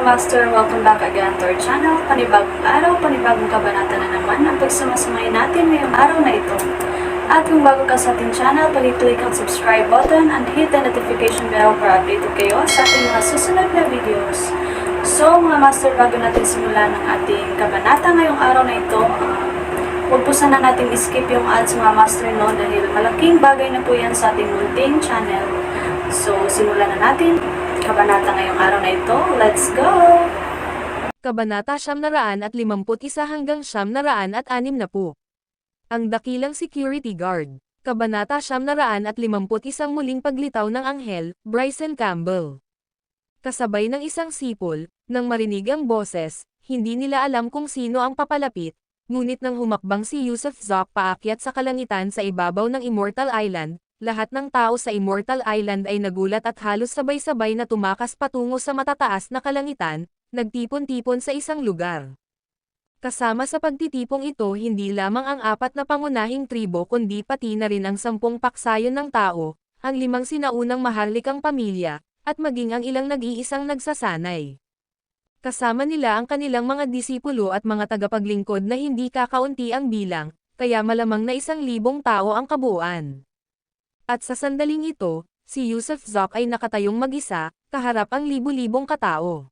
Master, welcome back again to our channel. Panibagong araw, panibagong kabanata na naman ang pagsumasamayin natin ngayong araw na ito. At kung bago ka sa ating channel, pag-click ang subscribe button and hit the notification bell para updated kayo sa ating mga susunod na videos. So mga Master, bago natin simulan ang ating kabanata ngayong araw na ito, huwag po sana natin skip yung ads mga Master, no, dahil malaking bagay na po yan sa ating munting channel. So simulan na natin kabanata ngayong araw na ito. Let's go! Kabanata 751 hanggang 760. Ang dakilang security guard. Kabanata 751 muling paglitaw ng anghel, Bryson Campbell. Kasabay ng isang sipol, nang marinig ang boses, hindi nila alam kung sino ang papalapit, ngunit nang humakbang si Yusuf Zok paakyat sa kalangitan sa ibabaw ng Immortal Island, lahat ng tao sa Immortal Island ay nagulat at halos sabay-sabay na tumakas patungo sa matataas na kalangitan, nagtipon-tipon sa isang lugar. Kasama sa pagtitipong ito hindi lamang ang 4 na pangunahing tribo kundi pati na rin ang 10 paksayon ng tao, ang 5 sinaunang maharlikang pamilya, at maging ang ilang nag-iisang nagsasanay. Kasama nila ang kanilang mga disipulo at mga tagapaglingkod na hindi kakaunti ang bilang, kaya malamang na 1,000 tao ang kabuuan. At sa sandaling ito, si Yusuf Zok ay nakatayong mag-isa, kaharap ang libu-libong katao.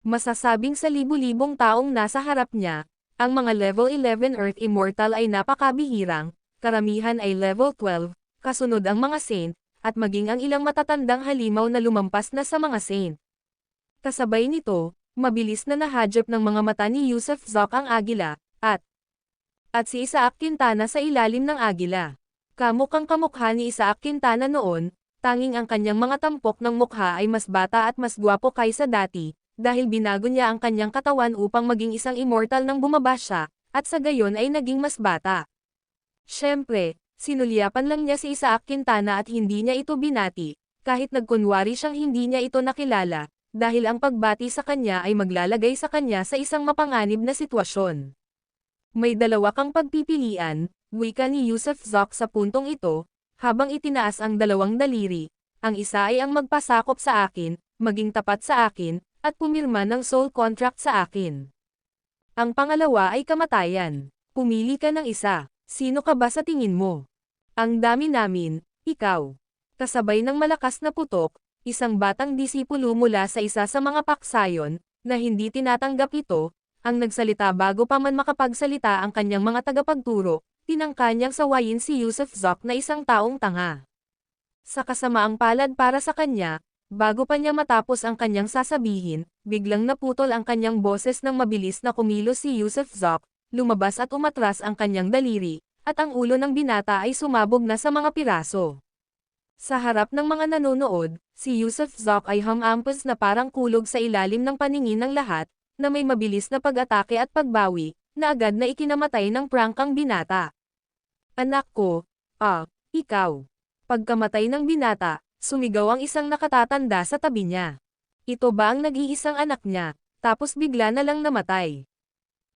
Masasabing sa libu-libong taong nasa harap niya, ang mga level 11 Earth Immortal ay napakabihirang, karamihan ay level 12, kasunod ang mga saint, at maging ang ilang matatandang halimaw na lumampas na sa mga saint. Kasabay nito, mabilis na nahadjap ng mga mata ni Yusuf Zok ang agila, at si Isaac Quintana sa ilalim ng agila. Kamukhang kamukha ni Isaac Quintana noon, tanging ang kanyang mga tampok ng mukha ay mas bata at mas gwapo kaysa dati, dahil binago niya ang kanyang katawan upang maging isang immortal nang bumaba siya, at sa gayon ay naging mas bata. Siyempre, sinulyapan lang niya si Isaac Quintana at hindi niya ito binati, kahit nagkunwari siyang hindi niya ito nakilala, dahil ang pagbati sa kanya ay maglalagay sa kanya sa isang mapanganib na sitwasyon. May dalawa kang pagpipilian, wika ni Yusuf Zok sa puntong ito, habang itinaas ang 2 daliri, ang isa ay ang magpasakop sa akin, maging tapat sa akin, at pumirma ng soul contract sa akin. Ang pangalawa ay kamatayan. Pumili ka ng isa. Sino ka ba sa tingin mo? Ang dami namin, ikaw. Kasabay ng malakas na putok, isang batang disipulo mula sa isa sa mga paksayon, na hindi tinatanggap ito, ang nagsalita bago pa man makapagsalita ang kanyang mga tagapagturo, tinangka niyang sawayin si Yusuf Zok na isang taong tanga. Sa kasamaang palad para sa kanya, bago pa niya matapos ang kanyang sasabihin, biglang naputol ang kanyang boses nang mabilis na kumilos si Yusuf Zok, lumabas at umatras ang kanyang daliri, at ang ulo ng binata ay sumabog na sa mga piraso. Sa harap ng mga nanonood, si Yusuf Zok ay humampos na parang kulog sa ilalim ng paningin ng lahat, na may mabilis na pag-atake at pagbawi, na agad na ikinamatay ng prangkang binata. Anak ko, ikaw. Pagkamatay ng binata, sumigaw ang isang nakatatanda sa tabi niya. Ito ba ang nag-iisang anak niya, tapos bigla na lang namatay?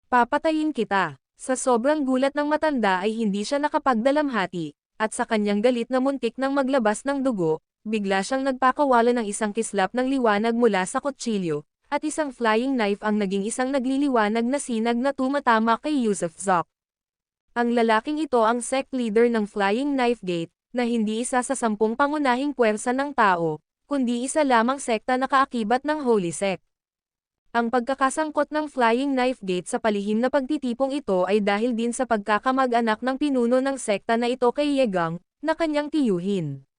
Papatayin kita. Sa sobrang gulat ng matanda ay hindi siya nakapagdalamhati, at sa kanyang galit na muntik nang maglabas ng dugo, bigla siyang nagpakawala ng isang kislap ng liwanag mula sa kutsilyo, at isang flying knife ang naging isang nagliliwanag na sinag na tumatama kay Yusuf Zok. Ang lalaking ito ang sect leader ng Flying Knife Gate, na hindi isa sa 10 pangunahing puwersa ng tao, kundi isa lamang sekta na kaakibat ng Holy Sect. Ang pagkakasangkot ng Flying Knife Gate sa palihim na pagtitipong ito ay dahil din sa pagkakamag-anak ng pinuno ng sekta na ito kay Yegang, na kanyang tiyuhin.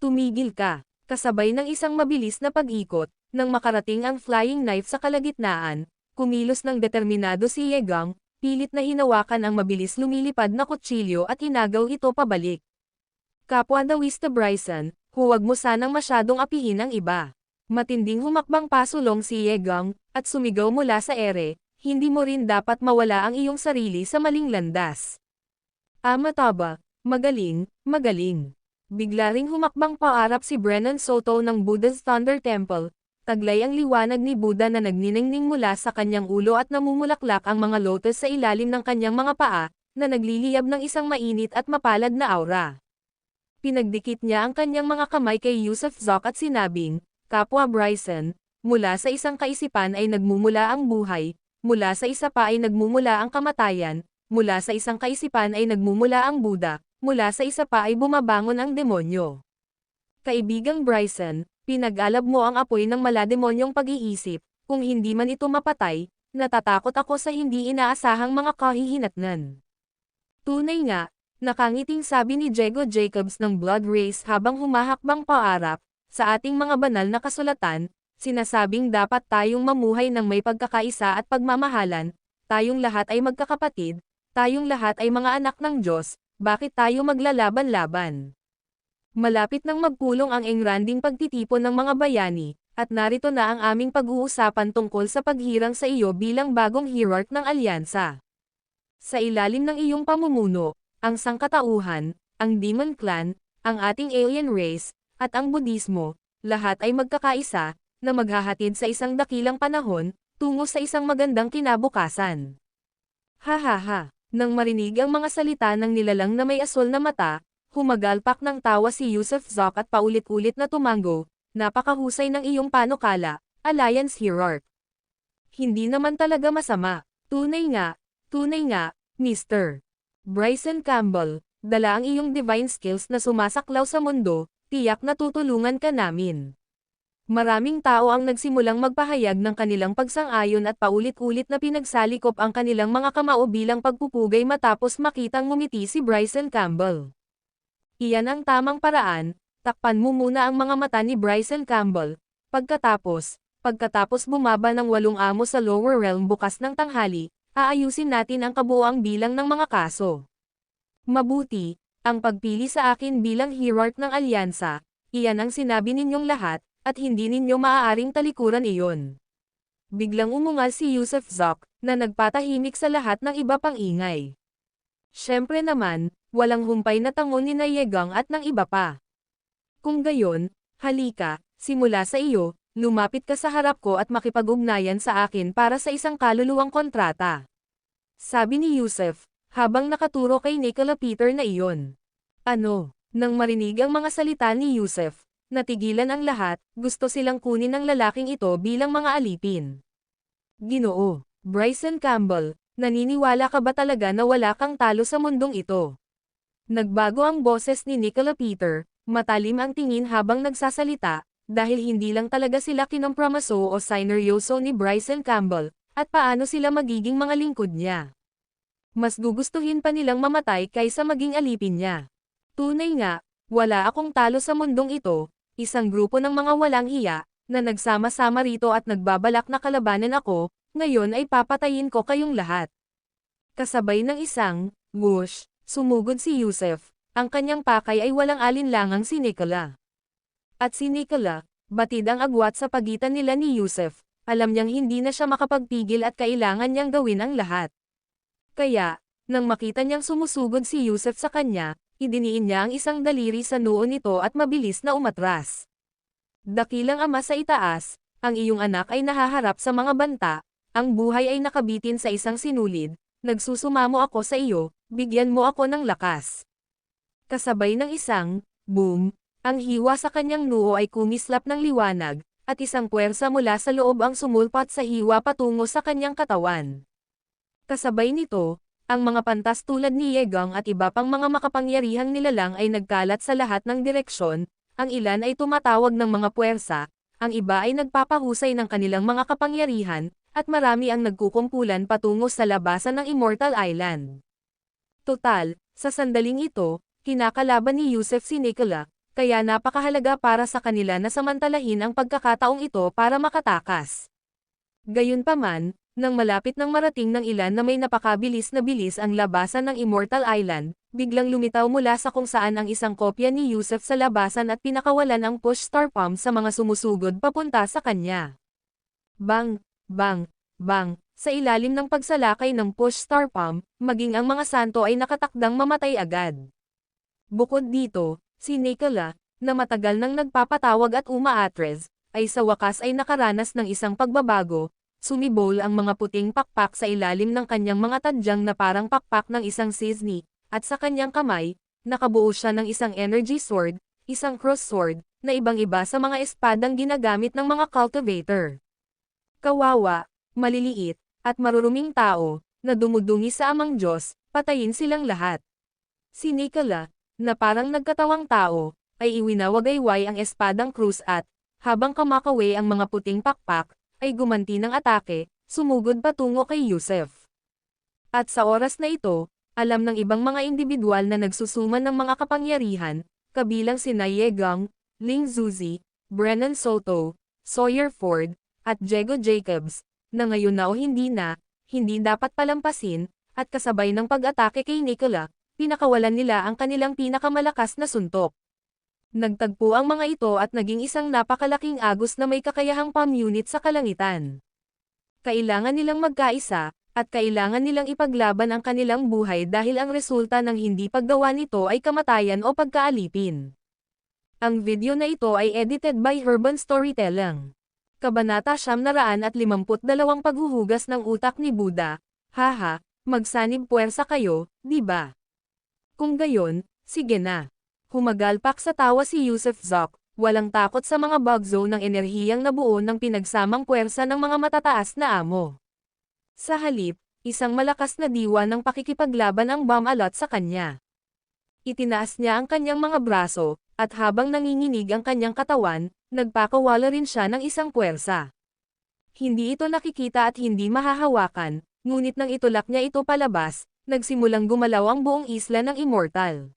Tumigil ka. Kasabay ng isang mabilis na pag-ikot, nang makarating ang flying knife sa kalagitnaan, kumilos ng determinado si Yegang, pilit na hinawakan ang mabilis lumilipad na kutsilyo at inagaw ito pabalik. Kapwa Dawista Bryson, huwag mo sanang masyadong apihin ang iba. Matinding humakbang pasulong si Yegang, at sumigaw mula sa ere, hindi mo rin dapat mawala ang iyong sarili sa maling landas. Mataba, magaling, magaling. Bigla ring humakbang paarap si Brennan Soto ng Buddha's Thunder Temple, taglay ang liwanag ni Buddha na nagniningning mula sa kanyang ulo at namumulaklak ang mga lotus sa ilalim ng kanyang mga paa, na nagliliyab ng isang mainit at mapalad na aura. Pinagdikit niya ang kanyang mga kamay kay Yusuf Zok at sinabing, Kapwa Bryson, mula sa isang kaisipan ay nagmumula ang buhay, mula sa isa pa ay nagmumula ang kamatayan, mula sa isang kaisipan ay nagmumula ang Buddha, mula sa isa pa ay bumabangon ang demonyo. Kaibigang Bryson, pinag-alab mo ang apoy ng malademonyong pag-iisip, kung hindi man ito mapatay, natatakot ako sa hindi inaasahang mga kahihinatnan. Tunay nga, nakangiting sabi ni Diego Jacobs ng Blood Race habang humahakbang paarap, sa ating mga banal na kasulatan, sinasabing dapat tayong mamuhay ng may pagkakaisa at pagmamahalan, tayong lahat ay magkakapatid, tayong lahat ay mga anak ng Diyos, bakit tayo maglalaban-laban? Malapit nang magpulong ang engranding pagtitipon ng mga bayani, at narito na ang aming pag-uusapan tungkol sa paghirang sa iyo bilang bagong hierarch ng alyansa. Sa ilalim ng iyong pamumuno, ang sangkatauhan, ang Demon Clan, ang ating alien race, at ang Budismo, lahat ay magkakaisa, na maghahatid sa isang dakilang panahon, tungo sa isang magandang kinabukasan. Ha. Nang marinig ang mga salita ng nilalang na may asol na mata, humagalpak ng tawa si Yusuf Zok at paulit-ulit na tumango, napakahusay ng iyong panukala, Alliance Hierarch. Hindi naman talaga masama, tunay nga, Mr. Bryson Campbell, dala ang iyong divine skills na sumasaklaw sa mundo, tiyak na tutulungan ka namin. Maraming tao ang nagsimulang magpahayag ng kanilang pagsang-ayon at paulit-ulit na pinagsalikop ang kanilang mga kamao bilang pagpupugay matapos makitang ngumiti si Bryson Campbell. Iyan ang tamang paraan, takpan mo muna ang mga mata ni Bryson Campbell, pagkatapos bumaba ng 8 amo sa lower realm bukas ng tanghali, aayusin natin ang kabuoang bilang ng mga kaso. Mabuti, ang pagpili sa akin bilang hierarch ng alyansa, iyan ang sinabi ninyong lahat, at hindi ninyo maaaring talikuran iyon. Biglang umungal si Yusuf Zok, na nagpatahimik sa lahat ng iba pang ingay. Siyempre naman, walang humpay na tangon ni Yegang at ng iba pa. Kung gayon, halika, simula sa iyo, lumapit ka sa harap ko at makipag-ugnayan sa akin para sa isang kaluluwang kontrata. Sabi ni Yusuf, habang nakaturo kay Nicola Peter na iyon. Ano? Nang marinig ang mga salita ni Yusuf, natigilan ang lahat, gusto silang kunin ng lalaking ito bilang mga alipin. Ginoo, Bryson Campbell, naniniwala ka ba talaga na wala kang talo sa mundong ito? Nagbago ang boses ni Nicola Peter, matalim ang tingin habang nagsasalita, dahil hindi lang talaga sila kinompromiso o sineryoso ni Bryson Campbell, at paano sila magiging mga lingkod niya. Mas gugustuhin pa nilang mamatay kaysa maging alipin niya. Tunay nga, wala akong talo sa mundong ito, isang grupo ng mga walang hiya, na nagsama-sama rito at nagbabalak na kalabanan ako, ngayon ay papatayin ko kayong lahat. Kasabay ng isang, whoosh, sumugod si Yusuf, ang kanyang pakay ay walang alinlangang si Nicola. At si Nicola, batid ang agwat sa pagitan nila ni Yusuf, alam niyang hindi na siya makapagpigil at kailangan niyang gawin ang lahat. Kaya, nang makita niyang sumusugod si Yusuf sa kanya, idiniin niya ang isang daliri sa noo nito at mabilis na umatras. Dakilang ama sa itaas, ang iyong anak ay nahaharap sa mga banta, ang buhay ay nakabitin sa isang sinulid, nagsusumamo ako sa iyo, bigyan mo ako ng lakas. Kasabay ng isang, boom, ang hiwa sa kanyang noo ay kumislap ng liwanag, at isang puwersa mula sa loob ang sumulpat sa hiwa patungo sa kanyang katawan. Kasabay nito, ang mga pantas tulad ni Yegang at iba pang mga makapangyarihang nilalang ay nagkalat sa lahat ng direksyon, ang ilan ay tumatawag ng mga puwersa, ang iba ay nagpapahusay ng kanilang mga kapangyarihan, at marami ang nagkukumpulan patungo sa labasan ng Immortal Island. Total, sa sandaling ito, kinakalaban ni Yusuf si Nicola, kaya napakahalaga para sa kanila na samantalahin ang pagkakataong ito para makatakas. Gayunpaman, nang malapit nang marating ng ilan na may napakabilis na bilis ang labasan ng Immortal Island, biglang lumitaw mula sa kung saan ang isang kopya ni Yusuf sa labasan at pinakawalan ang push star palm sa mga sumusugod papunta sa kanya. Bang! Bang! Bang! Sa ilalim ng pagsalakay ng push star palm, maging ang mga santo ay nakatakdang mamatay agad. Bukod dito, si Nicola, na matagal nang nagpapatawag at umaatres, ay sa wakas ay nakaranas ng isang pagbabago. Sumibol ang mga puting pakpak sa ilalim ng kanyang mga tadyang na parang pakpak ng isang sisni, at sa kanyang kamay, nakabuo siya ng isang energy sword, isang cross-sword, na ibang-iba sa mga espadang ginagamit ng mga cultivator. Kawawa, maliliit, at maruruming tao, na dumudungi sa amang Diyos, patayin silang lahat. Si Nicola, na parang nagkatawang tao, ay iwinawagayway ang espadang krus at, habang kamakawe ang mga puting pakpak, ay gumanti ng atake, sumugod patungo kay Yusef. At sa oras na ito, alam ng ibang mga individual na nagsusuman ng mga kapangyarihan, kabilang sina Ye Gang, Ling Zuzi, Brennan Soto, Sawyer Ford, at Diego Jacobs, na ngayon na o hindi dapat palampasin, at kasabay ng pag-atake kay Nicola, pinakawalan nila ang kanilang pinakamalakas na suntok. Nagtagpo ang mga ito at naging isang napakalaking agos na may kakayahang pamunit sa kalangitan. Kailangan nilang magkaisa, at kailangan nilang ipaglaban ang kanilang buhay dahil ang resulta ng hindi paggawa nito ay kamatayan o pagkaalipin. Ang video na ito ay edited by Urban Storytelling. Kabanata 952 Paghuhugas ng utak ni Buddha. Haha, magsanib puwersa kayo, di ba? Kung gayon, sige na. Humagalpak sa tawa si Yusef Zok, walang takot sa mga bagzo ng enerhiyang nabuo ng pinagsamang puwersa ng mga matataas na amo. Sa halip, isang malakas na diwa ng pakikipaglaban ang bumalot sa kanya. Itinaas niya ang kanyang mga braso, at habang nanginginig ang kanyang katawan, nagpakawala rin siya ng isang puwersa. Hindi ito nakikita at hindi mahahawakan, ngunit nang itulak niya ito palabas, nagsimulang gumalaw ang buong isla ng Immortal.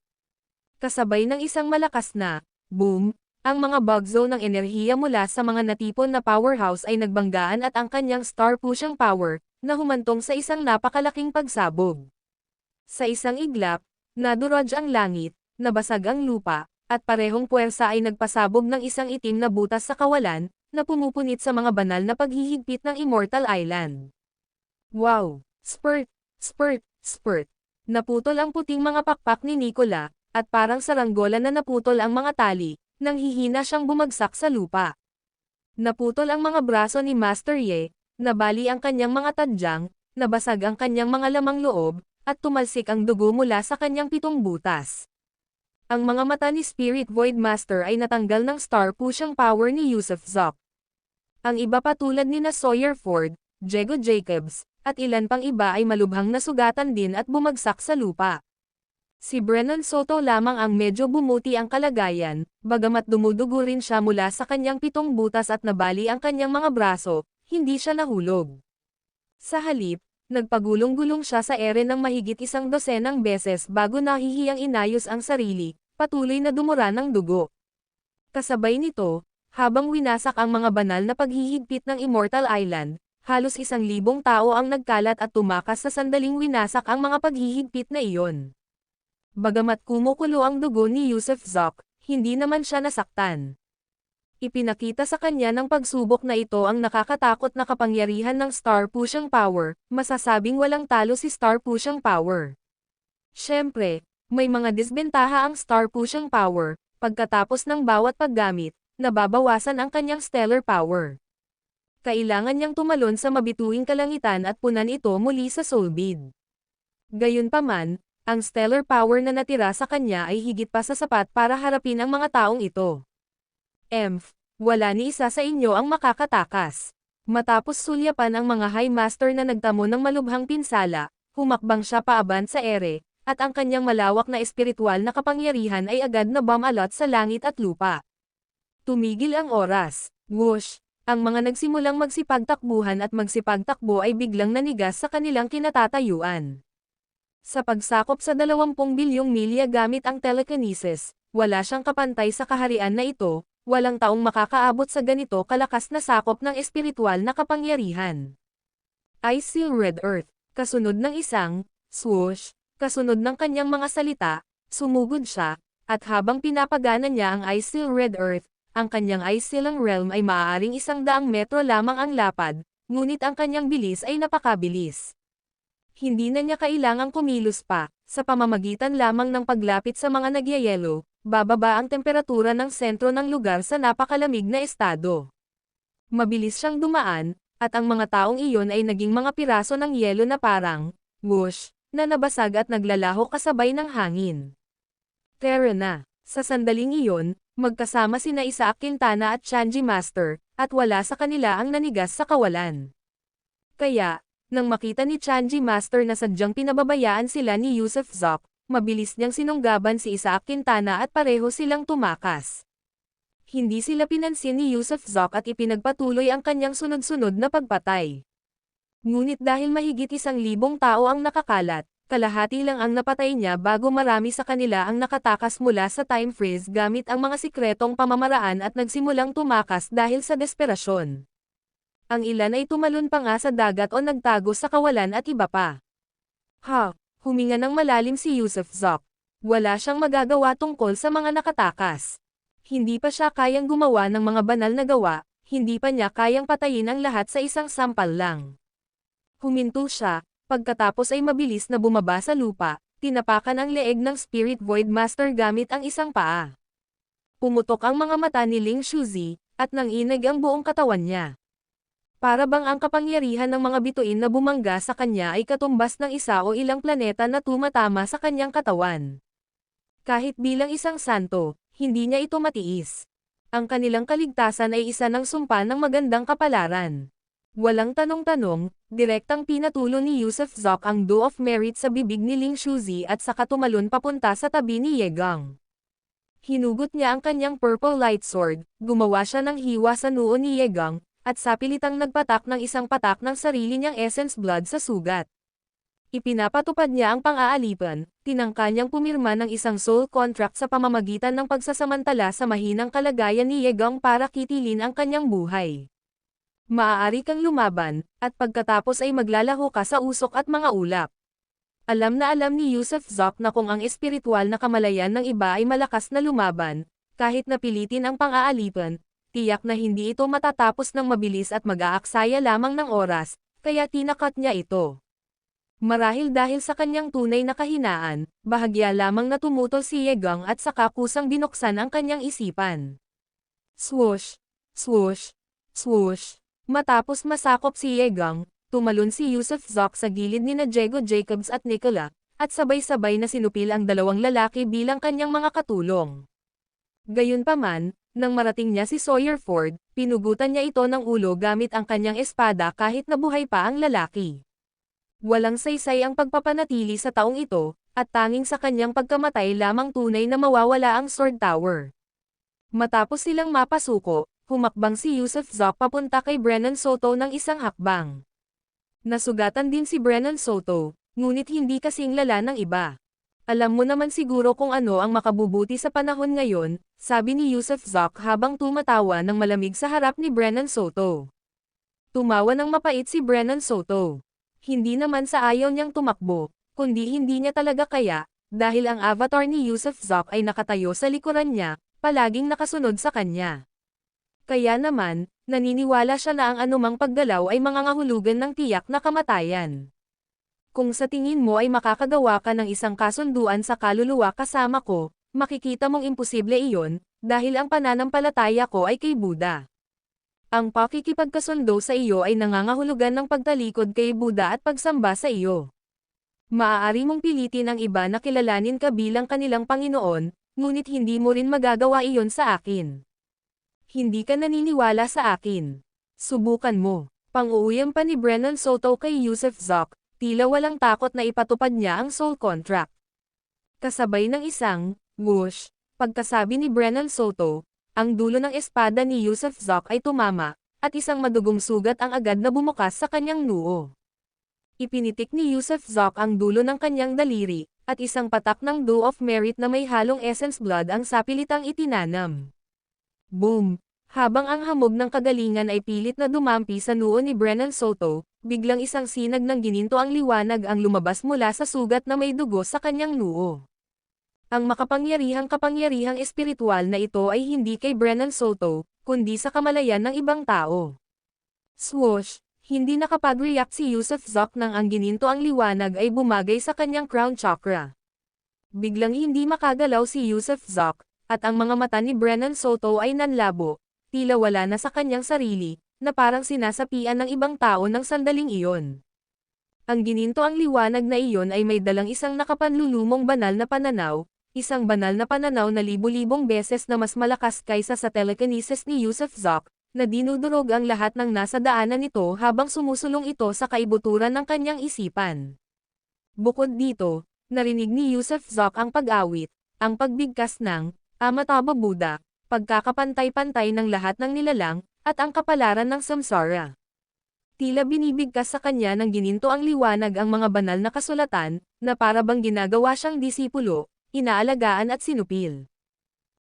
Kasabay ng isang malakas na boom, ang mga bagzo ng enerhiya mula sa mga natipon na powerhouse ay nagbanggaan at ang kanyang star-pushing power, na humantong sa isang napakalaking pagsabog. Sa isang iglap, nadurog ang langit, nabasag ang lupa, at parehong puwersa ay nagpasabog ng isang itim na butas sa kawalan, na pumupunit sa mga banal na paghihigpit ng Immortal Island. Wow! Spurt! Spurt! Spurt! Naputol ang puting mga pakpak ni Nicola, at parang saranggola na naputol ang mga tali, nang hihina siyang bumagsak sa lupa. Naputol ang mga braso ni Master Ye, nabali ang kanyang mga tadyang, nabasag ang kanyang mga lamang loob, at tumalsik ang dugo mula sa kanyang 7 butas. Ang mga mata ni Spirit Void Master ay natanggal ng star-pushing power ni Yusef Zok. Ang iba pa tulad ni na Sawyer Ford, Diego Jacobs, at ilan pang iba ay malubhang nasugatan din at bumagsak sa lupa. Si Brennan Soto lamang ang medyo bumuti ang kalagayan, bagamat dumudugo rin siya mula sa kanyang 7 butas at nabali ang kanyang mga braso, hindi siya nahulog. Sa halip, nagpagulong-gulong siya sa ere ng mahigit 100 beses bago nahihiyang inayos ang sarili, patuloy na dumura ng dugo. Kasabay nito, habang winasak ang mga banal na paghihigpit ng Immortal Island, halos 1,000 tao ang nagkalat at tumakas sa sandaling winasak ang mga paghihigpit na iyon. Bagamat kumukulo ang dugo ni Yusef Zok, hindi naman siya nasaktan. Ipinakita sa kanya ng pagsubok na ito ang nakakatakot na kapangyarihan ng star-pushing power, masasabing walang talo si star-pushing power. Siyempre, may mga disbentaha ang star-pushing power, pagkatapos ng bawat paggamit, nababawasan ang kanyang stellar power. Kailangan niyang tumalon sa mabituing kalangitan at punan ito muli sa soul bead. Gayunpaman, ang stellar power na natira sa kanya ay higit pa sa sapat para harapin ang mga taong ito. Wala ni isa sa inyo ang makakatakas. Matapos sulyapan ang mga High Master na nagtamo ng malubhang pinsala, humakbang siya paabant sa ere, at ang kanyang malawak na espiritual na kapangyarihan ay agad na bumalot sa langit at lupa. Tumigil ang oras. Whoosh! Ang mga nagsimulang magsipagtakbuhan at magsipagtakbo ay biglang nanigas sa kanilang kinatatayuan. Sa pagsakop sa 20 bilyong milya gamit ang telekinesis, wala siyang kapantay sa kaharian na ito. Walang taong makakaabot sa ganito kalakas na sakop ng espiritual na kapangyarihan. I seal Red Earth, kasunod ng isang, swoosh, kasunod ng kanyang mga salita, sumugod siya, at habang pinapagana niya ang I seal Red Earth, ang kanyang I sealing realm ay maaaring 100 metro lamang ang lapad, ngunit ang kanyang bilis ay napakabilis. Hindi na niya kailangang kumilos pa, sa pamamagitan lamang ng paglapit sa mga nagyayelo, bababa ang temperatura ng sentro ng lugar sa napakalamig na estado. Mabilis siyang dumaan, at ang mga taong iyon ay naging mga piraso ng yelo na parang, whoosh, na nabasag at naglalaho kasabay ng hangin. Tara na, sa sandaling iyon, Magkasama sina Isaac Quintana at Shanji Master, at wala sa kanila ang nanigas sa kawalan. Kaya, nang makita ni Shanji Master na sadyang pinababayaan sila ni Yusuf Zok, mabilis niyang sinunggaban si Isaac Quintana at pareho silang tumakas. Hindi sila pinansin ni Yusuf Zok at ipinagpatuloy ang kanyang sunod-sunod na pagpatay. Ngunit dahil mahigit 1,000 tao ang nakakalat, kalahati lang ang napatay niya bago marami sa kanila ang nakatakas mula sa time freeze gamit ang mga sikretong pamamaraan at nagsimulang tumakas dahil sa desperasyon. Ang ilan ay tumalon pa nga sa dagat o nagtago sa kawalan at iba pa. Huminga ng malalim si Yusuf Zok. Wala siyang magagawa tungkol sa mga nakatakas. Hindi pa siya kayang gumawa ng mga banal na gawa, hindi pa niya kayang patayin ang lahat sa isang sampal lang. Huminto siya. Pagkatapos ay mabilis na bumaba sa lupa, tinapakan ang leeg ng Spirit Void Master gamit ang isang paa. Pumutok ang mga mata ni Ling Shuzi, at nanginig ang buong katawan niya. Para bang ang kapangyarihan ng mga bituin na bumangga sa kanya ay katumbas ng isa o ilang planeta na tumatama sa kanyang katawan. Kahit bilang isang santo, hindi niya ito matiis. Ang kanilang kaligtasan ay isa ng sumpa ng magandang kapalaran. Walang tanong-tanong, direktang pinatulo ni Yusuf Zok ang Dew of Merit sa bibig ni Ling Shuzi at saka tumalon papunta sa tabi ni Yegang. Hinugot niya ang kanyang purple light sword, gumawa siya ng hiwa sa noo ni Yegang, at sapilitang nagpatak ng isang patak ng sarili niyang essence blood sa sugat. Ipinapatupad niya ang pang-aalipan, tinangka niyang pumirma ng isang soul contract sa pamamagitan ng pagsasamantala sa mahinang kalagayan ni Yegang para kitilin ang kanyang buhay. Maaari kang lumaban, at pagkatapos ay maglalaho ka sa usok at mga ulap. Alam na alam ni Yusuf Zok na kung ang espiritual na kamalayan ng iba ay malakas na lumaban, kahit napilitin ang pang-aalipan, tiyak na hindi ito matatapos ng mabilis at mag-aaksaya lamang ng oras, kaya tinakat niya ito. Marahil dahil sa kanyang tunay na kahinaan, bahagya lamang na tumutol si Yegang at saka kusang binuksan ang kanyang isipan. Swoosh! Swoosh! Swoosh! Matapos masakop si Yegang, tumalon si Yusuf Zok sa gilid ni na Diego Jacobs at Nicola, at sabay-sabay na sinupil ang dalawang lalaki bilang kanyang mga katulong. Gayunpaman, nang marating niya si Sawyer Ford, pinugutan niya ito ng ulo gamit ang kanyang espada kahit nabuhay pa ang lalaki. Walang saysay ang pagpapanatili sa taong ito, at tanging sa kanyang pagkamatay lamang tunay na mawawala ang Sword Tower. Matapos silang mapasuko, humakbang si Yusuf Zok papunta kay Brennan Soto ng isang hakbang. Nasugatan din si Brennan Soto, ngunit hindi kasing lala ng iba. Alam mo naman siguro kung ano ang makabubuti sa panahon ngayon, sabi ni Yusuf Zok habang tumatawa ng malamig sa harap ni Brennan Soto. Tumawa ng mapait si Brennan Soto. Hindi naman sa ayaw niyang tumakbo, kundi hindi niya talaga kaya, dahil ang avatar ni Yusuf Zok ay nakatayo sa likuran niya, palaging nakasunod sa kanya. Kaya naman, naniniwala siya na ang anumang paggalaw ay mangangahulugan ng tiyak na kamatayan. Kung sa tingin mo ay makakagawa ka ng isang kasunduan sa kaluluwa kasama ko, makikita mong imposible iyon, dahil ang pananampalataya ko ay kay Buddha. Ang pakikipagkasundo sa iyo ay nangangahulugan ng pagtalikod kay Buddha at pagsamba sa iyo. Maaari mong pilitin ang iba na kilalanin ka bilang kanilang Panginoon, ngunit hindi mo rin magagawa iyon sa akin. Hindi ka naniniwala sa akin. Subukan mo. Pang-uuyam pa ni Brennan Soto kay Yusuf Zok, tila walang takot na ipatupad niya ang soul contract. Kasabay ng isang, whoosh, pagkasabi ni Brennan Soto, ang dulo ng espada ni Yusuf Zok ay tumama, at isang madugong sugat ang agad na bumukas sa kanyang noo. Ipinitik ni Yusuf Zok ang dulo ng kanyang daliri, at isang patak ng Dew of Merit na may halong essence blood ang sapilitang itinanam. Boom! Habang ang hamog ng kagalingan ay pilit na dumampi sa noo ni Brennan Soto, biglang isang sinag ng gininto ang liwanag ang lumabas mula sa sugat na may dugo sa kanyang noo. Ang makapangyarihang espiritual na ito ay hindi kay Brennan Soto, kundi sa kamalayan ng ibang tao. Swoosh! Hindi nakapag-react si Yusuf Zok nang ang gininto ang liwanag ay bumagay sa kanyang crown chakra. Biglang hindi makagalaw si Yusuf Zok, at ang mga mata ni Brennan Soto ay nanlabo, tila wala na sa kanyang sarili, na parang sinasapian ng ibang tao ng sandaling iyon. Ang gininto ang liwanag na iyon ay may dalang isang nakapanlulumong banal na pananaw, Isang banal na pananaw na libu-libong beses na mas malakas kaysa sa telekinesis ni Yusuf Zok, na dinudurog ang lahat ng nasa daanan nito habang sumusulong ito sa kaibuturan ng kanyang isipan. Bukod dito, narinig ni Yusuf Zok ang pag-awit, ang pagbigkas ng Amitabha Buddha, pagkakapantay-pantay ng lahat ng nilalang, at ang kapalaran ng samsara. Tila binibigkas sa kanya ng gininto ang liwanag ang mga banal na kasulatan, na para bang ginagawa siyang disipulo, inaalagaan at sinupil.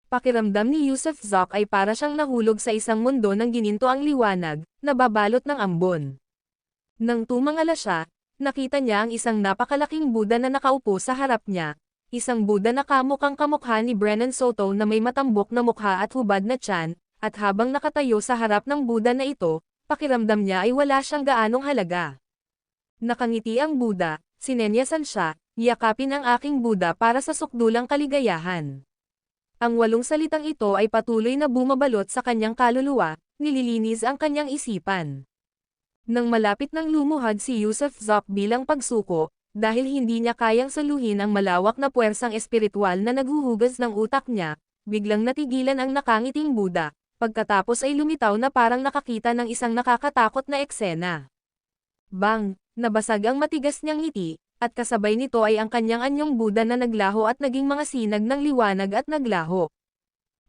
Pakiramdam ni Yusuf Zok ay para siyang nahulog sa isang mundo ng gininto ang liwanag, na babalot ng ambon. Nang tumangala siya, nakita niya ang isang napakalaking Buddha na nakaupo sa harap niya, isang Buddha na kamukhang kamukha ni Brennan Soto na may matambok na mukha at hubad na tiyan, at habang nakatayo sa harap ng Buddha na ito, pakiramdam niya ay wala siyang gaanong halaga. Nakangiti ang Buddha, sinenyasan siya, yakapin ang aking Buddha para sa sukdulang kaligayahan. Ang 8 salitang ito ay patuloy na bumabalot sa kanyang kaluluwa, nililinis ang kanyang isipan. Nang malapit ng lumuhad si Yusuf Zok bilang pagsuko, dahil hindi niya kayang saluhin ang malawak na puwersang espiritual na naghuhugas ng utak niya, biglang natigilan ang nakangiting Buddha, pagkatapos ay lumitaw na parang nakakita ng isang nakakatakot na eksena. Bang! Nabasag ang matigas niyang ngiti, at kasabay nito ay ang kanyang anyong Buddha na naglaho at naging mga sinag ng liwanag at naglaho.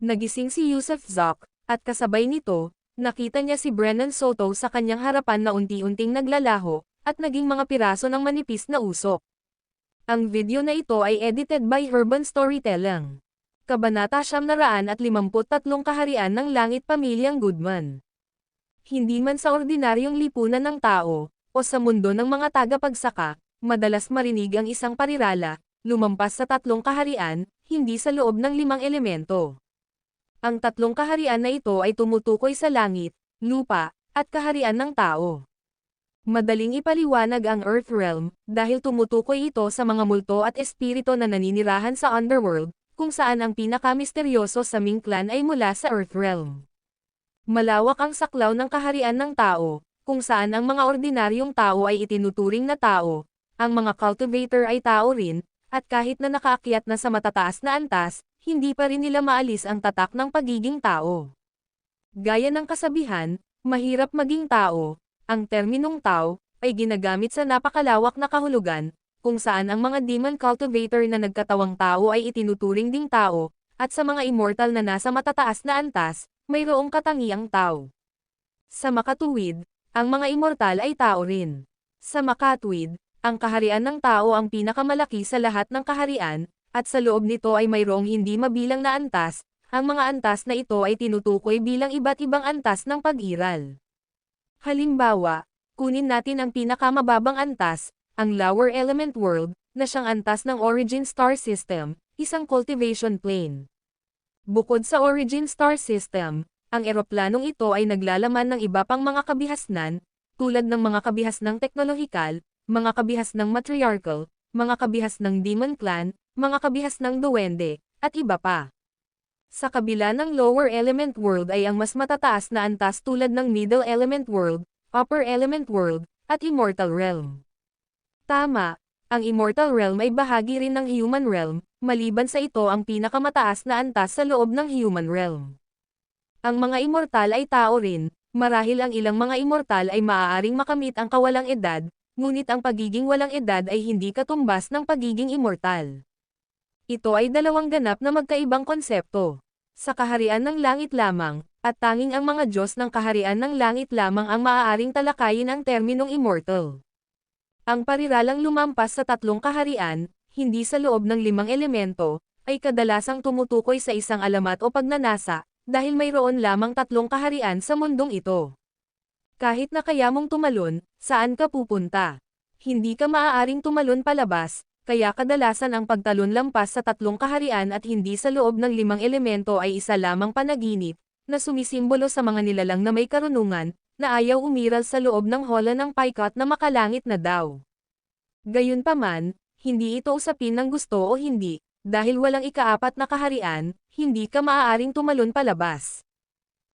Nagising si Yusuf Zok, at kasabay nito, nakita niya si Brennan Soto sa kanyang harapan na unti-unting naglalaho, at naging mga piraso ng manipis na usok. Ang video na ito ay edited by Urban Storytelling. Kabanata 953 Kaharian ng Langit Pamilyang Goodman. Hindi man sa ordinaryong lipunan ng tao, o sa mundo ng mga tagapagsaka, madalas marinig ang isang parirala, lumampas sa 3 kaharian, hindi sa loob ng 5 elemento. Ang 3 kaharian na ito ay tumutukoy sa langit, lupa, at kaharian ng tao. Madaling ipaliwanag ang Earth Realm, dahil tumutukoy ito sa mga multo at espirito na naninirahan sa Underworld, kung saan ang pinakamisteryoso sa Ming Clan ay mula sa Earth Realm. Malawak ang saklaw ng kaharian ng tao, kung saan ang mga ordinaryong tao ay itinuturing na tao, ang mga cultivator ay tao rin, at kahit na nakaakyat na sa matataas na antas, hindi pa rin nila maalis ang tatak ng pagiging tao. Gaya ng kasabihan, mahirap maging tao, ang terminong tao, ay ginagamit sa napakalawak na kahulugan, kung saan ang mga demon cultivator na nagkatawang tao ay itinuturing ding tao, at sa mga immortal na nasa matataas na antas, mayroong katangiang tao. Sa makatuwid, ang mga immortal ay tao rin. Sa makatwid, ang kaharian ng tao ang pinakamalaki sa lahat ng kaharian, at sa loob nito ay mayroong hindi mabilang na antas, ang mga antas na ito ay tinutukoy bilang iba't ibang antas ng pag-iral. Halimbawa, kunin natin ang pinakamababang antas, ang Lower Element World, na siyang antas ng Origin Star System, isang cultivation plane. Bukod sa Origin Star System, ang eroplanong ito ay naglalaman ng iba pang mga kabihasnan, tulad ng mga kabihasnang teknolohikal, mga kabihasnang matriarchal, mga kabihasnang demon clan, mga kabihasnang duwende, at iba pa. Sa kabila ng Lower Element World ay ang mas matataas na antas tulad ng Middle Element World, Upper Element World, at Immortal Realm. Tama, ang Immortal Realm ay bahagi rin ng Human Realm, maliban sa ito ang pinakamataas na antas sa loob ng Human Realm. Ang mga immortal ay tao rin, marahil ang ilang mga immortal ay maaaring makamit ang kawalang edad, ngunit ang pagiging walang edad ay hindi katumbas ng pagiging immortal. Ito ay dalawang ganap na magkaibang konsepto. Sa kaharian ng langit lamang, at tanging ang mga Diyos ng kaharian ng langit lamang ang maaaring talakayin ang terminong immortal. Ang pariralang lumampas sa 3 kaharian, hindi sa loob ng 5 elemento, ay kadalasang tumutukoy sa isang alamat o pagnanasa, dahil mayroon lamang 3 kaharian sa mundong ito. Kahit na kaya mong tumalon, saan ka pupunta? Hindi ka maaaring tumalon palabas, kaya kadalasan ang pagtalon lampas sa 3 kaharian at hindi sa loob ng 5 elemento ay isa lamang panaginip, na sumisimbolo sa mga nilalang na may karunungan, na ayaw umiral sa loob ng hola ng paikot na makalangit na daw. Gayunpaman, hindi ito usapin ng gusto o hindi, dahil walang ika-4 na kaharian, hindi ka maaaring tumalon palabas.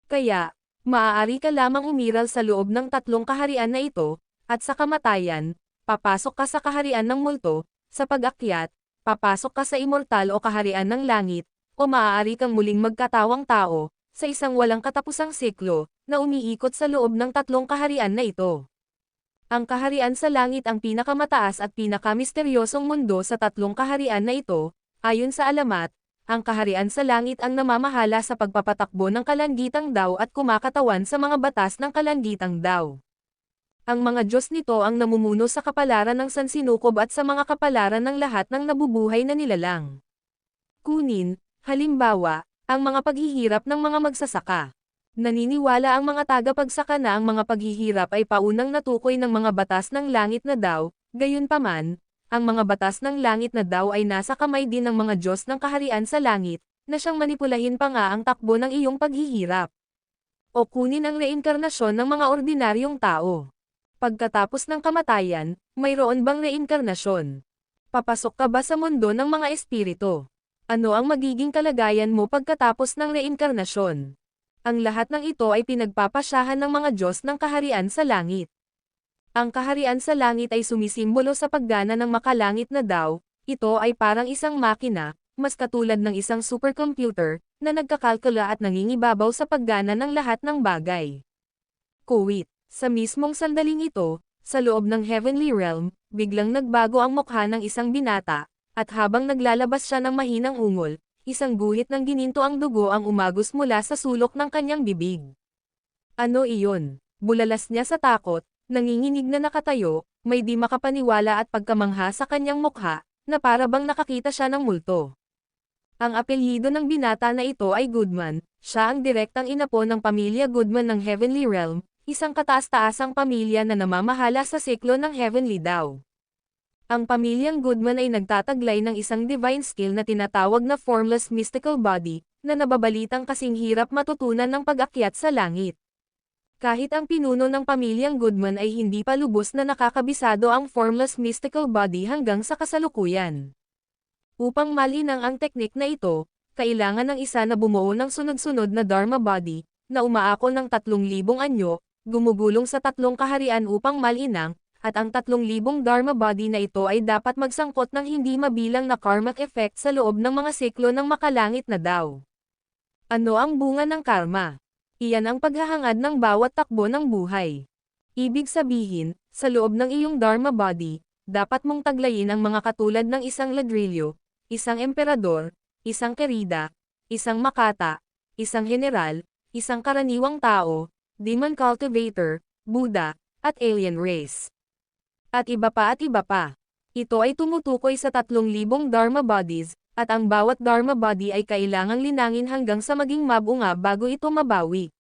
Kaya, maaari ka lamang umiral sa loob ng 3 kaharian na ito, at sa kamatayan, papasok ka sa kaharian ng multo, sa pag-akyat, papasok ka sa immortal o kaharian ng langit, o maaari kang muling magkatawang tao, sa isang walang katapusang siklo, na umiikot sa loob ng tatlong kaharian na ito. Ang kaharian sa langit ang pinakamataas at pinakamisteryosong mundo sa tatlong kaharian na ito, ayon sa alamat, ang kaharian sa langit ang namamahala sa pagpapatakbo ng kalanggitang daw at kumakatawan sa mga batas ng kalanggitang daw. Ang mga Diyos nito ang namumuno sa kapalaran ng sansinukob at sa mga kapalaran ng lahat ng nabubuhay na nilalang. Kunin, halimbawa, ang mga paghihirap ng mga magsasaka. Naniniwala ang mga tagapagsaka na ang mga paghihirap ay paunang natukoy ng mga batas ng langit na daw, gayunpaman, ang mga batas ng langit na daw ay nasa kamay din ng mga Diyos ng kaharian sa langit, na siyang manipulahin pa nga ang takbo ng iyong paghihirap. O kunin ang reinkarnasyon ng mga ordinaryong tao. Pagkatapos ng kamatayan, mayroon bang reinkarnasyon? Papasok ka ba sa mundo ng mga espiritu? Ano ang magiging kalagayan mo pagkatapos ng reinkarnasyon? Ang lahat ng ito ay pinagpapasyahan ng mga Diyos ng kaharian sa langit. Ang kaharian sa langit ay sumisimbolo sa paggana ng makalangit na daw, ito ay parang isang makina, mas katulad ng isang supercomputer, na nagkakalkula at nangingibabaw sa paggana ng lahat ng bagay. Kuwit, sa mismong sandaling ito, sa loob ng heavenly realm, biglang nagbago ang mukha ng isang binata, at habang naglalabas siya ng mahinang ungol, isang guhit ng gininto ang dugo ang umagos mula sa sulok ng kanyang bibig. Ano iyon? Bulalas niya sa takot, nanginginig na nakatayo, may di makapaniwala at pagkamangha sa kanyang mukha, na para bang nakakita siya ng multo. Ang apelyido ng binata na ito ay Goodman, siya ang direktang inapo ng pamilya Goodman ng Heavenly Realm, isang kataas-taasang pamilya na namamahala sa siklo ng Heavenly daw. Ang pamilyang Goodman ay nagtataglay ng isang divine skill na tinatawag na formless mystical body, na nababalitang kasing hirap matutunan ng pag-akyat sa langit. Kahit ang pinuno ng pamilyang Goodman ay hindi pa lubos na nakakabisado ang formless mystical body hanggang sa kasalukuyan. Upang malinang ang teknik na ito, kailangan ng isa na bumuo ng sunod-sunod na Dharma body, na umaako ng 3,000 anyo, gumugulong sa tatlong kaharian upang malinang, at ang 3,000 Dharma body na ito ay dapat magsangkot ng hindi mabilang na karmic effect sa loob ng mga siklo ng makalangit na daw. Ano ang bunga ng karma? Iyan ang paghahangad ng bawat takbo ng buhay. Ibig sabihin, sa loob ng iyong Dharma body, dapat mong taglayin ang mga katulad ng isang ladrilyo, isang emperador, isang kerida, isang makata, isang general, isang karaniwang tao, demon cultivator, Buddha, at alien race. At iba pa at iba pa. Ito ay tumutukoy sa 3,000 Dharma bodies, at ang bawat Dharma body ay kailangang linangin hanggang sa maging mabunga bago ito mabawi.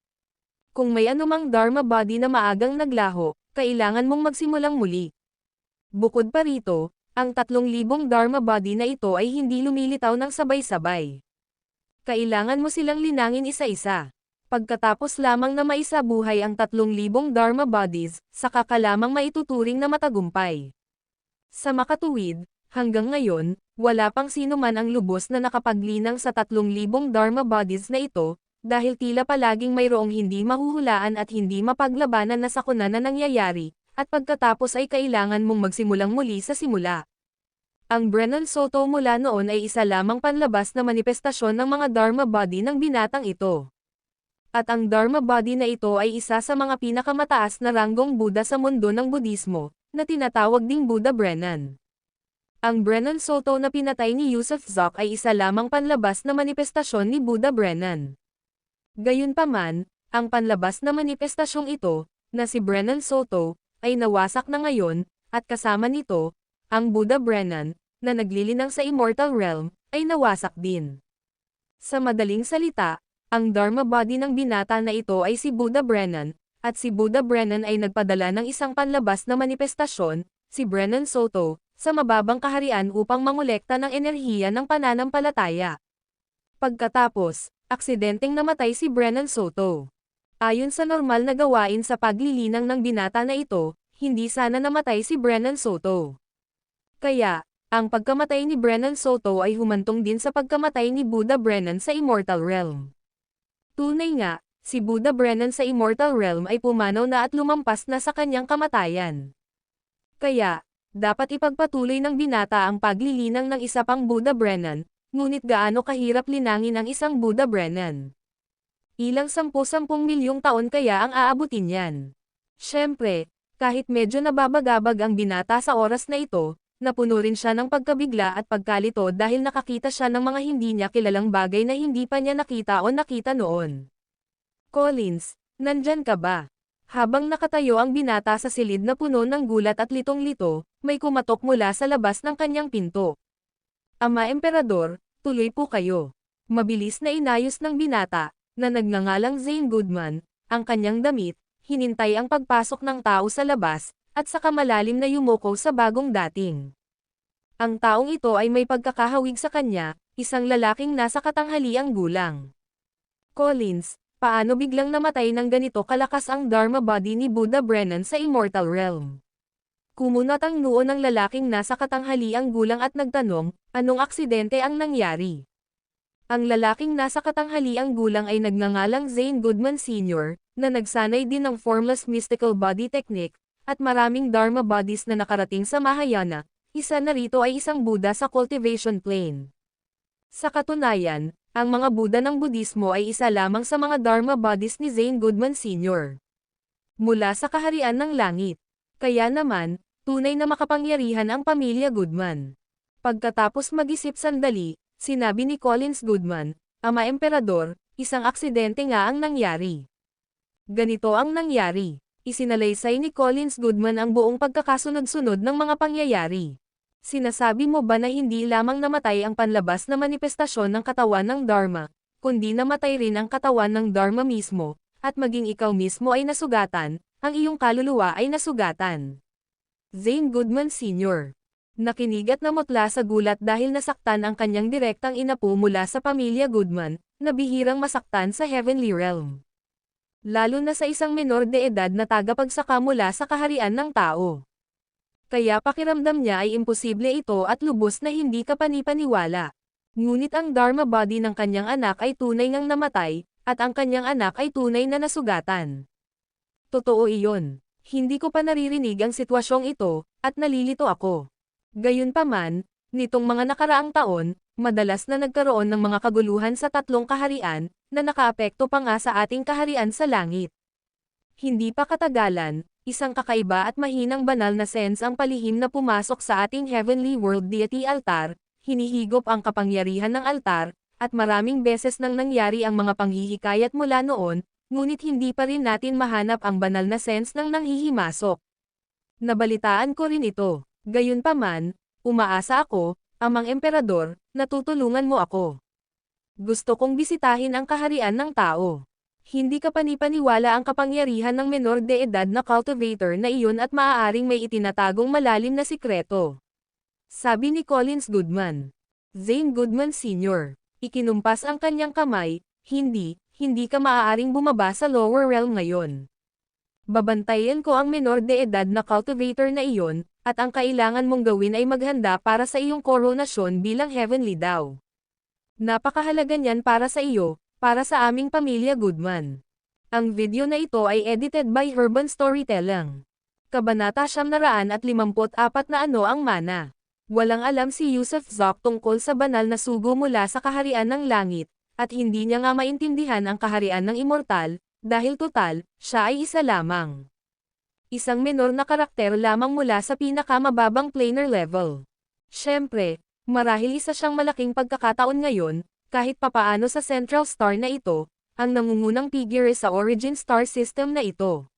Kung may anumang Dharma body na maagang naglaho, kailangan mong magsimulang muli. Bukod pa rito, ang 3,000 Dharma body na ito ay hindi lumilitaw ng sabay-sabay. Kailangan mo silang linangin isa-isa. Pagkatapos lamang na maisabuhay ang 3,000 Dharma bodies, saka ka lamang maituturing na matagumpay. Sa makatuwid, hanggang ngayon, wala pang sino man ang lubos na nakapaglinang sa 3,000 Dharma bodies na ito, dahil tila palaging mayroong hindi mahuhulaan at hindi mapaglabanan na sakuna na nangyayari, at pagkatapos ay kailangan mong magsimulang muli sa simula. Ang Brennan Soto mula noon ay isa lamang panlabas na manifestasyon ng mga Dharma body ng binatang ito. At ang Dharma body na ito ay isa sa mga pinakamataas na ranggong Buddha sa mundo ng Budismo, na tinatawag ding Buddha Brennan. Ang Brennan Soto na pinatay ni Yusuf Zok ay isa lamang panlabas na manifestasyon ni Buddha Brennan. Gayunpaman, ang panlabas na manifestasyong ito, na si Brennan Soto, ay nawasak na ngayon, at kasama nito, ang Buddha Brennan, na naglilinang sa Immortal Realm, ay nawasak din. Sa madaling salita, ang Dharma body ng binata na ito ay si Buddha Brennan, at si Buddha Brennan ay nagpadala ng isang panlabas na manifestasyon, si Brennan Soto, sa mababang kaharian upang mangolekta ng enerhiya ng pananampalataya. Pagkatapos, aksidenteng namatay si Brennan Soto. Ayon sa normal na gawain sa paglilinang ng binata na ito, hindi sana namatay si Brennan Soto. Kaya, ang pagkamatay ni Brennan Soto ay humantong din sa pagkamatay ni Buddha Brennan sa Immortal Realm. Tunay nga, si Buddha Brennan sa Immortal Realm ay pumanaw na at lumampas na sa kanyang kamatayan. Kaya, Dapat ipagpatuloy ng binata ang paglilinang ng isa pang Buddha Brennan, ngunit gaano kahirap linangin ang isang Buddha Brennan? Ilang 10 milyong taon kaya ang aabutin yan? Siyempre, kahit medyo nababagabag ang binata sa oras na ito, napuno rin siya ng pagkabigla at pagkalito dahil nakakita siya ng mga hindi niya kilalang bagay na hindi pa niya nakita o nakita noon. Collins, nandyan ka ba? Habang nakatayo ang binata sa silid na puno ng gulat at litong-lito, may kumatok mula sa labas ng kanyang pinto. Ama Emperador, tuloy po kayo. Mabilis na inayos ng binata, na nagngangalang Zane Goodman, ang kanyang damit, hinintay ang pagpasok ng tao sa labas, at saka malalim na yumuko sa bagong dating. Ang taong ito ay may pagkakahawig sa kanya, isang lalaking nasa katanghaliang gulang. Collins, paano biglang namatay ng ganito kalakas ang Dharma body ni Buddha Brennan sa Immortal Realm? Kumunat ang noo ng lalaking nasa katanghaliang gulang at nagtanong, anong aksidente ang nangyari? Ang lalaking nasa katanghaliang gulang ay nagngangalang Zane Goodman Sr., na nagsanay din ng Formless Mystical Body Technique, at maraming Dharma bodies na nakarating sa Mahayana, isa na rito ay isang Buddha sa cultivation plane. Sa katunayan, ang mga Buddha ng Budismo ay isa lamang sa mga Dharma bodies ni Zane Goodman Sr. Mula sa kaharian ng langit. Kaya naman, tunay na makapangyarihan ang pamilya Goodman. Pagkatapos mag-isip sandali, sinabi ni Collins Goodman, Ama Emperador, isang aksidente nga ang nangyari. Ganito ang nangyari. Isinalaysay ni Collins Goodman ang buong pagkakasunod-sunod ng mga pangyayari. Sinasabi mo ba na hindi lamang namatay ang panlabas na manifestasyon ng katawan ng Dharma, kundi namatay rin ang katawan ng Dharma mismo, at maging ikaw mismo ay nasugatan, ang iyong kaluluwa ay nasugatan. Zane Goodman Sr. Nakinig at namutla sa gulat dahil nasaktan ang kanyang direktang inapo mula sa pamilya Goodman, na bihirang masaktan sa Heavenly Realm. Lalo na sa isang menor de edad na tagapagsaka mula sa kaharian ng tao. Kaya pakiramdam niya ay imposible ito at lubos na hindi kapanipaniwala. Ngunit ang Dharma body ng kanyang anak ay tunay ngang namatay, at ang kanyang anak ay tunay na nasugatan. Totoo iyon. Hindi ko pa naririnig ang sitwasyong ito, at nalilito ako. Gayunpaman, nitong mga nakaraang taon, madalas na nagkaroon ng mga kaguluhan sa tatlong kaharian, na nakaapekto pa nga sa ating kaharian sa langit. Hindi pa katagalan, isang kakaiba at mahinang banal na sense ang palihim na pumasok sa ating Heavenly World Deity altar, hinihigop ang kapangyarihan ng altar, at maraming beses nang nangyari ang mga panghihikayat mula noon, ngunit hindi pa rin natin mahanap ang banal na sense ng nanghihimasok. Nabalitaan ko rin ito. Gayunpaman, umaasa ako, Amang Emperador, na tutulungan mo ako. Gusto kong bisitahin ang kaharian ng tao. Hindi ka panipaniwala ang kapangyarihan ng menor de edad na cultivator na iyon at maaaring may itinatagong malalim na sikreto. Sabi ni Collins Goodman. Zane Goodman Sr. Ikinumpas ang kanyang kamay, hindi ka maaaring bumaba sa lower realm ngayon. Babantayan ko ang menor de edad na cultivator na iyon, at ang kailangan mong gawin ay maghanda para sa iyong koronasyon bilang heavenly daw. Napakahalaga niyan para sa iyo, para sa aming pamilya Goodman. Ang video na ito ay edited by Herban Storytelling. Kabanata 954 na ano ang mana. Walang alam si Yusuf Zok tungkol sa banal na sugo mula sa kaharian ng langit, at hindi niya nga maintindihan ang kaharian ng immortal, dahil total, siya ay isa lamang. Isang menor na karakter lamang mula sa pinakamababang planar level. Siyempre, marahil isa siyang malaking pagkakataon ngayon, kahit papaano sa Central Star na ito, ang nangungunang figure sa Origin Star System na ito.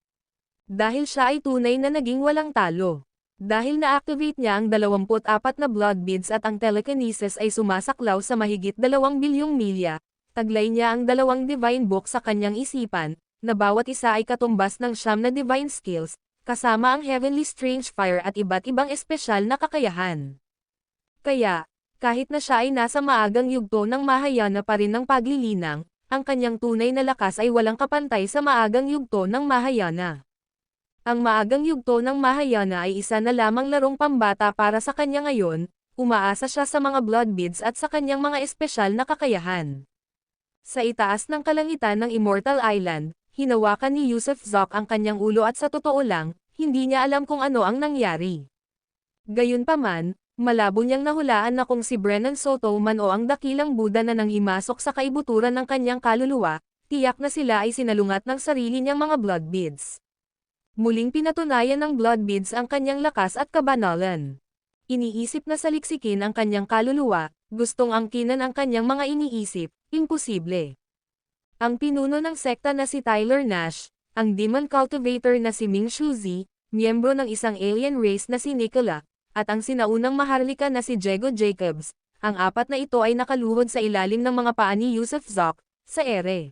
Dahil siya ay tunay na naging walang talo. Dahil na-activate niya ang 24 na blood beads at ang telekinesis ay sumasaklaw sa mahigit 2 bilyong milya, taglay niya ang 2 divine book sa kanyang isipan, na bawat isa ay katumbas ng 9 na divine skills, kasama ang Heavenly Strange Fire at iba't ibang espesyal na kakayahan. Kaya, kahit na siya ay nasa maagang yugto ng Mahayana pa rin ng paglilinang, ang kanyang tunay na lakas ay walang kapantay sa maagang yugto ng Mahayana. Ang maagang yugto ng Mahayana ay isa na lamang larong pambata para sa kanya ngayon, umaasa siya sa mga blood beads at sa kanyang mga espesyal na kakayahan. Sa itaas ng kalangitan ng Immortal Island, hinawakan ni Yusuf Zok ang kanyang ulo at sa totoo lang, hindi niya alam kung ano ang nangyari. Gayunpaman, malabo niyang nahulaan na kung si Brennan Soto man o ang dakilang Buddha na nanghimasok sa kaibuturan ng kanyang kaluluwa, tiyak na sila ay sinalungat ng sarili niyang mga blood beads. Muling pinatunayan ng blood beads ang kanyang lakas at kabanalan. Iniisip na saliksikin ang kanyang kaluluwa, gustong angkinan ang kanyang mga iniisip, imposible. Ang pinuno ng sekta na si Tyler Nash, ang demon cultivator na si Ming Shuzi, miyembro ng isang alien race na si Nicola, at ang sinaunang maharlika na si Diego Jacobs, ang apat na ito ay nakaluhod sa ilalim ng mga paa ni Yusuf Zok, sa ere.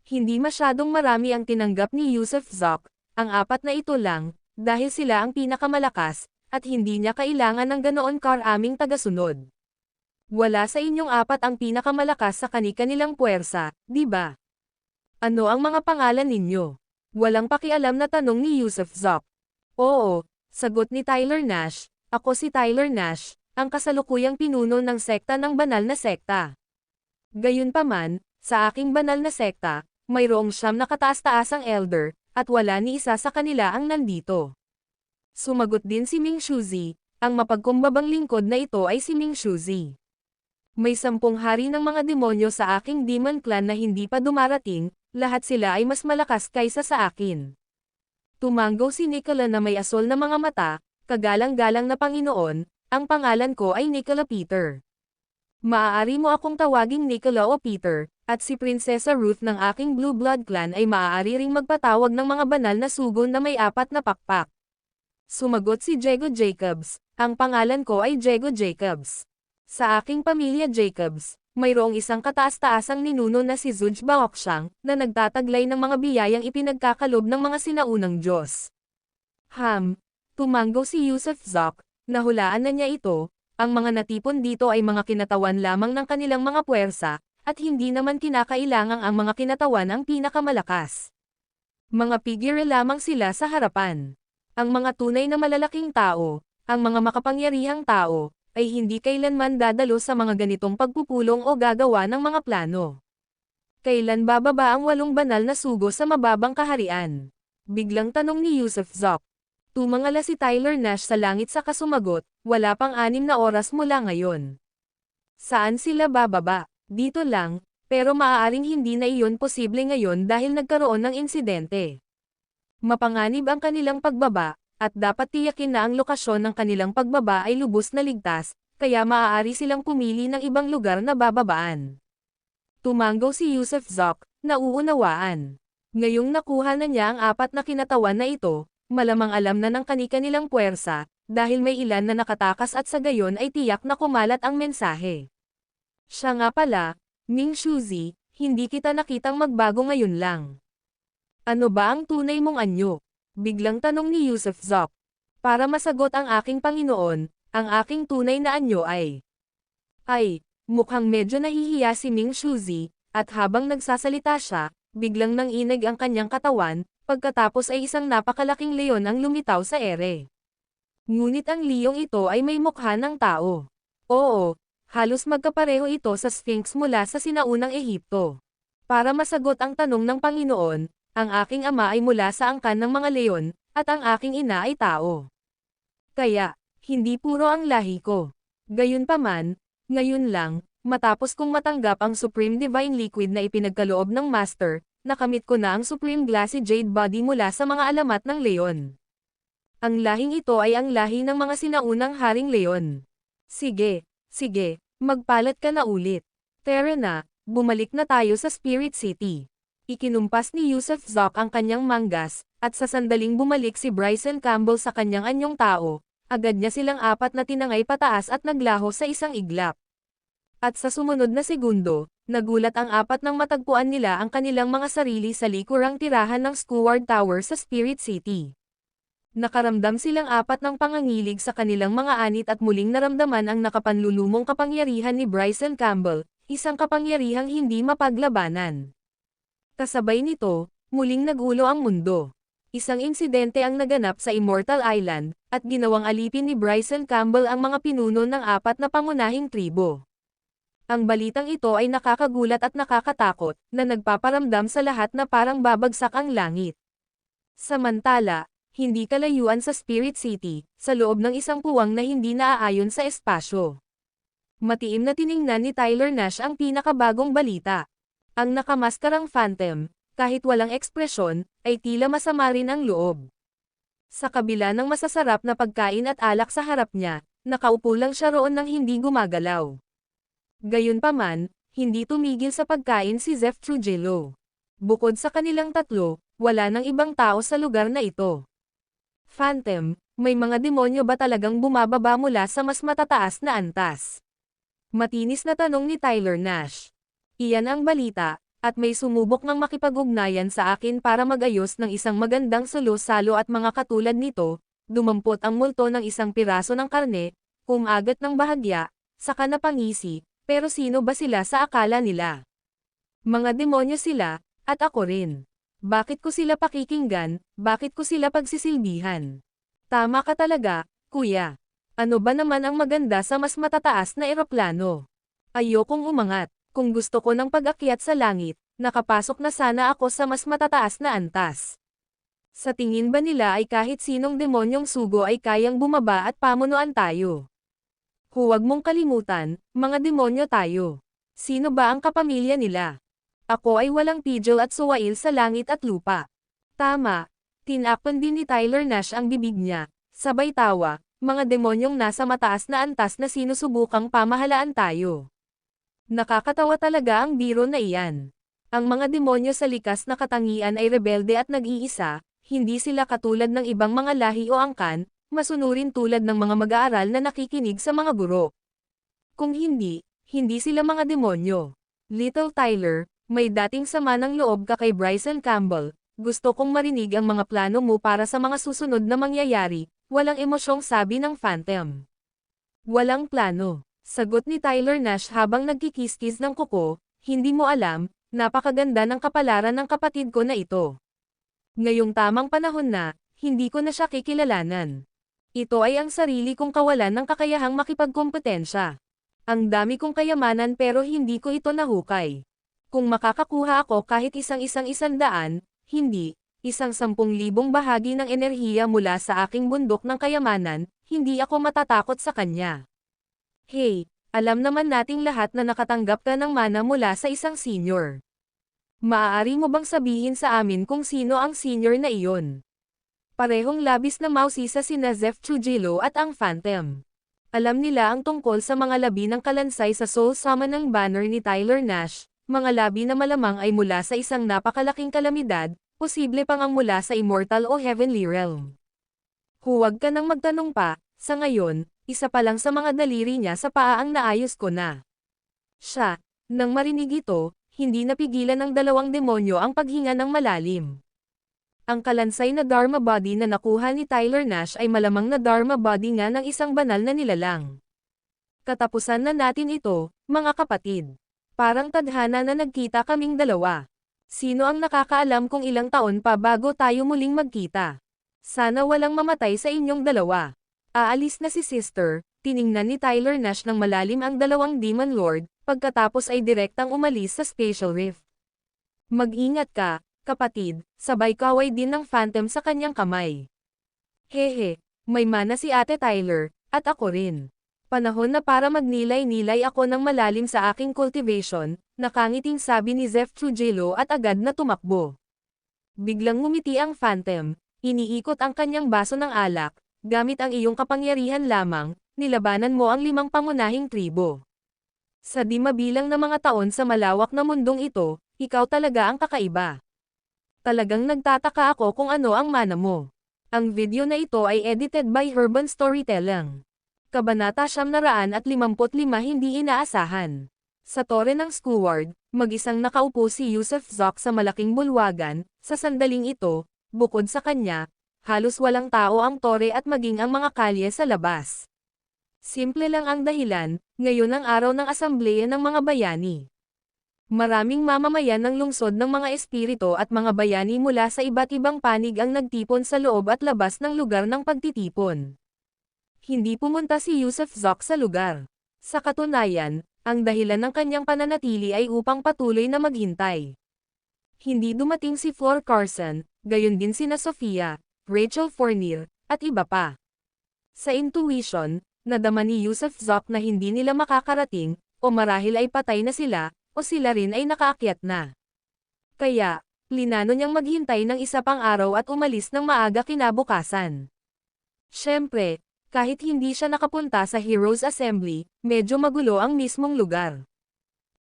Hindi masyadong marami ang tinanggap ni Yusuf Zok, ang apat na ito lang, dahil sila ang pinakamalakas, at hindi niya kailangan ng ganoon karaming tagasunod. Wala sa inyong apat ang pinakamalakas sa kani-kanilang puwersa, di ba? Ano ang mga pangalan ninyo? Walang pakialam na tanong ni Yusuf Zok. Oo, sagot ni Tyler Nash, ako si Tyler Nash, ang kasalukuyang pinuno ng sekta ng banal na sekta. Gayunpaman, sa aking banal na sekta, mayroong 9 na kataas-taasang elder, at wala ni isa sa kanila ang nandito. Sumagot din si Ming Shuzi, ang mapagkumbabang lingkod na ito ay si Ming Shuzi. May 10 hari ng mga demonyo sa aking demon clan na hindi pa dumarating, lahat sila ay mas malakas kaysa sa akin. Tumanggo si Nicola na may asol na mga mata, kagalang-galang na Panginoon, ang pangalan ko ay Nicola Peter. Maaari mo akong tawaging Nicola o Peter, at si Prinsesa Ruth ng aking Blue Blood clan ay maaari ring magpatawag ng mga banal na sugon na may 4 na pakpak. Sumagot si Diego Jacobs, ang pangalan ko ay Diego Jacobs. Sa aking pamilya Jacobs, mayroong isang kataas-taasang ninuno na si Zudge Baokshang, na nagtataglay ng mga biyayang ipinagkakalob ng mga sinaunang Diyos. Tumanggo si Yusuf Zok, nahulaan na niya ito, ang mga natipon dito ay mga kinatawan lamang ng kanilang mga puwersa, at hindi naman kinakailangang ang mga kinatawan ang pinakamalakas. Mga figure lamang sila sa harapan. Ang mga tunay na malalaking tao, ang mga makapangyarihang tao, ay hindi kailanman dadalo sa mga ganitong pagpupulong o gagawa ng mga plano. Kailan bababa ang 8 banal na sugo sa mababang kaharian? Biglang tanong ni Yusuf Zok. Tumangala si Tyler Nash sa langit sa kasumagot, wala pang 6 na oras mula ngayon. Saan sila bababa? Dito lang, pero maaaring hindi na iyon posible ngayon dahil nagkaroon ng insidente. Mapanganib ang kanilang pagbaba, at dapat tiyakin na ang lokasyon ng kanilang pagbaba ay lubos na ligtas, kaya maaari silang pumili ng ibang lugar na bababaan. Tumanggo si Yusuf Zok, nauunawaan. Ngayong nakuha na niya ang 4 na kinatawan na ito, malamang alam na ng kani-kanilang puwersa, dahil may ilan na nakatakas at sa gayon ay tiyak na kumalat ang mensahe. Siya nga pala, Ming Shuzi, hindi kita nakitang magbago ngayon lang. Ano ba ang tunay mong anyo? Biglang tanong ni Yusuf Zok. Para masagot ang aking Panginoon, ang aking tunay na anyo ay... mukhang medyo nahihiya si Ming Shuzi, at habang nagsasalita siya, biglang nanginig ang kanyang katawan, pagkatapos ay isang napakalaking leon ang lumitaw sa ere. Ngunit ang liyong ito ay may mukha ng tao. Oo, halos magkapareho ito sa Sphinx mula sa sinaunang Ehipto. Para masagot ang tanong ng Panginoon, ang aking ama ay mula sa angkan ng mga leon, at ang aking ina ay tao. Kaya, hindi puro ang lahi ko. Gayunpaman, ngayon lang, matapos kong matanggap ang Supreme Divine Liquid na ipinagkaloob ng Master, nakamit ko na ang Supreme Glassy Jade Body mula sa mga alamat ng leon. Ang lahing ito ay ang lahi ng mga sinaunang haring leon. Sige, magpalat ka na ulit. Tara na, bumalik na tayo sa Spirit City. Ikinumpas ni Yusuf Zok ang kanyang manggas, at sa sandaling bumalik si Bryson Campbell sa kanyang anyong tao, agad niya silang 4 na tinangay pataas at naglaho sa isang iglap. At sa sumunod na segundo, nagulat ang 4 nang matagpuan nila ang kanilang mga sarili sa likurang tirahan ng Skyward Tower sa Spirit City. Nakaramdam silang 4 ng pangangilig sa kanilang mga anit at muling naramdaman ang nakapanlulumong kapangyarihan ni Bryson Campbell, isang kapangyarihang hindi mapaglabanan. Kasabay nito, muling nagulo ang mundo. Isang insidente ang naganap sa Immortal Island, at ginawang alipin ni Bryson Campbell ang mga pinuno ng 4 na pangunahing tribo. Ang balitang ito ay nakakagulat at nakakatakot, na nagpaparamdam sa lahat na parang babagsak ang langit. Samantala, hindi kalayuan sa Spirit City, sa loob ng isang puwang na hindi naaayon sa espasyo. Matiim na tiningnan ni Tyler Nash ang pinakabagong balita. Ang nakamaskarang Phantom, kahit walang ekspresyon, ay tila masama rin ang loob. Sa kabila ng masasarap na pagkain at alak sa harap niya, nakaupo lang siya roon nang hindi gumagalaw. Gayunpaman, hindi tumigil sa pagkain si Zeph Trujillo. Bukod sa kanilang tatlo, wala nang ibang tao sa lugar na ito. Phantom, may mga demonyo ba talagang bumababa mula sa mas matataas na antas? Matinis na tanong ni Tyler Nash. Iyan ang balita, at may sumubok ng makipag-ugnayan sa akin para mag-ayos ng isang magandang salo-salo at mga katulad nito, dumampot ang multo ng isang piraso ng karne, umagat ng bahagya, saka napangisi, pero sino ba sila sa akala nila? Mga demonyo sila, at ako rin. Bakit ko sila pakikinggan, bakit ko sila pagsisilbihan? Tama ka talaga, kuya. Ano ba naman ang maganda sa mas matataas na eroplano? Ayokong umangat. Kung gusto ko ng pag-akyat sa langit, nakapasok na sana ako sa mas matataas na antas. Sa tingin ba nila ay kahit sinong demonyong sugo ay kayang bumaba at pamunuan tayo? Huwag mong kalimutan, mga demonyo tayo. Sino ba ang kapamilya nila? Ako ay walang pidgel at suwail sa langit at lupa. Tama, tinakpan din ni Tyler Nash ang bibig niya, sabay tawa, mga demonyong nasa mataas na antas na sinusubukang pamahalaan tayo. Nakakatawa talaga ang biro na iyan. Ang mga demonyo sa likas na katangian ay rebelde at nag-iisa, hindi sila katulad ng ibang mga lahi o angkan, masunurin tulad ng mga mag-aaral na nakikinig sa mga guro. Kung hindi, hindi sila mga demonyo. Little Tyler, may dating sama ng loob ka kay Bryson Campbell, gusto kong marinig ang mga plano mo para sa mga susunod na mangyayari, walang emosyong sabi ng Phantom. Walang plano. Sagot ni Tyler Nash habang nagkikiskis ng kuko, hindi mo alam, napakaganda ng kapalaran ng kapatid ko na ito. Ngayong tamang panahon na, hindi ko na siya kikilalanan. Ito ay ang sarili kong kawalan ng kakayahang makipagkompetensya. Ang dami kong kayamanan pero hindi ko ito nahukay. Kung makakakuha ako kahit isang-100, hindi, 10,000 bahagi ng enerhiya mula sa aking bundok ng kayamanan, hindi ako matatakot sa kanya. Hey, alam naman nating lahat na nakatanggap ka ng mana mula sa isang senior. Maaari mo bang sabihin sa amin kung sino ang senior na iyon? Parehong labis na mausisa sina Zeph Trujillo at ang Phantom. Alam nila ang tungkol sa mga labi ng kalansay sa Soul Summon ng banner ni Tyler Nash, mga labi na malamang ay mula sa isang napakalaking kalamidad, posible pang ang mula sa immortal o heavenly realm. Huwag ka nang magtanong pa, sa ngayon, isa pa lang sa mga daliri niya sa paa ang naayos ko na. Siya, nang marinig ito, hindi napigilan ng dalawang demonyo ang paghinga ng malalim. Ang kalansay na Dharma Body na nakuha ni Tyler Nash ay malamang na Dharma Body nga ng isang banal na nilalang. Katapusan na natin ito, mga kapatid. Parang tadhana na nagkita kaming dalawa. Sino ang nakakaalam kung ilang taon pa bago tayo muling magkita? Sana walang mamatay sa inyong dalawa. Aalis na si Sister, tiningnan ni Tyler Nash ng malalim ang dalawang Demon Lord, pagkatapos ay direktang umalis sa Spatial Rift. Mag-ingat ka, kapatid, sabay kaway din ng Phantom sa kanyang kamay. Hehe, may mana si Ate Tyler, at ako rin. Panahon na para magnilay-nilay ako ng malalim sa aking cultivation, nakangiting sabi ni Zeph Trujillo at agad na tumakbo. Biglang ngumiti ang Phantom, iniikot ang kanyang baso ng alak, gamit ang iyong kapangyarihan lamang, nilabanan mo ang 5 pangunahing tribo. Sa di mabilang na mga taon sa malawak na mundong ito, ikaw talaga ang kakaiba. Talagang nagtataka ako kung ano ang mana mo. Ang video na ito ay edited by Urban Storytelling. Kabanata 955 hindi inaasahan. Sa tore ng Skyward, mag-isang nakaupo si Yusuf Zoc sa malaking bulwagan, sa sandaling ito, bukod sa kanya, halos walang tao ang tore at maging ang mga kalye sa labas. Simple lang ang dahilan, ngayon ang araw ng asambleya ng mga bayani. Maraming mamamayan ng lungsod ng mga espiritu at mga bayani mula sa iba't ibang panig ang nagtipon sa loob at labas ng lugar ng pagtitipon. Hindi pumunta si Yusuf Zoc sa lugar. Sa katunayan, ang dahilan ng kanyang pananatili ay upang patuloy na maghintay. Hindi dumating si Flor Carson, gayon din sina Sofia, Rachel Fournier, at iba pa. Sa intuition, nadama ni Yusuf Zok na hindi nila makakarating, o marahil ay patay na sila, o sila rin ay nakaakyat na. Kaya, plinano niyang maghintay ng isa pang araw at umalis ng maaga kinabukasan. Siyempre, kahit hindi siya nakapunta sa Heroes Assembly, medyo magulo ang mismong lugar.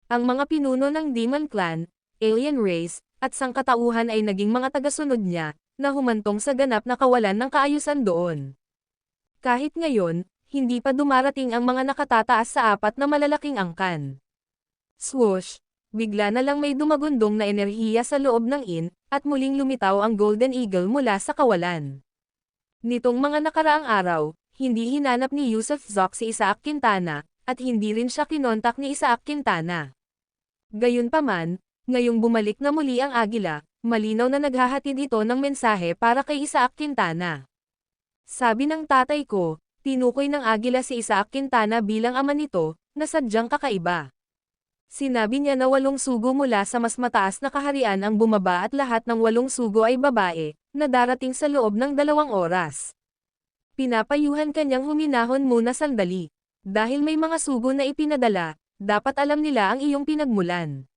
Ang mga pinuno ng Demon Clan, Alien Race, at sangkatauhan ay naging mga tagasunod niya, na humantong sa ganap na kawalan ng kaayusan doon. Kahit ngayon, hindi pa dumarating ang mga nakatataas sa apat na malalaking angkan. Swoosh! Bigla na lang may dumagundong na enerhiya sa loob ng inn, at muling lumitaw ang Golden Eagle mula sa kawalan. Nitong mga nakaraang araw, hindi hinanap ni Yusuf Zok si Isaac Quintana, at hindi rin siya kinontak ni Isaac Quintana. Gayunpaman, ngayong bumalik na muli ang Agila, malinaw na naghahatid ito ng mensahe para kay Isaac Quintana. Sabi ng tatay ko, tinukoy ng Agila si Isaac Quintana bilang ama nito, na sadyang kakaiba. Sinabi niya na 8 sugo mula sa mas mataas na kaharian ang bumaba at lahat ng 8 sugo ay babae, na darating sa loob ng 2 oras. Pinapayuhan kanyang huminahon muna sandali. Dahil may mga sugo na ipinadala, dapat alam nila ang iyong pinagmulan.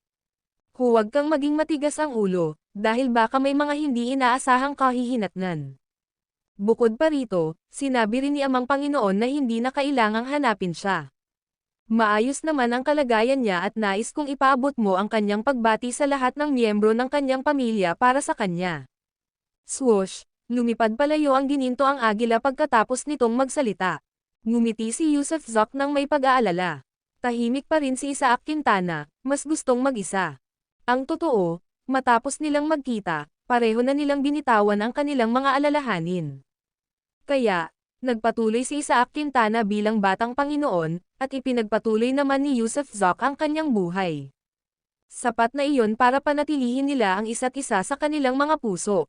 Huwag kang maging matigas ang ulo, dahil baka may mga hindi inaasahang kahihinatnan. Bukod pa rito, sinabi rin ni Amang Panginoon na hindi na kailangang hanapin siya. Maayos naman ang kalagayan niya at nais kong ipaabot mo ang kanyang pagbati sa lahat ng miyembro ng kanyang pamilya para sa kanya. Swoosh! Lumipad palayo ang gininto ang Agila pagkatapos nitong magsalita. Ngumiti si Yusuf Zok nang may pag-aalala. Tahimik pa rin si Isaac Quintana, mas gustong mag-isa. Ang totoo, matapos nilang magkita, pareho na nilang binitawan ang kanilang mga alalahanin. Kaya, nagpatuloy si Isaac Quintana bilang batang Panginoon, at ipinagpatuloy naman ni Yusuf Zok ang kanyang buhay. Sapat na iyon para panatilihin nila ang isa't isa sa kanilang mga puso.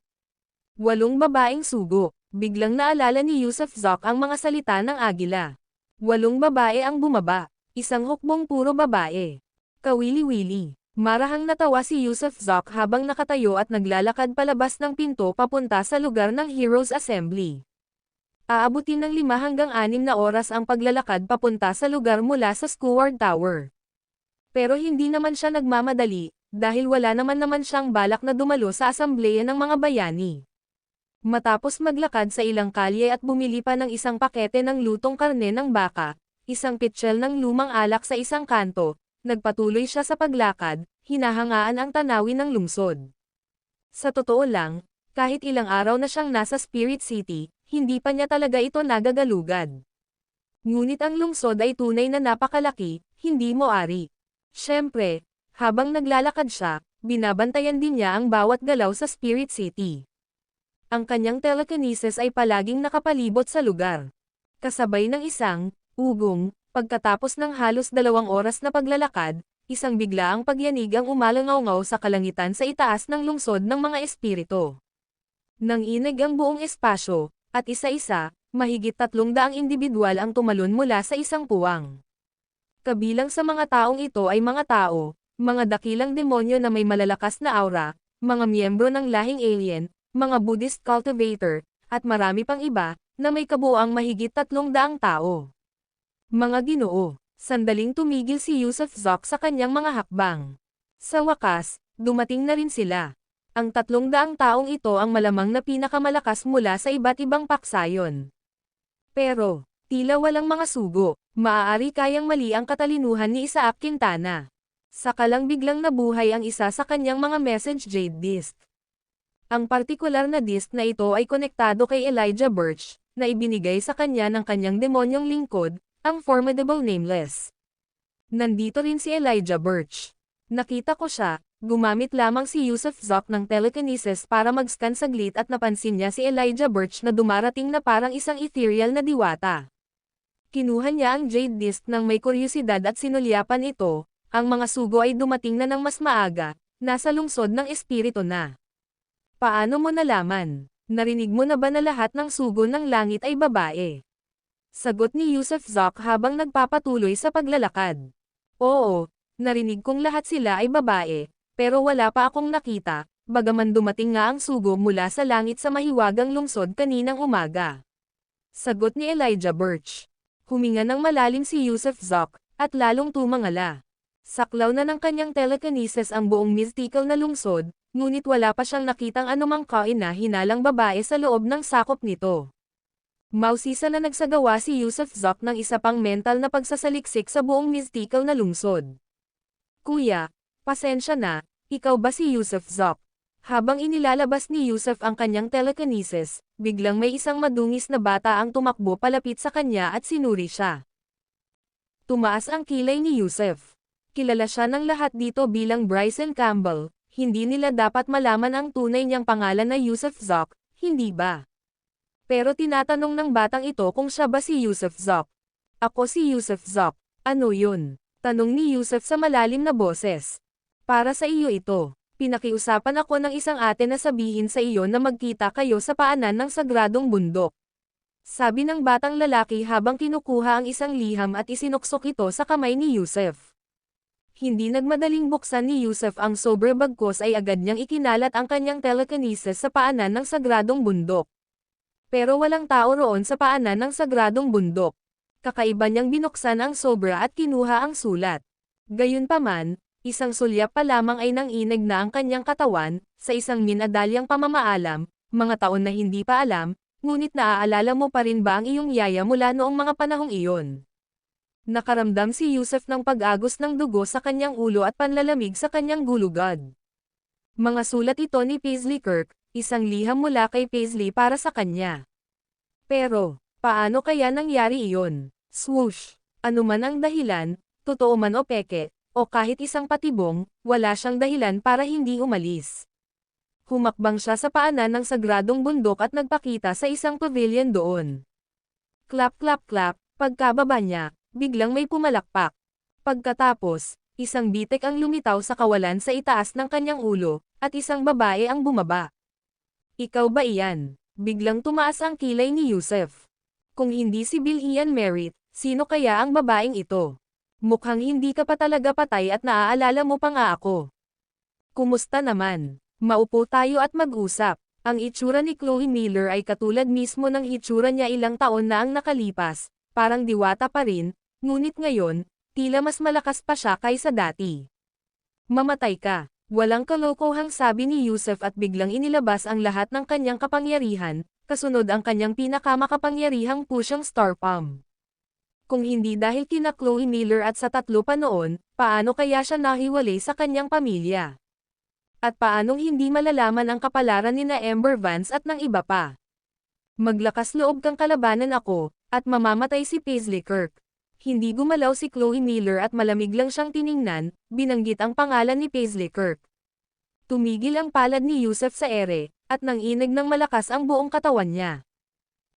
8 babaeng sugo. Biglang naalala ni Yusuf Zok ang mga salita ng Agila. 8 babae ang bumaba. Isang hukbong puro babae. Kawili-wili. Marahang natawa si Yusuf Zok habang nakatayo at naglalakad palabas ng pinto papunta sa lugar ng Heroes Assembly. Aabutin ng 5 hanggang 6 na oras ang paglalakad papunta sa lugar mula sa Skyward Tower. Pero hindi naman siya nagmamadali, dahil wala naman siyang balak na dumalo sa asambleya ng mga bayani. Matapos maglakad sa ilang kalye at bumili pa ng isang pakete ng lutong karne ng baka, isang pitsyel ng lumang alak sa isang kanto, nagpatuloy siya sa paglakad, hinahangaan ang tanawin ng lungsod. Sa totoo lang, kahit ilang araw na siyang nasa Spirit City, hindi pa niya talaga ito nagagalugad. Ngunit ang lungsod ay tunay na napakalaki, hindi mo ari. Siyempre, habang naglalakad siya, binabantayan din niya ang bawat galaw sa Spirit City. Ang kanyang telekinesis ay palaging nakapalibot sa lugar. Kasabay ng isang ugong, pagkatapos ng halos 2 oras na paglalakad, isang biglaang pagyanig ang umalangaw-ngaw sa kalangitan sa itaas ng lungsod ng mga espiritu. Nanginig ang buong espasyo, at isa-isa, mahigit 300 individual ang tumalon mula sa isang puwang. Kabilang sa mga taong ito ay mga tao, mga dakilang demonyo na may malalakas na aura, mga miyembro ng lahing alien, mga Buddhist cultivator, at marami pang iba, na may kabuuang mahigit 300 tao. Mga Ginoo, sandaling tumigil si Yusuf Zok sa kanyang mga hakbang. Sa wakas, dumating na rin sila. Ang 300 taong ito ang malamang na pinakamalakas mula sa iba't ibang paksayon. Pero, tila walang mga sugo, maaari kayang mali ang katalinuhan ni Isaac Quintana. Sakalang biglang nabuhay ang isa sa kanyang mga message jade disc. Ang partikular na disc na ito ay konektado kay Elijah Birch, na ibinigay sa kanya ng kanyang demonyong lingkod, ang Formidable Nameless. Nandito rin si Elijah Birch. Nakita ko siya, gumamit lamang si Yusuf Zok ng telekinesis para mag-scan saglit at napansin niya si Elijah Birch na dumarating na parang isang ethereal na diwata. Kinuha niya ang jade disc ng may kuryosidad at sinulyapan ito, ang mga sugo ay dumating na ng mas maaga, nasa lungsod ng espiritu na. Paano mo nalaman? Narinig mo na ba na lahat ng sugo ng langit ay babae? Sagot ni Yusuf Zok habang nagpapatuloy sa paglalakad. Oo, narinig kong lahat sila ay babae, pero wala pa akong nakita, bagaman dumating nga ang sugo mula sa langit sa mahiwagang lungsod kaninang umaga. Sagot ni Elijah Birch. Huminga ng malalim si Yusuf Zok, at lalong tumangala. Saklaw na ng kanyang telekinesis ang buong mystical na lungsod, ngunit wala pa siyang nakitang anumang kaina-hinalang babae sa loob ng sakop nito. Mausisa na nagsagawa si Yusuf Zok ng isa pang mental na pagsasaliksik sa buong mystical na lungsod. Kuya, pasensya na, ikaw ba si Yusuf Zok? Habang inilalabas ni Yusuf ang kanyang telekinesis, biglang may isang madungis na bata ang tumakbo palapit sa kanya at sinuri siya. Tumaas ang kilay ni Yusuf. Kilala siya ng lahat dito bilang Bryson Campbell, hindi nila dapat malaman ang tunay niyang pangalan na Yusuf Zok, hindi ba? Pero tinatanong ng batang ito kung siya ba si Yusuf Zok. Ako si Yusuf Zok. Ano yun? Tanong ni Yusuf sa malalim na boses. Para sa iyo ito. Pinakiusapan ako ng isang ate na sabihin sa iyo na magkita kayo sa paanan ng sagradong bundok. Sabi ng batang lalaki habang kinukuha ang isang liham at isinuksok ito sa kamay ni Yusuf. Hindi nagmadaling buksan ni Yusuf ang sobre bagkos ay agad niyang ikinalat ang kanyang telekinesis sa paanan ng sagradong bundok. Pero walang tao roon sa paanan ng sagradong bundok. Kakaiba niyang binuksan ang sobra at kinuha ang sulat. Gayunpaman, isang sulyap pa lamang ay nanginig na ang kanyang katawan, sa isang minadalyang pamamaalam, mga taon na hindi pa alam, ngunit naaalala mo pa rin ba ang iyong yaya mula noong mga panahong iyon? Nakaramdam si Yusuf ng pag-agos ng dugo sa kanyang ulo at panlalamig sa kanyang gulugad. Mga sulat ito ni Paisley Kirk, isang liham mula kay Paisley para sa kanya. Pero, paano kaya nangyari iyon? Swoosh! Ano man ang dahilan, totoo man o peke, o kahit isang patibong, wala siyang dahilan para hindi umalis. Humakbang siya sa paanan ng sagradong bundok at nagpakita sa isang pavilion doon. Clap clap clap, pagkababa niya, biglang may pumalakpak. Pagkatapos, isang bitek ang lumitaw sa kawalan sa itaas ng kanyang ulo, at isang babae ang bumaba. Ikaw ba iyan? Biglang tumaas ang kilay ni Yusuf. Kung hindi si Bill Ian Merritt, sino kaya ang babaeng ito? Mukhang hindi ka pa talaga patay at naaalala mo pa nga ako. Kumusta naman? Maupo tayo at mag-usap. Ang itsura ni Chloe Miller ay katulad mismo ng itsura niya ilang taon na ang nakalipas, parang diwata pa rin, ngunit ngayon, tila mas malakas pa siya kaysa dati. Mamatay ka. Walang kalokohang sabi ni Yusuf at biglang inilabas ang lahat ng kanyang kapangyarihan, kasunod ang kanyang pinakamakapangyarihang pusyang star palm. Kung hindi dahil kina Chloe Miller at sa tatlo pa noon, paano kaya siya nahiwalay sa kanyang pamilya? At paanong hindi malalaman ang kapalaran ni na Amber Vance at ng iba pa? Maglakas loob kang kalabanan ako, at mamamatay si Paisley Kirk. Hindi gumalaw si Chloe Miller at malamig lang siyang tiningnan, binanggit ang pangalan ni Paisley Kirk. Tumigil ang palad ni Yusuf sa ere, at nanginig ng malakas ang buong katawan niya.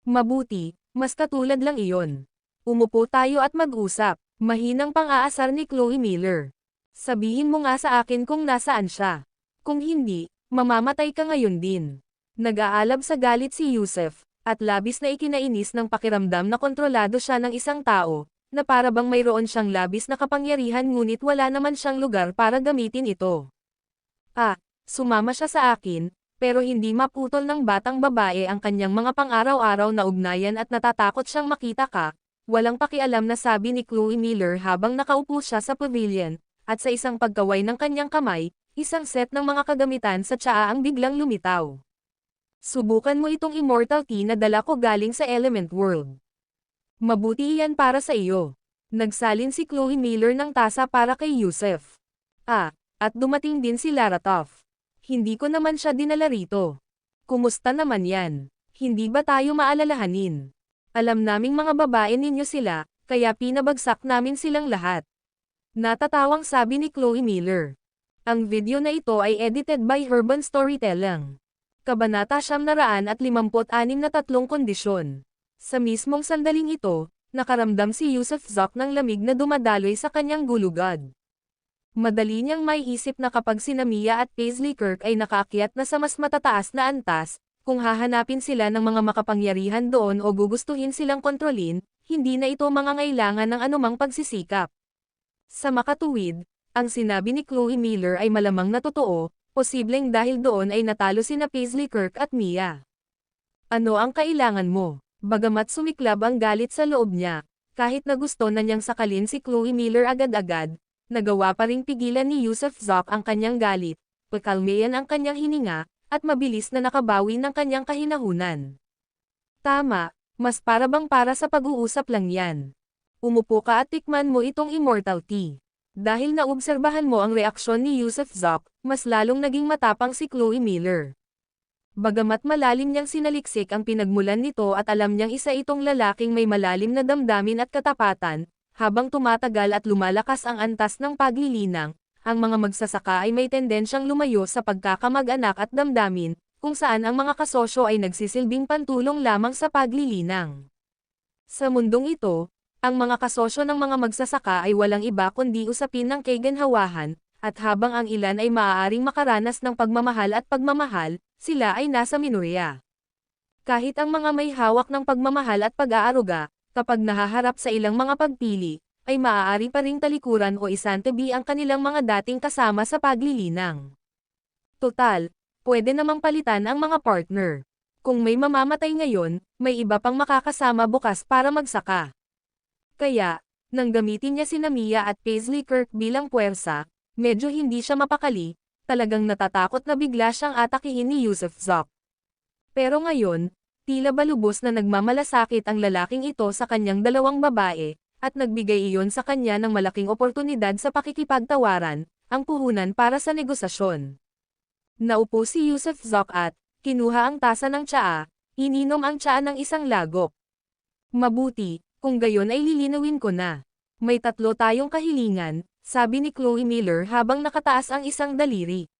Mabuti, mas katulad lang iyon. Umupo tayo at mag-usap, mahinang pang-aasar ni Chloe Miller. Sabihin mo nga sa akin kung nasaan siya. Kung hindi, mamamatay ka ngayon din. Nag-aalab sa galit si Yusuf, at labis na ikinainis ng pakiramdam na kontrolado siya ng isang tao, na para bang mayroon siyang labis na kapangyarihan ngunit wala naman siyang lugar para gamitin ito. Sumama siya sa akin, pero hindi maputol ng batang babae ang kanyang mga pang-araw-araw na ugnayan at natatakot siyang makita ka, walang pakialam na sabi ni Chloe Miller habang nakaupo siya sa pavilion, at sa isang pagkaway ng kanyang kamay, isang set ng mga kagamitan sa tsaa ang biglang lumitaw. Subukan mo itong immortal tea na dala ko galing sa Element World. Mabuti iyan para sa iyo. Nagsalin si Chloe Miller ng tasa para kay Yusuf. At dumating din si Lara Toff. Hindi ko naman siya dinala rito. Kumusta naman yan? Hindi ba tayo maalalahanin? Alam naming mga babae ninyo sila, kaya pinabagsak namin silang lahat. Natatawang sabi ni Chloe Miller. Ang video na ito ay edited by Urban Storytelling. Kabanata 956 na tatlong kondisyon. Sa mismong sandaling ito, nakaramdam si Yusuf Zok ng lamig na dumadaloy sa kanyang gulugad. Madali niyang maiisip na kapag sina Mia at Paisley Kirk ay nakaakyat na sa mas matataas na antas, kung hahanapin sila ng mga makapangyarihan doon o gugustuhin silang kontrolin, hindi na ito mangangailangan ng anumang pagsisikap. Sa makatuwid, ang sinabi ni Chloe Miller ay malamang na totoo, Posibleng dahil doon ay natalo sina Paisley Kirk at Mia. Ano ang kailangan mo? Bagamat sumiklab ang galit sa loob niya, kahit na gusto na niyang sakalin si Chloe Miller agad-agad, nagawa pa ring pigilan ni Yusuf Zoc ang kanyang galit, pakalmayan ang kanyang hininga, at mabilis na nakabawi ng kanyang kahinahunan. Tama, mas para bang para sa pag-uusap lang yan. Umupo ka at tikman mo itong immortal tea. Dahil naobserbahan mo ang reaksyon ni Yusuf Zoc, mas lalong naging matapang si Chloe Miller. Bagamat malalim niyang sinaliksik ang pinagmulan nito at alam niyang isa itong lalaking may malalim na damdamin at katapatan, habang tumatagal at lumalakas ang antas ng paglilinang, ang mga magsasaka ay may tendensyang lumayo sa pagkakamag-anak at damdamin, kung saan ang mga kasosyo ay nagsisilbing pantulong lamang sa paglilinang. Sa mundong ito, ang mga kasosyo ng mga magsasaka ay walang iba kundi usapin ng kaginhawahan, at habang ang ilan ay maaaring makaranas ng pagmamahal at pagmamahal, sila ay nasa minorya. Kahit ang mga may hawak ng pagmamahal at pag-aaruga, kapag nahaharap sa ilang mga pagpili, ay maaari pa ring talikuran o isantabi ang kanilang mga dating kasama sa paglilinang. Total, pwede namang palitan ang mga partner. Kung may mamamatay ngayon, may iba pang makakasama bukas para magsaka. Kaya, nang gamitin niya sina Mia at Paisley Kirk bilang puwersa, medyo hindi siya mapakali, talagang natatakot na bigla siyang atakihin ni Yusuf Zoc. Pero ngayon, tila balubos na nagmamalasakit ang lalaking ito sa kanyang dalawang babae, at nagbigay iyon sa kanya ng malaking oportunidad sa pakikipagtawaran, ang puhunan para sa negosasyon. Naupo si Yusuf Zoc at, kinuha ang tasa ng tsaa, ininom ang tsaa ng isang lagok. Mabuti, kung gayon ay lilinawin ko na. May tatlo tayong kahilingan, sabi ni Chloe Miller habang nakataas ang isang daliri.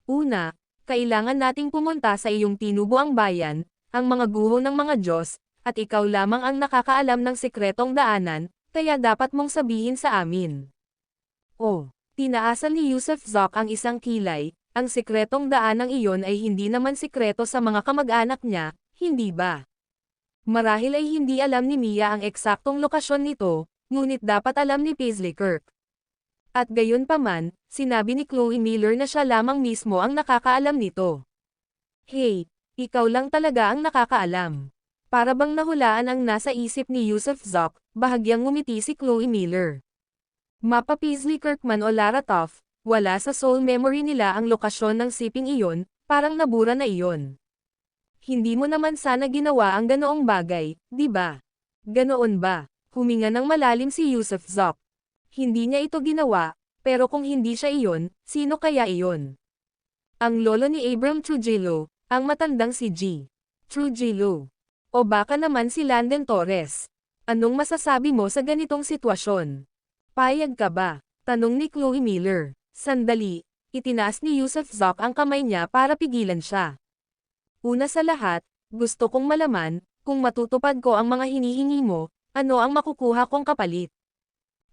Una, kailangan nating pumunta sa iyong tinubuang bayan, ang mga guho ng mga Diyos, at ikaw lamang ang nakakaalam ng sikretong daanan, kaya dapat mong sabihin sa amin. Oh, tinaasan ni Yusuf Zoc ang isang kilay, ang sikretong daanang iyon ay hindi naman sikreto sa mga kamag-anak niya, hindi ba? Marahil ay hindi alam ni Mia ang eksaktong lokasyon nito, ngunit dapat alam ni Paisley Kirk. At gayon pa man, sinabi ni Chloe Miller na siya lamang mismo ang nakakaalam nito. Hey, ikaw lang talaga ang nakakaalam. Para bang nahulaan ang nasa isip ni Yusuf Zoc, bahagyang ngumiti si Chloe Miller. Mapa Paisley Kirk man o Lara Toff, wala sa soul memory nila ang lokasyon ng siping iyon, parang nabura na iyon. Hindi mo naman sana ginawa ang ganoong bagay, di ba? Ganoon ba? Huminga ng malalim si Yusuf Zoc. Hindi niya ito ginawa, pero kung hindi siya iyon, sino kaya iyon? Ang lolo ni Abram Trujillo, ang matandang si G. Trujillo. O baka naman si Landon Torres. Anong masasabi mo sa ganitong sitwasyon? Payag ka ba? Tanong ni Chloe Miller. Sandali, itinaas ni Yusuf Zoc ang kamay niya para pigilan siya. Una sa lahat, gusto kong malaman, kung matutupad ko ang mga hinihingi mo, ano ang makukuha kong kapalit?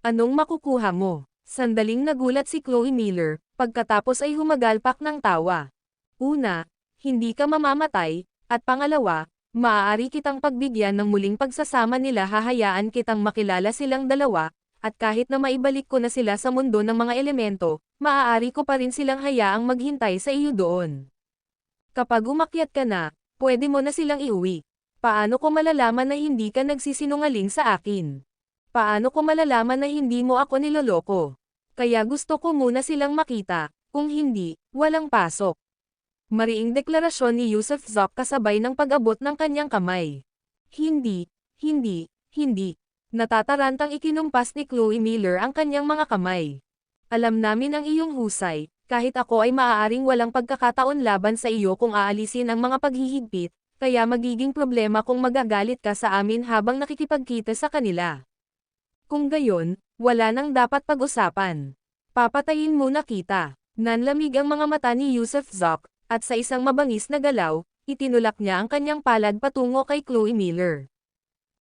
Anong makukuha mo? Sandaling nagulat si Chloe Miller, pagkatapos ay humagalpak ng tawa. Una, hindi ka mamamatay, at pangalawa, maaari kitang pagbigyan ng muling pagsasama nila, hahayaan kitang makilala silang dalawa, at kahit na maibalik ko na sila sa mundo ng mga elemento, maaari ko pa rin silang hayaang maghintay sa iyo doon. Kapag umakyat ka na, pwede mo na silang iuwi. Paano ko malalaman na hindi ka nagsisinungaling sa akin? Paano ko malalaman na hindi mo ako niloloko? Kaya gusto ko muna silang makita, kung hindi, walang pasok. Mariing deklarasyon ni Yusuf Zoc kasabay ng pag-abot ng kanyang kamay. Hindi. Natatarantang ikinumpas ni Chloe Miller ang kanyang mga kamay. Alam namin ang iyong husay. Kahit ako ay maaaring walang pagkakataon laban sa iyo kung aalisin ang mga paghihigpit, kaya magiging problema kung magagalit ka sa amin habang nakikipagkita sa kanila. Kung gayon, wala nang dapat pag-usapan. Papatayin muna kita. Nanlamig ang mga mata ni Yusuf Zoc, at sa isang mabangis na galaw, itinulak niya ang kanyang palad patungo kay Chloe Miller.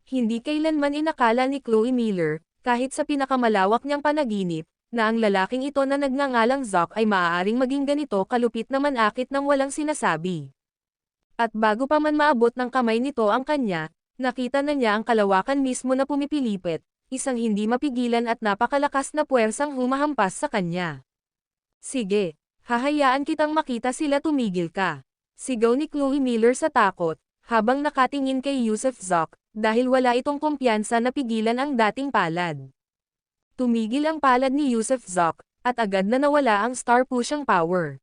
Hindi kailanman inakala ni Chloe Miller, kahit sa pinakamalawak niyang panaginip, na ang lalaking ito na nagngangalang Zoc ay maaaring maging ganito kalupit na manakit nang walang sinasabi. At bago pa man maabot ng kamay nito ang kanya, nakita na niya ang kalawakan mismo na pumipilipit, isang hindi mapigilan at napakalakas na puwersang humahampas sa kanya. Sige, Hahayaan kitang makita sila, tumigil ka. Sigaw ni Chloe Miller sa takot, habang nakatingin kay Yusuf Zoc, dahil wala itong kumpiyansa na pigilan ang dating palad. Tumigil ang palad ni Yusuf Zoc, at agad na nawala ang star pushing power.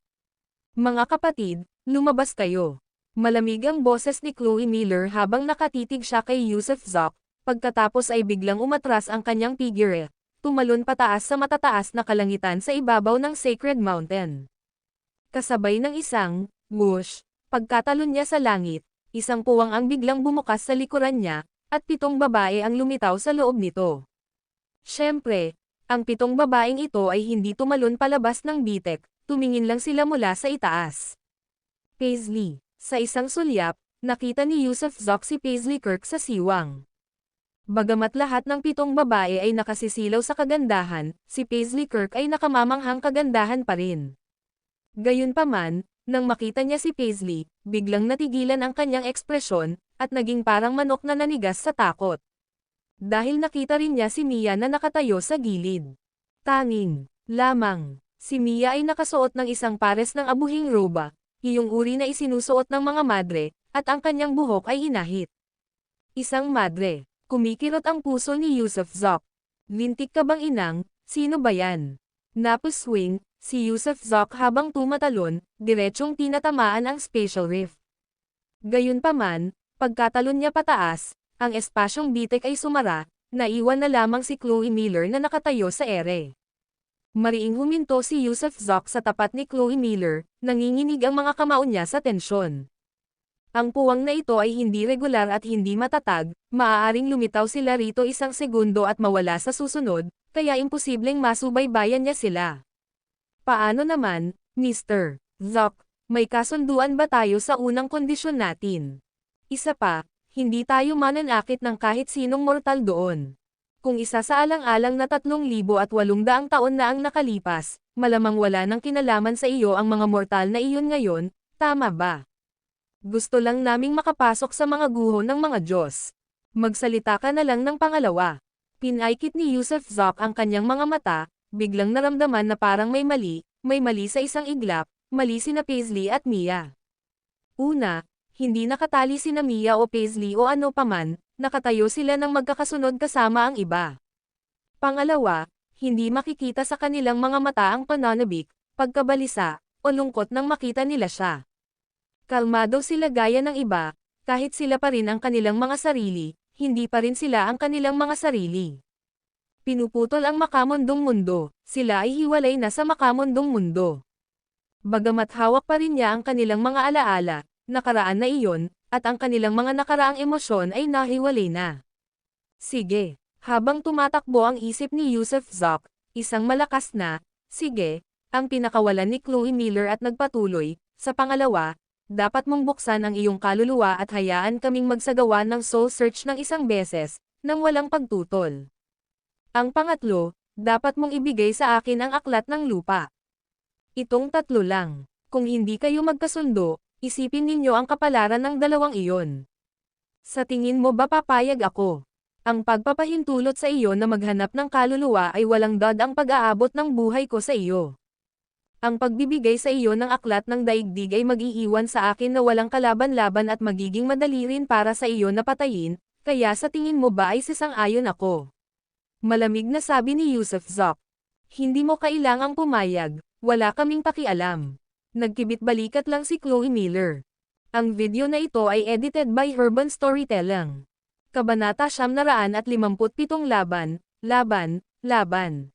Mga kapatid, lumabas kayo. Malamig ang boses ni Chloe Miller habang nakatitig siya kay Yusuf Zoc, pagkatapos ay biglang umatras ang kanyang figure, tumalon pataas sa matataas na kalangitan sa ibabaw ng Sacred Mountain. Kasabay ng isang whoosh, pagkatalon niya sa langit, isang puwang ang biglang bumukas sa likuran niya, at 7 babae ang lumitaw sa loob nito. Siyempre, ang 7 babaeng ito ay hindi tumalon palabas ng bitek, tumingin lang sila mula sa itaas. Paisley. Sa isang sulyap, nakita ni Yusuf Zoc si Paisley Kirk sa siwang. Bagamat lahat ng 7 babae ay nakasisilaw sa kagandahan, si Paisley Kirk ay nakamamanghang kagandahan pa rin. Gayunpaman, nang makita niya si Paisley, biglang natigilan ang kanyang ekspresyon, at naging parang manok na nanigas sa takot. Dahil nakita rin niya si Mia na nakatayo sa gilid. Tanging lamang, si Mia ay nakasuot ng isang pares ng abuhing roba, iyong uri na isinusuot ng mga madre, at ang kanyang buhok ay inahit. Isang madre. Kumikirot ang puso ni Yusuf Zoc. Lintik ka bang inang, sino ba yan? Napuswing, si Yusuf Zoc habang tumatalon, diretsong tinatamaan ang spatial rift. Gayunpaman, pagkatalon niya pataas, ang espasyong bitek ay sumara, naiwan na lamang si Chloe Miller na nakatayo sa ere. Mariing huminto si Yusuf Zoc sa tapat ni Chloe Miller, nanginginig ang mga kamao niya sa tensyon. Ang puwang na ito ay hindi regular at hindi matatag, maaaring lumitaw sila rito isang segundo at mawala sa susunod, kaya imposibleng masubaybayan niya sila. Paano naman, Mr. Zoc, may kasunduan ba tayo sa unang kondisyon natin? Isa pa, hindi tayo mananakit ng kahit sinong mortal doon. Kung isa sa alang-alang na 3,800 taon na ang nakalipas, malamang wala nang kinalaman sa iyo ang mga mortal na iyon ngayon, tama ba? Gusto lang naming makapasok sa mga guho ng mga Diyos. Magsalita ka na lang ng pangalawa. Pinaikit ni Yusuf Zoc ang kanyang mga mata, biglang naramdaman na parang may mali sa isang iglap, mali sina Paisley at Mia. Una, hindi nakatali sina Mia o Paisley o ano paman, nakatayo sila ng magkakasunod kasama ang iba. Pangalawa, hindi makikita sa kanilang mga mata ang pananabik, pagkabalisa, o lungkot nang makita nila siya. Kalmado sila gaya ng iba, kahit sila pa rin ang kanilang mga sarili, hindi pa rin sila ang kanilang mga sarili. Pinuputol ang makamundong mundo, sila ay hiwalay na sa makamundong mundo. Bagamat hawak pa rin niya ang kanilang mga alaala, nakaraan na iyon, at ang kanilang mga nakaraang emosyon ay nahiwalay na. Sige, habang tumatakbo ang isip ni Yusuf Zoc, isang malakas na, sige, ang pinakawalan ni Chloe Miller at nagpatuloy, sa pangalawa, dapat mong buksan ang iyong kaluluwa at hayaan kaming magsagawa ng soul search ng isang beses, nang walang pagtutol. Ang pangatlo, dapat mong ibigay sa akin ang aklat ng lupa. Itong 3 lang. Kung hindi kayo magkasundo, isipin ninyo ang kapalaran ng dalawang iyon. Sa tingin mo ba papayag ako? Ang pagpapahintulot sa iyo na maghanap ng kaluluwa ay walang ang pag-aabot ng buhay ko sa iyo. Ang pagbibigay sa iyo ng aklat ng daigdig ay mag-iiwan sa akin na walang kalaban-laban at magiging madali rin para sa iyo na patayin, kaya sa tingin mo ba ay sisang-ayon ako? Malamig na sabi ni Yusuf Zoc. Hindi mo kailangang pumayag, wala kaming pakialam. Nagkibit-balikat lang si Chloe Miller. Ang video na ito ay edited by Urban Storytelling. Kabanata 957 Laban.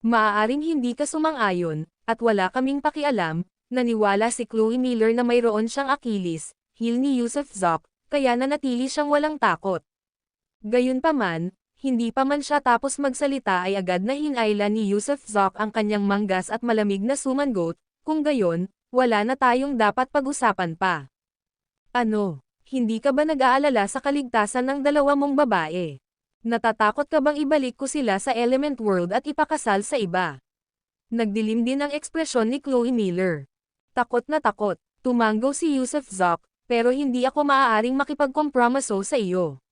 Maaaring hindi ka sumang-ayon, at wala kaming pakialam, naniwala si Chloe Miller na mayroon siyang Achilles, heel ni Yusuf Zoc, kaya nanatili siyang walang takot. Gayunpaman, hindi pa man siya tapos magsalita ay agad na hinayla ni Yusuf Zoc ang kanyang manggas at malamig na sumangot, kung gayon, wala na tayong dapat pag-usapan pa. Ano, hindi ka ba nag-aalala sa kaligtasan ng 2 mong babae? Natatakot ka bang ibalik ko sila sa element world at ipakasal sa iba? Nagdilim din ang ekspresyon ni Chloe Miller. Takot na takot, tumanggo si Yusuf Zoc, pero hindi ako maaaring makipagkompromiso sa iyo.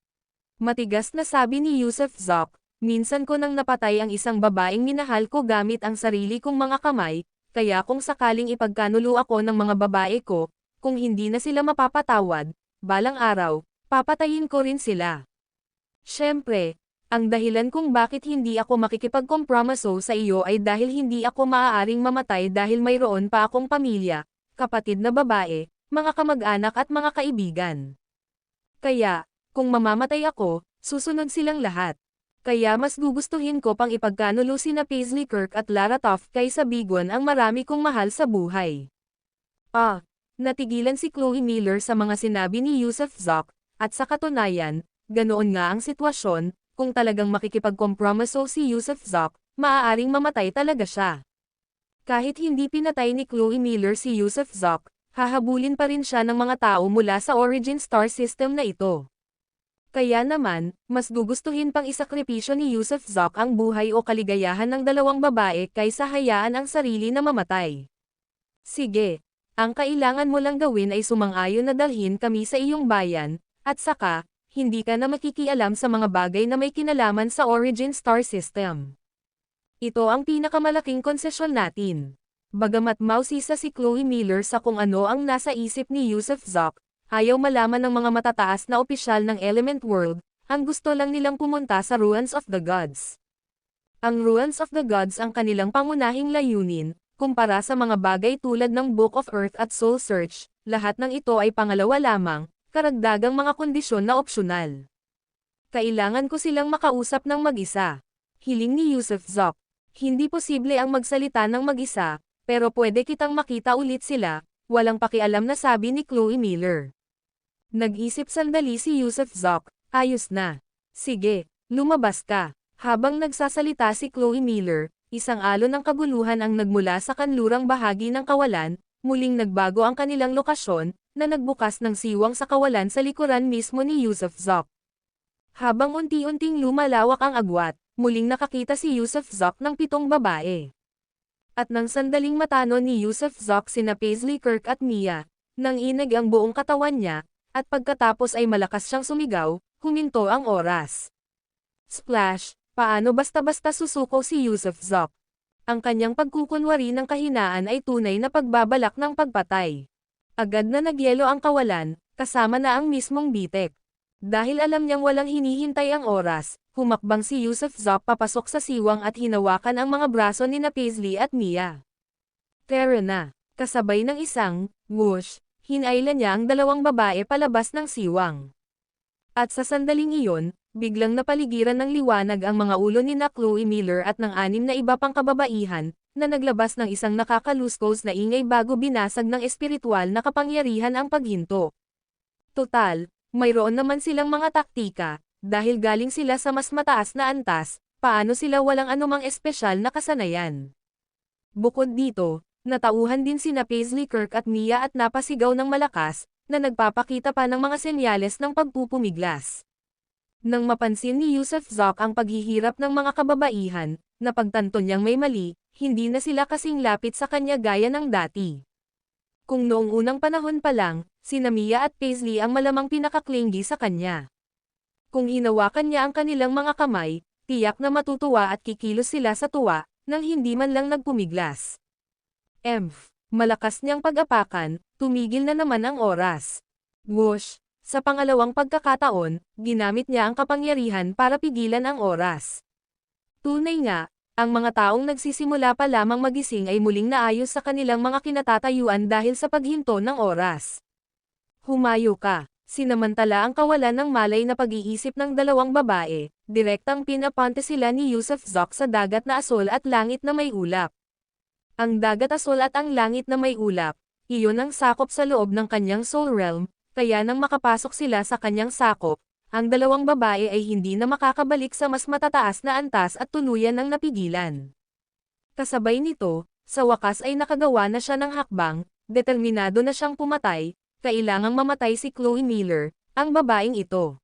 Matigas na sabi ni Yusuf Zoc, minsan ko nang napatay ang isang babaeng minahal ko gamit ang sarili kong mga kamay, kaya kung sakaling ipagkanulo ako ng mga babae ko, kung hindi na sila mapapatawad, balang araw, papatayin ko rin sila. Siyempre, ang dahilan kung bakit hindi ako makikipagkompromiso sa iyo ay dahil hindi ako maaaring mamatay dahil mayroon pa akong pamilya, kapatid na babae, mga kamag-anak at mga kaibigan. Kaya, kung mamamatay ako, susunod silang lahat. Kaya mas gugustuhin ko pang ipagkanulo sina Paisley Kirk at Lara Toft kaysa bigwan ang marami kong mahal sa buhay. Natigilan si Chloe Miller sa mga sinabi ni Yusuf Zoc, at sa katunayan, ganoon nga ang sitwasyon, kung talagang makikipagkompromiso si Yusuf Zoc, maaaring mamatay talaga siya. Kahit hindi pinatay ni Chloe Miller si Yusuf Zoc, hahabulin pa rin siya ng mga tao mula sa Origin Star System na ito. Kaya naman, mas gugustuhin pang isakripisyo ni Yusuf Zoc ang buhay o kaligayahan ng dalawang babae kaysa hayaan ang sarili na mamatay. Sige, ang kailangan mo lang gawin ay sumang-ayon na dalhin kami sa iyong bayan, at saka, hindi ka na makikialam sa mga bagay na may kinalaman sa Origin Star System. Ito ang pinakamalaking konsesyon natin. Bagamat mausisa si Chloe Miller sa kung ano ang nasa isip ni Yusuf Zoc, ayaw malaman ng mga matataas na opisyal ng Element World, ang gusto lang nilang pumunta sa Ruins of the Gods. Ang Ruins of the Gods ang kanilang pangunahing layunin, kumpara sa mga bagay tulad ng Book of Earth at Soul Search, lahat ng ito ay pangalawa lamang, karagdagang mga kondisyon na opsyonal. Kailangan ko silang makausap ng mag-isa. Hiling ni Yusuf Zoc. Hindi posible ang magsalita ng mag-isa, pero pwede kitang makita ulit sila, walang pakialam na sabi ni Chloe Miller. Nag-isip sandali si Yusuf Zoc, ayos na. Sige, lumabas ka. Habang nagsasalita si Chloe Miller, isang alon ng kaguluhan ang nagmula sa kanlurang bahagi ng kawalan, muling nagbago ang kanilang lokasyon, na nagbukas ng siwang sa kawalan sa likuran mismo ni Yusuf Zoc. Habang unti-unting lumalawak ang agwat, muling nakakita si Yusuf Zoc ng 7 babae. At nang sandaling matano ni Yusuf Zoc sina Paisley Kirk at Mia, nang inig ang buong katawan niya, at pagkatapos ay malakas siyang sumigaw, huminto ang oras. Splash! Paano basta-basta susuko si Yusuf Zoc? Ang kanyang pagkukunwari ng kahinaan ay tunay na pagbabalak ng pagpatay. Agad na nagyelo ang kawalan, kasama na ang mismong bitek. Dahil alam niyang walang hinihintay ang oras, humakbang si Yusuf Zoc papasok sa siwang at hinawakan ang mga braso ni na Paisley at Mia. Tara na, kasabay ng isang, whoosh, hinailan niya ang 2 babae palabas ng siwang. At sa sandaling iyon, biglang napaligiran ng liwanag ang mga ulo ni na Chloe Miller at ng 6 na iba pang kababaihan, na naglabas ng isang nakakaluskos na ingay bago binasag ng espiritual na kapangyarihan ang paghinto. Total, mayroon naman silang mga taktika, dahil galing sila sa mas mataas na antas, paano sila walang anumang espesyal na kasanayan. Bukod dito, natauhan din sina Paisley Kirk at Mia at napasigaw ng malakas, na nagpapakita pa ng mga senyales ng pagpupumiglas. Nang mapansin ni Yusuf Zoc ang paghihirap ng mga kababaihan, napagtanto niyang may mali, hindi na sila kasing lapit sa kanya gaya ng dati. Kung noong unang panahon pa lang, sina Mia at Paisley ang malamang pinakaklinggi sa kanya. Kung hinawakan niya ang kanilang mga kamay, tiyak na matutuwa at kikilos sila sa tuwa, nang hindi man lang nagpumiglas. Malakas niyang pag-apakan, tumigil na naman ang oras. Whoosh! Sa pangalawang pagkakataon, ginamit niya ang kapangyarihan para pigilan ang oras. Tunay nga, ang mga taong nagsisimula pa lamang magising ay muling naayos sa kanilang mga kinatatayuan dahil sa paghinto ng oras. Humayo ka. Sinamantala ang kawalan ng malay na pag-iisip ng 2 babae, direktang pinapunta sila ni Yusuf Zoc sa dagat na asol at langit na may ulap. Ang dagat asol at ang langit na may ulap, iyon ang sakop sa loob ng kanyang soul realm, kaya nang makapasok sila sa kanyang sakop, ang 2 babae ay hindi na makakabalik sa mas matataas na antas at tuluyan ng napigilan. Kasabay nito, sa wakas ay nakagawa na siya ng hakbang, determinado na siyang pumatay, kailangang mamatay si Chloe Miller, ang babaeng ito.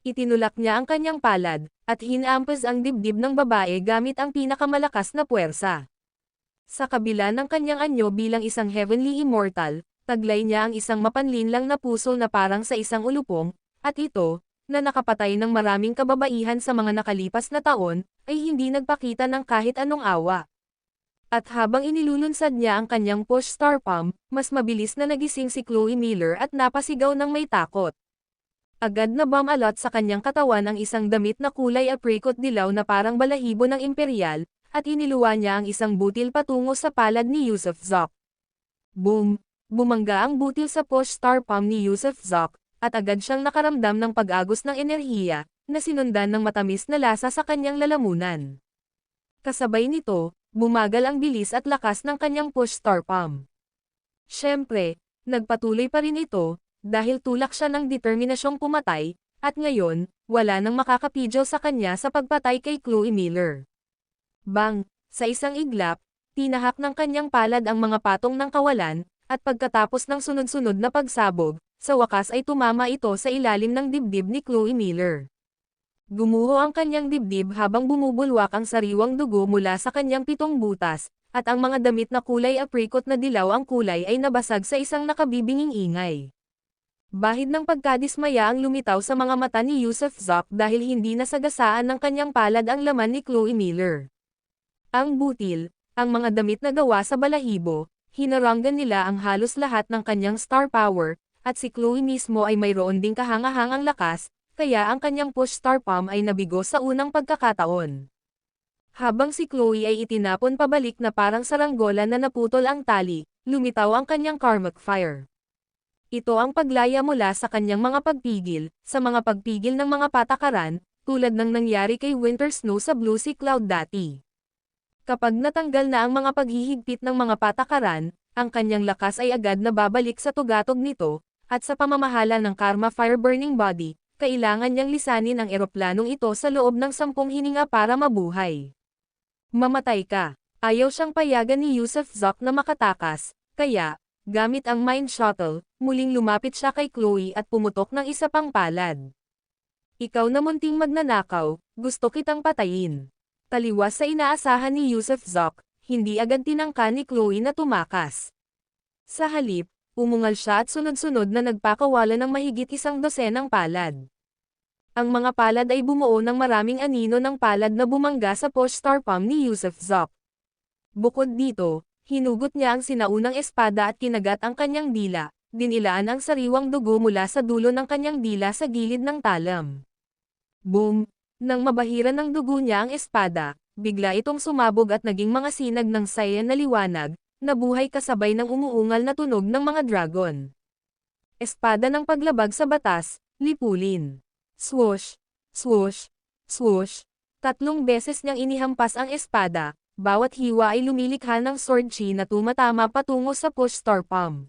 Itinulak niya ang kanyang palad, at hinampas ang dibdib ng babae gamit ang pinakamalakas na puwersa. Sa kabila ng kanyang anyo bilang isang heavenly immortal, taglay niya ang isang mapanlinlang na puso na parang sa isang ulupong, at ito, na nakapatay ng maraming kababaihan sa mga nakalipas na taon, ay hindi nagpakita ng kahit anong awa. At habang inilulunsad niya ang kanyang push star palm, mas mabilis na nagising si Chloe Miller at napasigaw ng may takot. Agad na bumalot sa kanyang katawan ang isang damit na kulay apricot dilaw na parang balahibo ng imperial, at iniluwa niya ang isang butil patungo sa palad ni Yusuf Zok. Boom! Bumangga ang butil sa push star palm ni Yusuf Zok, at agad siyang nakaramdam ng pag-agos ng enerhiya, na sinundan ng matamis na lasa sa kanyang lalamunan. Kasabay nito, bumagal ang bilis at lakas ng kanyang push star palm. Siyempre, nagpatuloy pa rin ito, dahil tulak siya ng determinasyong pumatay, at ngayon, wala nang makakapidyo sa kanya sa pagpatay kay Chloe Miller. Bang! Sa isang iglap, tinahak ng kanyang palad ang mga patong ng kawalan, at pagkatapos ng sunod-sunod na pagsabog, sa wakas ay tumama ito sa ilalim ng dibdib ni Chloe Miller. Gumuho ang kanyang dibdib habang bumubulwak ang sariwang dugo mula sa kanyang 7 butas, at ang mga damit na kulay apricot na dilaw ang kulay ay nabasag sa isang nakabibinging ingay. Bahid ng pagkadismaya ang lumitaw sa mga mata ni Yusuf Zok dahil hindi nasagasaan ng kanyang palad ang laman ni Chloe Miller. Ang butil, ang mga damit na gawa sa balahibo, hinaranggan nila ang halos lahat ng kanyang star power, at si Chloe mismo ay mayroon ding kahangahangang lakas, kaya ang kanyang push star palm ay nabigo sa unang pagkakataon. Habang si Chloe ay itinapon pabalik na parang saranggola na naputol ang tali, lumitaw ang kanyang karmic fire. Ito ang paglaya mula sa kanyang mga pagpigil, sa mga pagpigil ng mga patakaran, tulad ng nangyari kay Winter Snow sa Blue Sea Cloud dati. Kapag natanggal na ang mga paghihigpit ng mga patakaran, ang kanyang lakas ay agad na babalik sa tugatog nito, at sa pamamahala ng Karma Fire Burning Body, kailangan niyang lisanin ang eroplanong ito sa loob ng 10 hininga para mabuhay. Mamatay ka. Ayaw siyang payagan ni Yusuf Zok na makatakas, kaya, gamit ang mind shuttle, muling lumapit siya kay Chloe at pumutok ng isa pang palad. Ikaw na munting magnanakaw, gusto kitang patayin. Taliwas sa inaasahan ni Yusuf Zok, hindi agad tinangka ni Chloe na tumakas. Sa halip, umungal siya at sunod-sunod na nagpakawala ng mahigit 12 palad. Ang mga palad ay bumuo ng maraming anino ng palad na bumangga sa push star palm ni Yusuf Zok. Bukod dito, hinugot niya ang sinaunang espada at kinagat ang kanyang dila, dinilaan ang sariwang dugo mula sa dulo ng kanyang dila sa gilid ng talam. Boom! Nang mabahiran ng dugo niya ang espada, bigla itong sumabog at naging mga sinag ng cyan na liwanag, nabuhay kasabay ng umuungal na tunog ng mga dragon. Espada ng paglabag sa batas, lipulin. Swoosh! Swoosh! Swoosh! 3 beses niyang inihampas ang espada, bawat hiwa ay lumilikha ng sword chi na tumatama patungo sa push star palm.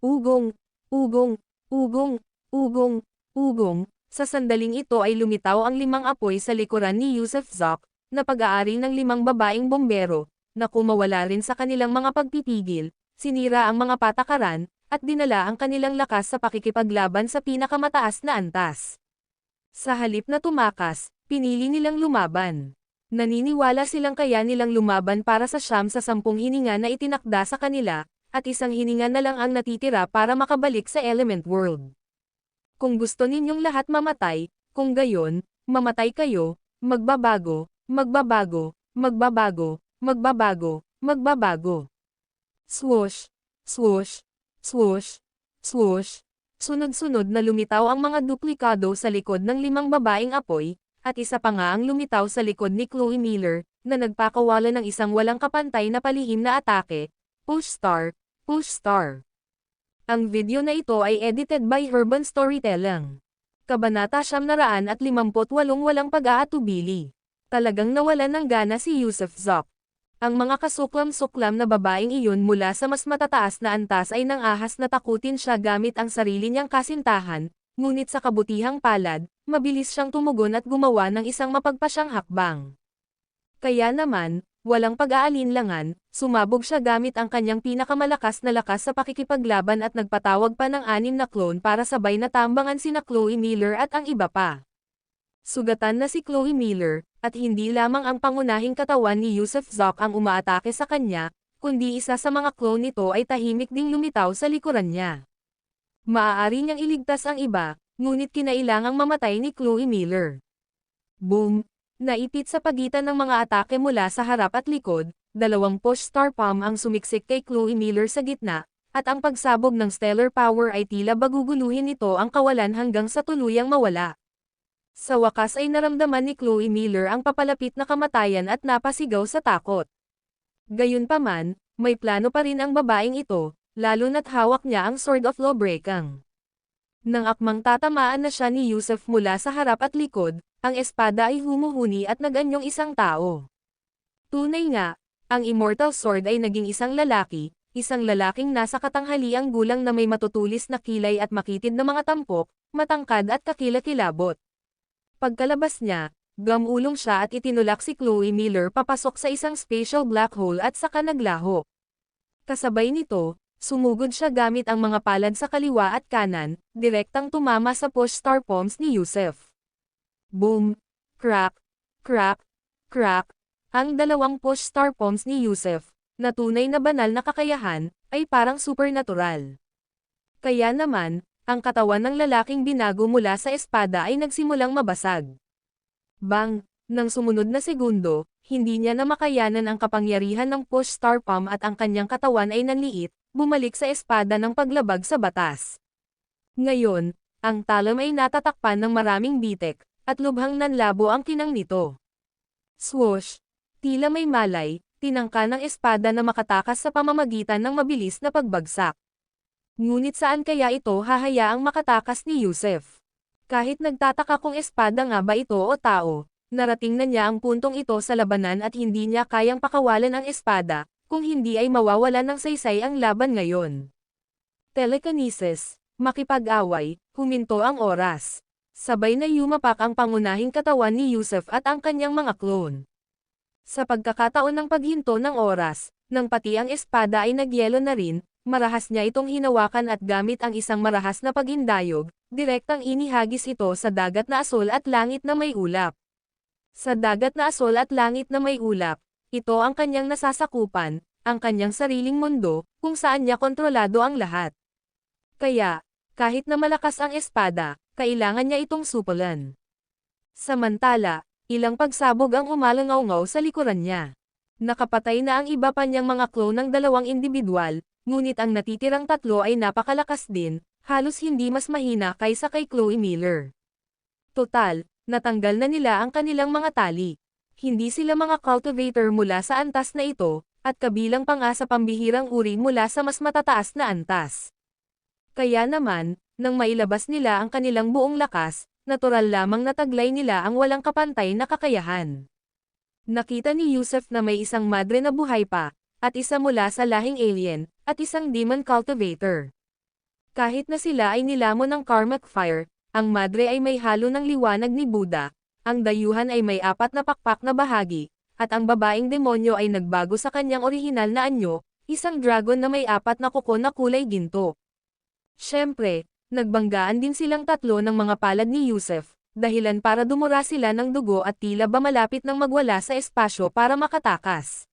Ugong! Ugong! Ugong! Ugong! Ugong! Sa sandaling ito ay lumitaw ang 5 apoy sa likuran ni Yusuf Zok, na pag-aari ng 5 babaeng bombero, na kumawala rin sa kanilang mga pagpipigil, sinira ang mga patakaran, at dinala ang kanilang lakas sa pakikipaglaban sa pinakamataas na antas. Sa halip na tumakas, pinili nilang lumaban. Naniniwala silang kaya nilang lumaban para sa 9 sa 10 hininga na itinakda sa kanila, at 1 hininga na lang ang natitira para makabalik sa Element World. Kung gusto ninyong lahat mamatay, kung gayon, mamatay kayo, magbabago, magbabago, magbabago, magbabago, magbabago. Swoosh! Swoosh! Swoosh! Swoosh! Sunod-sunod na lumitaw ang mga duplikado sa likod ng 5 babaeng apoy, at isa pa nga ang lumitaw sa likod ni Chloe Miller, na nagpakawala ng isang walang kapantay na palihim na atake. Push star! Push star! Ang video na ito ay edited by Herban Storytelling. Kabanata 958 walang pag-aatubili. Talagang nawalan ng gana si Yusuf Zok. Ang mga kasuklam-suklam na babaeng iyon mula sa mas matataas na antas ay nang-ahas na takutin siya gamit ang sarili niyang kasintahan, ngunit sa kabutihang palad, mabilis siyang tumugon at gumawa ng isang mapagpasyang hakbang. Kaya naman, walang pag-aalinlangan, sumabog siya gamit ang kanyang pinakamalakas na lakas sa pakikipaglaban at nagpatawag pa ng 6 na clone para sabay na tambangan sina Chloe Miller at ang iba pa. Sugatan na si Chloe Miller, at hindi lamang ang pangunahing katawan ni Yusuf Zok ang umaatake sa kanya, kundi isa sa mga clone nito ay tahimik ding lumitaw sa likuran niya. Maaari niyang iligtas ang iba, ngunit kinailangang mamatay ni Chloe Miller. Boom! Naipit sa pagitan ng mga atake mula sa harap at likod, dalawang push star palm ang sumiksik kay Chloe Miller sa gitna, at ang pagsabog ng stellar power ay tila baguguluhin nito ang kawalan hanggang sa tuluyang mawala. Sa wakas ay naramdaman ni Chloe Miller ang papalapit na kamatayan at napasigaw sa takot. Gayunpaman, may plano pa rin ang babaeng ito, lalo na't hawak niya ang Sword of Lawbreakang. Nang akmang tatamaan na siya ni Yusef mula sa harap at likod, ang espada ay humuhuni at nag-anyong isang tao. Tunay nga, ang Immortal Sword ay naging isang lalaking nasa katanghaliang gulang na may matutulis na kilay at makitid na mga tampok, matangkad at kakilakilabot. Pagkalabas niya, gamulong siya at itinulak si Chloe Miller papasok sa isang spatial black hole at saka naglaho. Kasabay nito, sumugod siya gamit ang mga palad sa kaliwa at kanan, direktang tumama sa push star palms ni Yusef. Boom! Crack! Crack! Crack! Ang dalawang push star palms ni Yusef, na tunay na banal na kakayahan, ay parang supernatural. Kaya naman, ang katawan ng lalaking binago mula sa espada ay nagsimulang mabasag. Bang! Nang sumunod na segundo, hindi niya na makayanan ang kapangyarihan ng push star palm at ang kanyang katawan ay nanliit, bumalik sa espada ng paglabag sa batas. Ngayon, ang talam ay natatakpan ng maraming bitek, at lubhang nanlabo ang kinang nito. Swoosh! Tila may malay, tinangka ng espada na makatakas sa pamamagitan ng mabilis na pagbagsak. Ngunit saan kaya ito hahayaang makatakas ni Yusef? Kahit nagtataka kung espada nga ba ito o tao, narating na niya ang puntong ito sa labanan at hindi niya kayang pakawalan ang espada, kung hindi ay mawawalan ng saysay ang laban ngayon. Telekinesis, makipag-away, huminto ang oras. Sabay na yumapak ang pangunahing katawan ni Yusef at ang kanyang mga clone. Sa pagkakataon ng paghinto ng oras, nang pati ang espada ay nagyelo na rin, marahas niya itong hinawakan at gamit ang isang marahas na pagindayog, direktang inihagis ito sa dagat na asol at langit na may ulap. Sa dagat na asol at langit na may ulap, ito ang kanyang nasasakupan, ang kanyang sariling mundo, kung saan niya kontrolado ang lahat. Kaya, kahit na malakas ang espada, kailangan niya itong supulan. Samantala, ilang pagsabog ang umalangaw-ngaw sa likuran niya. Nakapatay na ang iba pa niyang mga clone ng dalawang individual, ngunit ang natitirang tatlo ay napakalakas din, halos hindi mas mahina kaysa kay Chloe Miller. Total, natanggal na nila ang kanilang mga tali. Hindi sila mga cultivator mula sa antas na ito, at kabilang pa nga sa pambihirang uri mula sa mas matataas na antas. Kaya naman, nang mailabas nila ang kanilang buong lakas, natural lamang nataglay nila ang walang kapantay na kakayahan. Nakita ni Yusef na may isang madre na buhay pa, at isa mula sa lahing alien, at isang demon cultivator. Kahit na sila ay nilamon ng karmic fire, ang madre ay may halo ng liwanag ni Buddha, ang dayuhan ay may 4 na pakpak na bahagi, at ang babaeng demonyo ay nagbago sa kanyang orihinal na anyo, isang dragon na may 4 na kuko na kulay ginto. Siyempre, nagbanggaan din silang tatlo ng mga palad ni Yusef, dahilan para dumura sila ng dugo at tila ba malapit nang magwala sa espasyo para makatakas.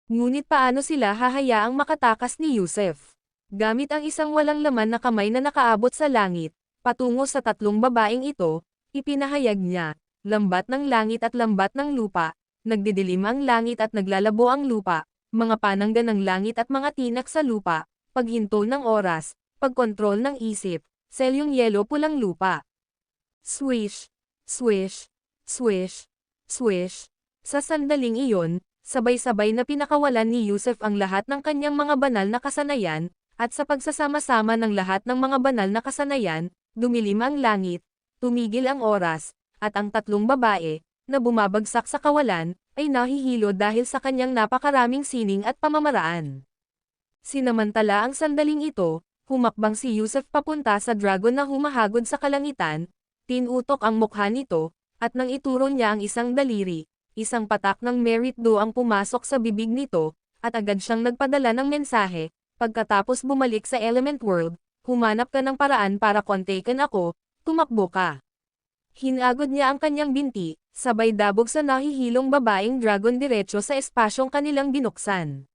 Ngunit paano sila hahayaang makatakas ni Yusef? Gamit ang isang walang laman na kamay na nakaabot sa langit, patungo sa tatlong babaeng ito, ipinahayag niya, lambat ng langit at lambat ng lupa, nagdidilim ang langit at naglalabo ang lupa, mga panangga ng langit at mga tinak sa lupa, paghinto ng oras, pagkontrol ng isip, selyong yelo pulang lupa. Swish, swish, swish, swish. Sa sandaling iyon, sabay-sabay na pinakawalan ni Yusef ang lahat ng kanyang mga banal na kasanayan, at sa pagsasama-sama ng lahat ng mga banal na kasanayan, dumilim ang langit, tumigil ang oras, at ang tatlong babae, na bumabagsak sa kawalan, ay nahihilo dahil sa kanyang napakaraming sining at pamamaraan. Sinamantala ang sandaling ito, humakbang si Yusef papunta sa dragon na humahagod sa kalangitan, tinutok ang mukha nito, at nang ituro niya ang isang daliri, isang patak ng merit do ang pumasok sa bibig nito, at agad siyang nagpadala ng mensahe, pagkatapos bumalik sa element world, humanap ka ng paraan para kontaken ako, tumakbo ka. Hinagod niya ang kanyang binti, sabay dabog sa nahihilong babaeng dragon diretso sa espasyong kanilang binuksan.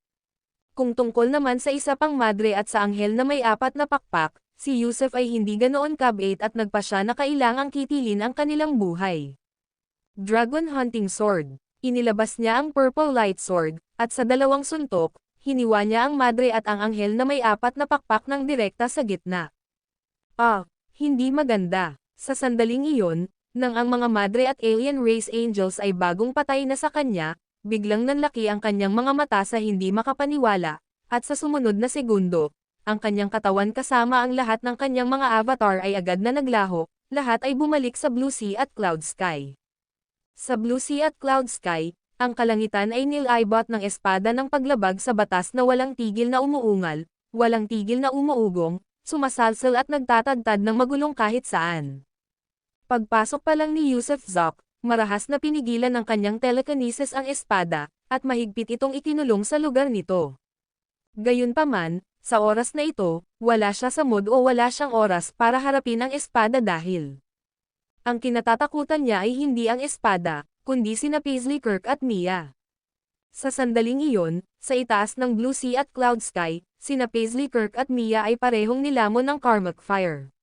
Kung tungkol naman sa isa pang madre at sa anghel na may 4 na pakpak, si Yusef ay hindi ganoon kabait at nagpasya na kailangang kitilin ang kanilang buhay. Dragon Hunting Sword. Inilabas niya ang Purple Light Sword, At sa dalawang suntok, hiniwa niya ang madre at ang anghel na may 4 na pakpak ng direkta sa gitna. Hindi maganda. Sa sandaling iyon, nang ang mga madre at alien race angels ay bagong patay na sa kanya, biglang nanlaki ang kanyang mga mata sa hindi makapaniwala, at sa sumunod na segundo, ang kanyang katawan kasama ang lahat ng kanyang mga avatar ay agad na naglaho, lahat ay bumalik sa Blue Sea at Cloud Sky. Sa Blue Sea at Cloud Sky, ang kalangitan ay nilibot ng espada ng paglabag sa batas na walang tigil na umuungal, walang tigil na umuugong, sumasalsal at nagtatadtad ng magulong kahit saan. Pagpasok pa lang ni Yusef Zok, marahas na pinigilan ng kanyang telekinesis ang espada, at mahigpit itong ikinulong sa lugar nito. Gayunpaman, sa oras na ito, wala siya sa mood o wala siyang oras para harapin ang espada dahil ang kinatatakutan niya ay hindi ang espada, kundi sina Paisley Kirk at Mia. Sa sandaling iyon, sa itaas ng Blue Sea at Cloud Sky, sina Paisley Kirk at Mia ay parehong nilamon ng karmic fire.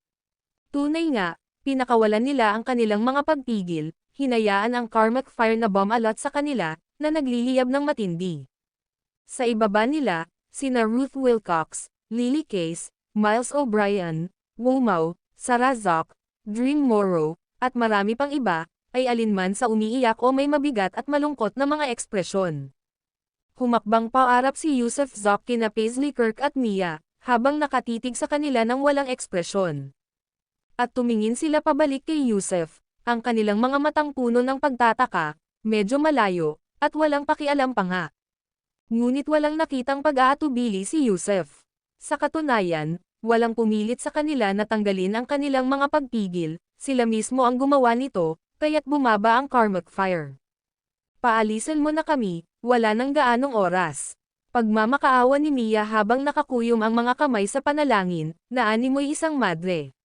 Tunay nga, pinakawalan nila ang kanilang mga pagpigil, hinayaan ang karmic fire na bumalot sa kanila, na nagliliyab ng matindi. Sa ibaba nila, sina Ruth Wilcox, Lily Case, Miles O'Brien, Womau, Sarah Zok, Dream Morrow, at marami pang iba, ay alinman sa umiiyak o may mabigat at malungkot na mga ekspresyon. Humakbang paarap si Yusef Zok kina Paisley Kirk at Mia, habang nakatitig sa kanila ng walang ekspresyon. At tumingin sila pabalik kay Yusef, ang kanilang mga matang puno ng pagtataka, medyo malayo, at walang pakialam pa nga. Ngunit walang nakitang pag-aatubili si Yusef. Sa katunayan, walang pumilit sa kanila na tanggalin ang kanilang mga pagpigil, sila mismo ang gumawa nito, kaya't bumaba ang karmic fire. Paalisan mo na kami, wala nang gaanong oras. Pagmamakaawa ni Mia habang nakakuyom ang mga kamay sa panalangin, naanimoy isang madre.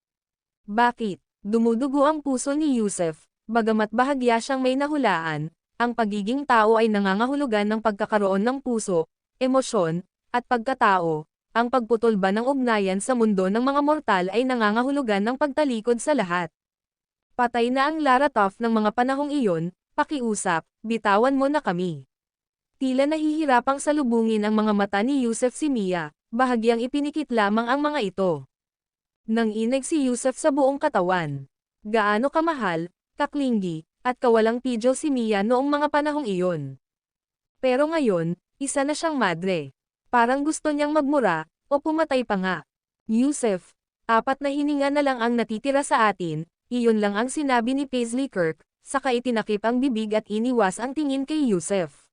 Bakit? Dumudugo ang puso ni Yusef, bagamat bahagya siyang may nahulaan, ang pagiging tao ay nangangahulugan ng pagkakaroon ng puso, emosyon, at pagkatao. Ang pagputol ba ng ugnayan sa mundo ng mga mortal ay nangangahulugan ng pagtalikod sa lahat. Patay na ang Lara Croft ng mga panahong iyon, pakiusap, bitawan mo na kami. Tila nahihirapang salubungin ang mga mata ni Yusef si Mia, bahagyang ipinikit lamang ang mga ito. Nanginig si Yusef sa buong katawan. Gaano kamahal, kaklingi, at kawalang pidyo si Mia noong mga panahong iyon. Pero ngayon, isa na siyang madre. Parang gusto niyang magmura, o pumatay pa nga. Yusef, 4 na hininga na lang ang natitira sa atin, iyon lang ang sinabi ni Paisley Kirk, saka itinakip ang bibig at iniwas ang tingin kay Yusef.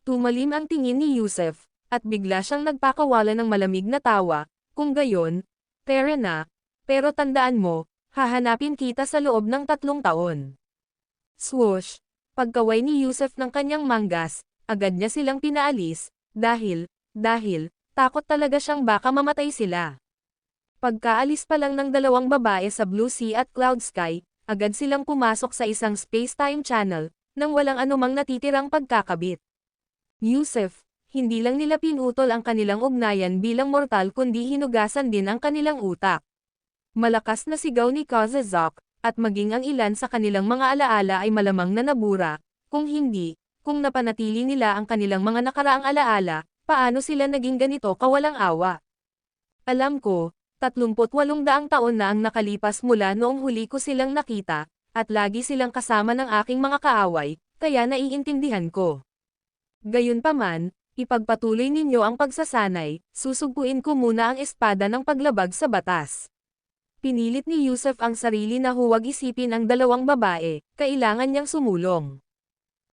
Tumalim ang tingin ni Yusef, at bigla siyang nagpakawala ng malamig na tawa, kung gayon, tara na, pero tandaan mo, hahanapin kita sa loob ng 3 taon. Swoosh! Pagkaway ni Yusef ng kanyang manggas, agad niya silang pinaalis, dahil, takot talaga siyang baka mamatay sila. Pagkaalis pa lang ng 2 babae sa Blue Sea at Cloud Sky, agad silang pumasok sa isang space-time channel, nang walang anumang natitirang pagkakabit. Yusef, hindi lang nila pinutol ang kanilang ugnayan bilang mortal kundi hinugasan din ang kanilang utak. Malakas na sigaw ni Zok, at maging ang ilan sa kanilang mga alaala ay malamang na nabura, kung napanatili nila ang kanilang mga nakaraang alaala, paano sila naging ganito kawalang awa. Alam ko, 38 taon na ang nakalipas mula noong huli ko silang nakita, at lagi silang kasama ng aking mga kaaway, kaya naiintindihan ko. Gayunpaman, ipagpatuloy ninyo ang pagsasanay, susuguin ko muna ang espada ng paglabag sa batas. Pinilit ni Yusef ang sarili na huwag isipin ang 2 babae, kailangan niyang sumulong.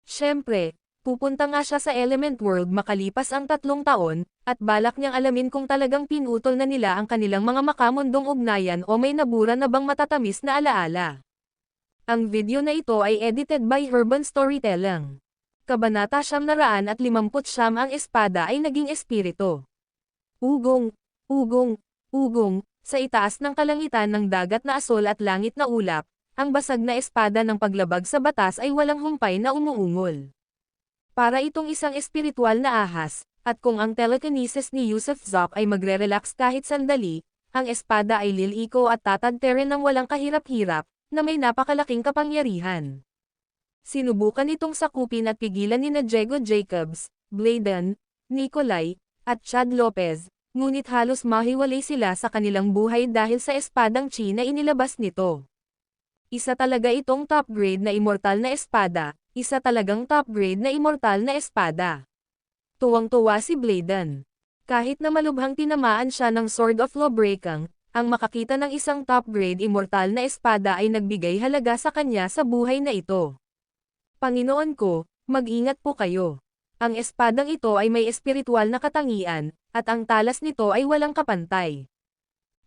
Siyempre, pupunta nga siya sa Element World makalipas ang 3 taon, at balak niyang alamin kung talagang pinutol na nila ang kanilang mga makamundong ugnayan o may nabura na bang matatamis na alaala. Ang video na ito ay edited by Urban Storytelling. Kabanata 959 ang espada ay naging espiritu. Ugong, ugong, ugong, sa itaas ng kalangitan ng dagat na asol at langit na ulap, ang basag na espada ng paglabag sa batas ay walang humpay na umuungol. Para itong isang espiritual na ahas, at kung ang telekinesis ni Yusef Zok ay magre-relax kahit sandali, ang espada ay liliko at tatagtere ng walang kahirap-hirap, na may napakalaking kapangyarihan. Sinubukan itong sakupin at pigilan ni Diego Jacobs, Bladen, Nikolai, at Chad Lopez, ngunit halos mahiwalay sila sa kanilang buhay dahil sa espadang chi na inilabas nito. Isa talaga itong top grade na immortal na espada, isa talagang top grade na immortal na espada. Tuwang-tuwa si Bladen. Kahit na malubhang tinamaan siya ng Sword of Lawbreaking, ang makakita ng isang top grade immortal na espada ay nagbigay halaga sa kanya sa buhay na ito. Panginoon ko, mag-ingat po kayo. Ang espadang ito ay may espiritual na katangian, at ang talas nito ay walang kapantay.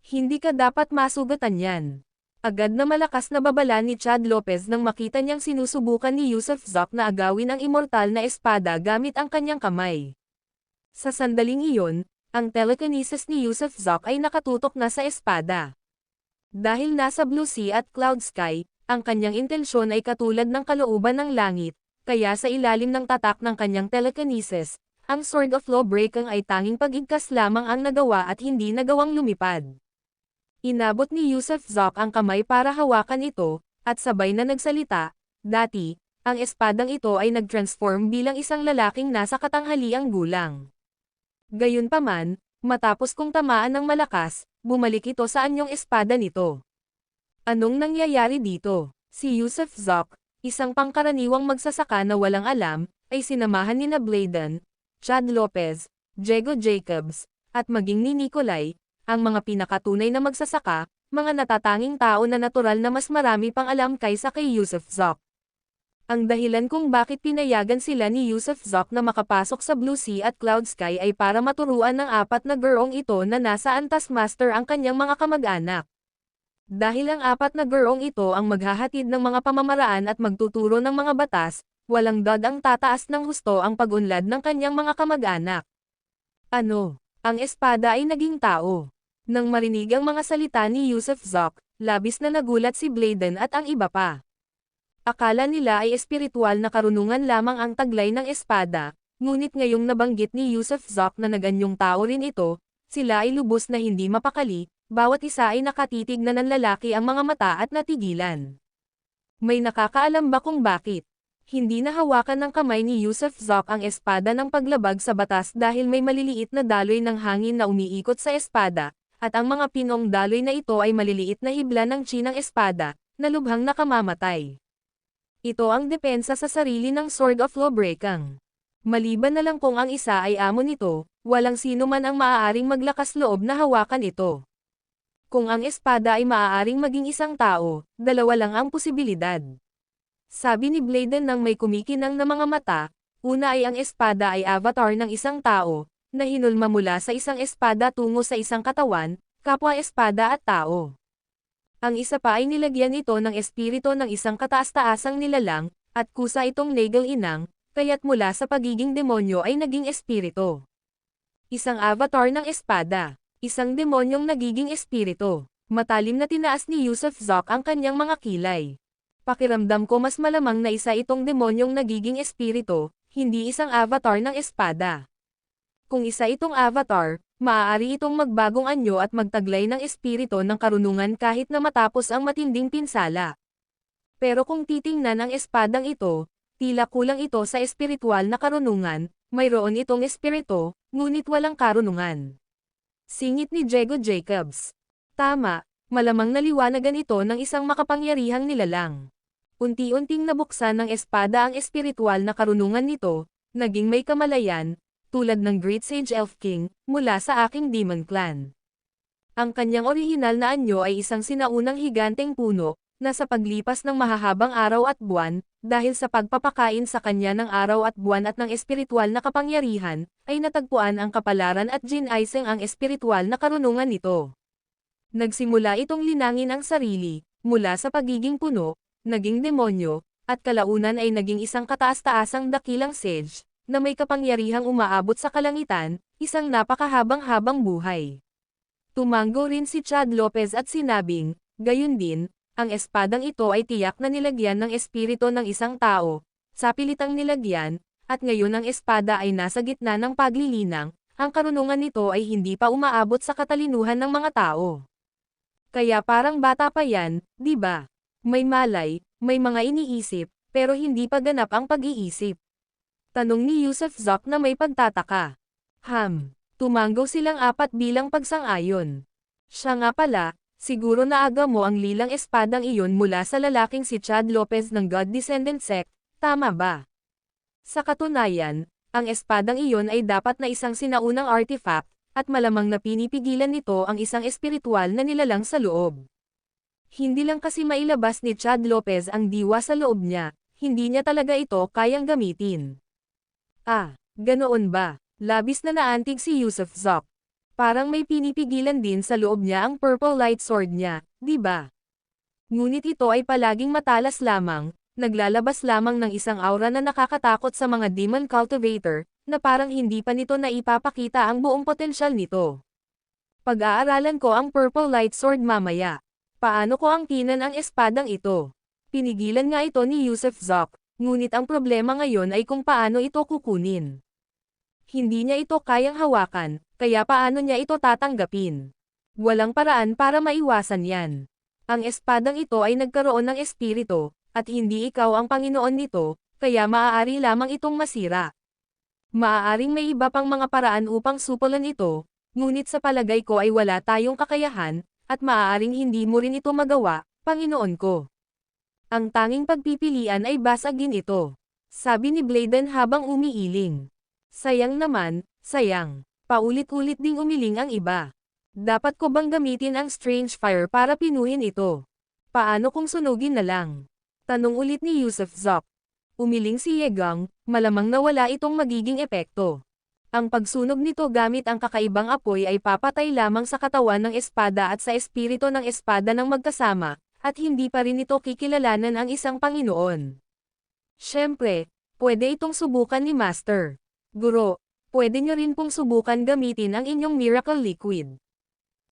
Hindi ka dapat masugatan yan. Agad na malakas na babala ni Chad Lopez nang makita niyang sinusubukan ni Yusuf Zok na agawin ang immortal na espada gamit ang kanyang kamay. Sa sandaling iyon, ang telekinesis ni Yusuf Zok ay nakatutok na sa espada. Dahil nasa Blue Sea at Cloud Sky, ang kanyang intensyon ay katulad ng kalooban ng langit, kaya sa ilalim ng tatak ng kanyang telekinesis, ang Sword of Lawbreaking ay tanging pag-igkas lamang ang nagawa at hindi nagawang lumipad. Inabot ni Yusuf Zok ang kamay para hawakan ito, at sabay na nagsalita, "Dati, ang espadang ito ay nag-transform bilang isang lalaking nasa katanghaliang gulang. Gayunpaman, matapos kong tamaan ng malakas, bumalik ito sa anyong espada nito." Anong nangyayari dito? Si Yusuf Zok, isang pangkaraniwang magsasaka na walang alam, ay sinamahan ni Bladen, Chad Lopez, Diego Jacobs, at maging ni Nikolai, ang mga pinakatunay na magsasaka, mga natatanging tao na natural na mas marami pang alam kaysa kay Yusuf Zok. Ang dahilan kung bakit pinayagan sila ni Yusuf Zok na makapasok sa Blue Sea at Cloud Sky ay para maturuan ng 4 na gurong ito na nasa Antas Master ang kanyang mga kamag-anak. Dahil ang 4 na gurong ito ang maghahatid ng mga pamamaraan at magtuturo ng mga batas, walang ang tataas ng husto ang pag-unlad ng kanyang mga kamag-anak. Ano? Ang espada ay naging tao. Nang marinig ang mga salita ni Yusuf Zok, labis na nagulat si Bladen at ang iba pa. Akala nila ay espiritual na karunungan lamang ang taglay ng espada, ngunit ngayong nabanggit ni Yusuf Zok na naganyong tao rin ito, sila ay lubos na hindi mapakali, bawat isa ay nakatitig na nanlalaki ang mga mata at natigilan. May nakakaalam ba kung bakit? Hindi nahawakan ng kamay ni Yusuf Zok ang espada ng paglabag sa batas dahil may maliliit na daloy ng hangin na umiikot sa espada, at ang mga pinong daloy na ito ay maliliit na hibla ng chi ng espada, na lubhang nakamamatay. Ito ang depensa sa sarili ng Sword of Lawbreaking. Maliban na lang kung ang isa ay amo nito, walang sino man ang maaaring maglakas loob na hawakan ito. Kung ang espada ay maaaring maging isang tao, dalawa lang ang posibilidad. Sabi ni Bladen nang may kumikinang na mga mata, una ay ang espada ay avatar ng isang tao, na hinulma mula sa isang espada tungo sa isang katawan, kapwa espada at tao. Ang isa pa ay nilagyan ito ng espiritu ng isang kataas-taasang nilalang, at kusa itong legal inang, kaya't mula sa pagiging demonyo ay naging espiritu. Isang avatar ng espada, isang demonyong nagiging espiritu. Matalim na tinaas ni Yusuf Zok ang kanyang mga kilay. Pakiramdam ko mas malamang na isa itong demonyong nagiging espiritu, hindi isang avatar ng espada. Kung isa itong avatar, maaari itong magbagong anyo at magtaglay ng espiritu ng karunungan kahit na matapos ang matinding pinsala. Pero kung titingnan ang espadang ito, tila kulang ito sa espiritual na karunungan, mayroon itong espiritu, ngunit walang karunungan. Singit ni Diego Jacobs. Tama, malamang naliwanagan ito ng isang makapangyarihang nilalang. Unti-unting nabuksan ng espada ang espiritual na karunungan nito, naging may kamalayan, tulad ng Great Sage Elf King, mula sa aking Demon Clan. Ang kanyang orihinal na anyo ay isang sinaunang higanteng puno, na sa paglipas ng mahahabang araw at buwan, dahil sa pagpapakain sa kanya ng araw at buwan at ng espiritual na kapangyarihan, ay natagpuan ang kapalaran at ginaiseng ang espiritual na karunungan nito. Nagsimula itong linangin ang sarili, mula sa pagiging puno, naging demonyo, at kalaunan ay naging isang kataas-taasang dakilang sage, na may kapangyarihang umaabot sa kalangitan, isang napakahabang-habang buhay. Tumango rin si Chad Lopez at sinabing, gayon din, ang espadang ito ay tiyak na nilagyan ng espiritu ng isang tao, sapilitang nilagyan, at ngayon ang espada ay nasa gitna ng paglilinang, ang karunungan nito ay hindi pa umaabot sa katalinuhan ng mga tao. Kaya parang bata pa yan, di ba? May malay, may mga iniisip, pero hindi pa ganap ang pag-iisip. Tanong ni Yusuf Zok na may pagtataka. Tumanggo silang apat bilang pagsang-ayon. Siya nga pala, siguro naaga mo ang lilang espadang iyon mula sa lalaking si Chad Lopez ng God Descendant Sect, tama ba? Sa katunayan, ang espadang iyon ay dapat na isang sinaunang artifact, at malamang na pinipigilan nito ang isang espiritual na nilalang sa loob. Hindi lang kasi mailabas ni Chad Lopez ang diwa sa loob niya, hindi niya talaga ito kayang gamitin. Ganoon ba? Labis na naantig si Yusuf Zok. Parang may pinipigilan din sa loob niya ang purple light sword niya, di ba? Ngunit ito ay palaging matalas lamang, naglalabas lamang ng isang aura na nakakatakot sa mga demon cultivator, na parang hindi pa nito naipapakita ang buong potensyal nito. Pag-aaralan ko ang purple light sword mamaya. Paano ko angkinan ang espadang ito? Pinigilan nga ito ni Yusuf Zok, ngunit ang problema ngayon ay kung paano ito kukunin. Hindi niya ito kayang hawakan, kaya paano niya ito tatanggapin? Walang paraan para maiwasan yan. Ang espadang ito ay nagkaroon ng espiritu, at hindi ikaw ang Panginoon nito, kaya maaari lamang itong masira. Maaaring may iba pang mga paraan upang supulan ito, ngunit sa palagay ko ay wala tayong kakayahan, at maaaring hindi mo rin ito magawa, Panginoon ko. Ang tanging pagpipilian ay basagin ito. Sabi ni Bladen habang umiiling. Sayang naman, sayang. Paulit-ulit ding umiling ang iba. Dapat ko bang gamitin ang strange fire para pinuhin ito? Paano kung sunugin na lang? Tanong ulit ni Yusuf Zok. Umiling si Yegang, malamang na wala itong magiging epekto. Ang pagsunog nito gamit ang kakaibang apoy ay papatay lamang sa katawan ng espada at sa espiritu ng espada ng magkasama, at hindi pa rin ito kikilalanan ang isang Panginoon. Siyempre, pwede itong subukan ni Master. Guro, pwede nyo rin pong subukan gamitin ang inyong Miracle Liquid.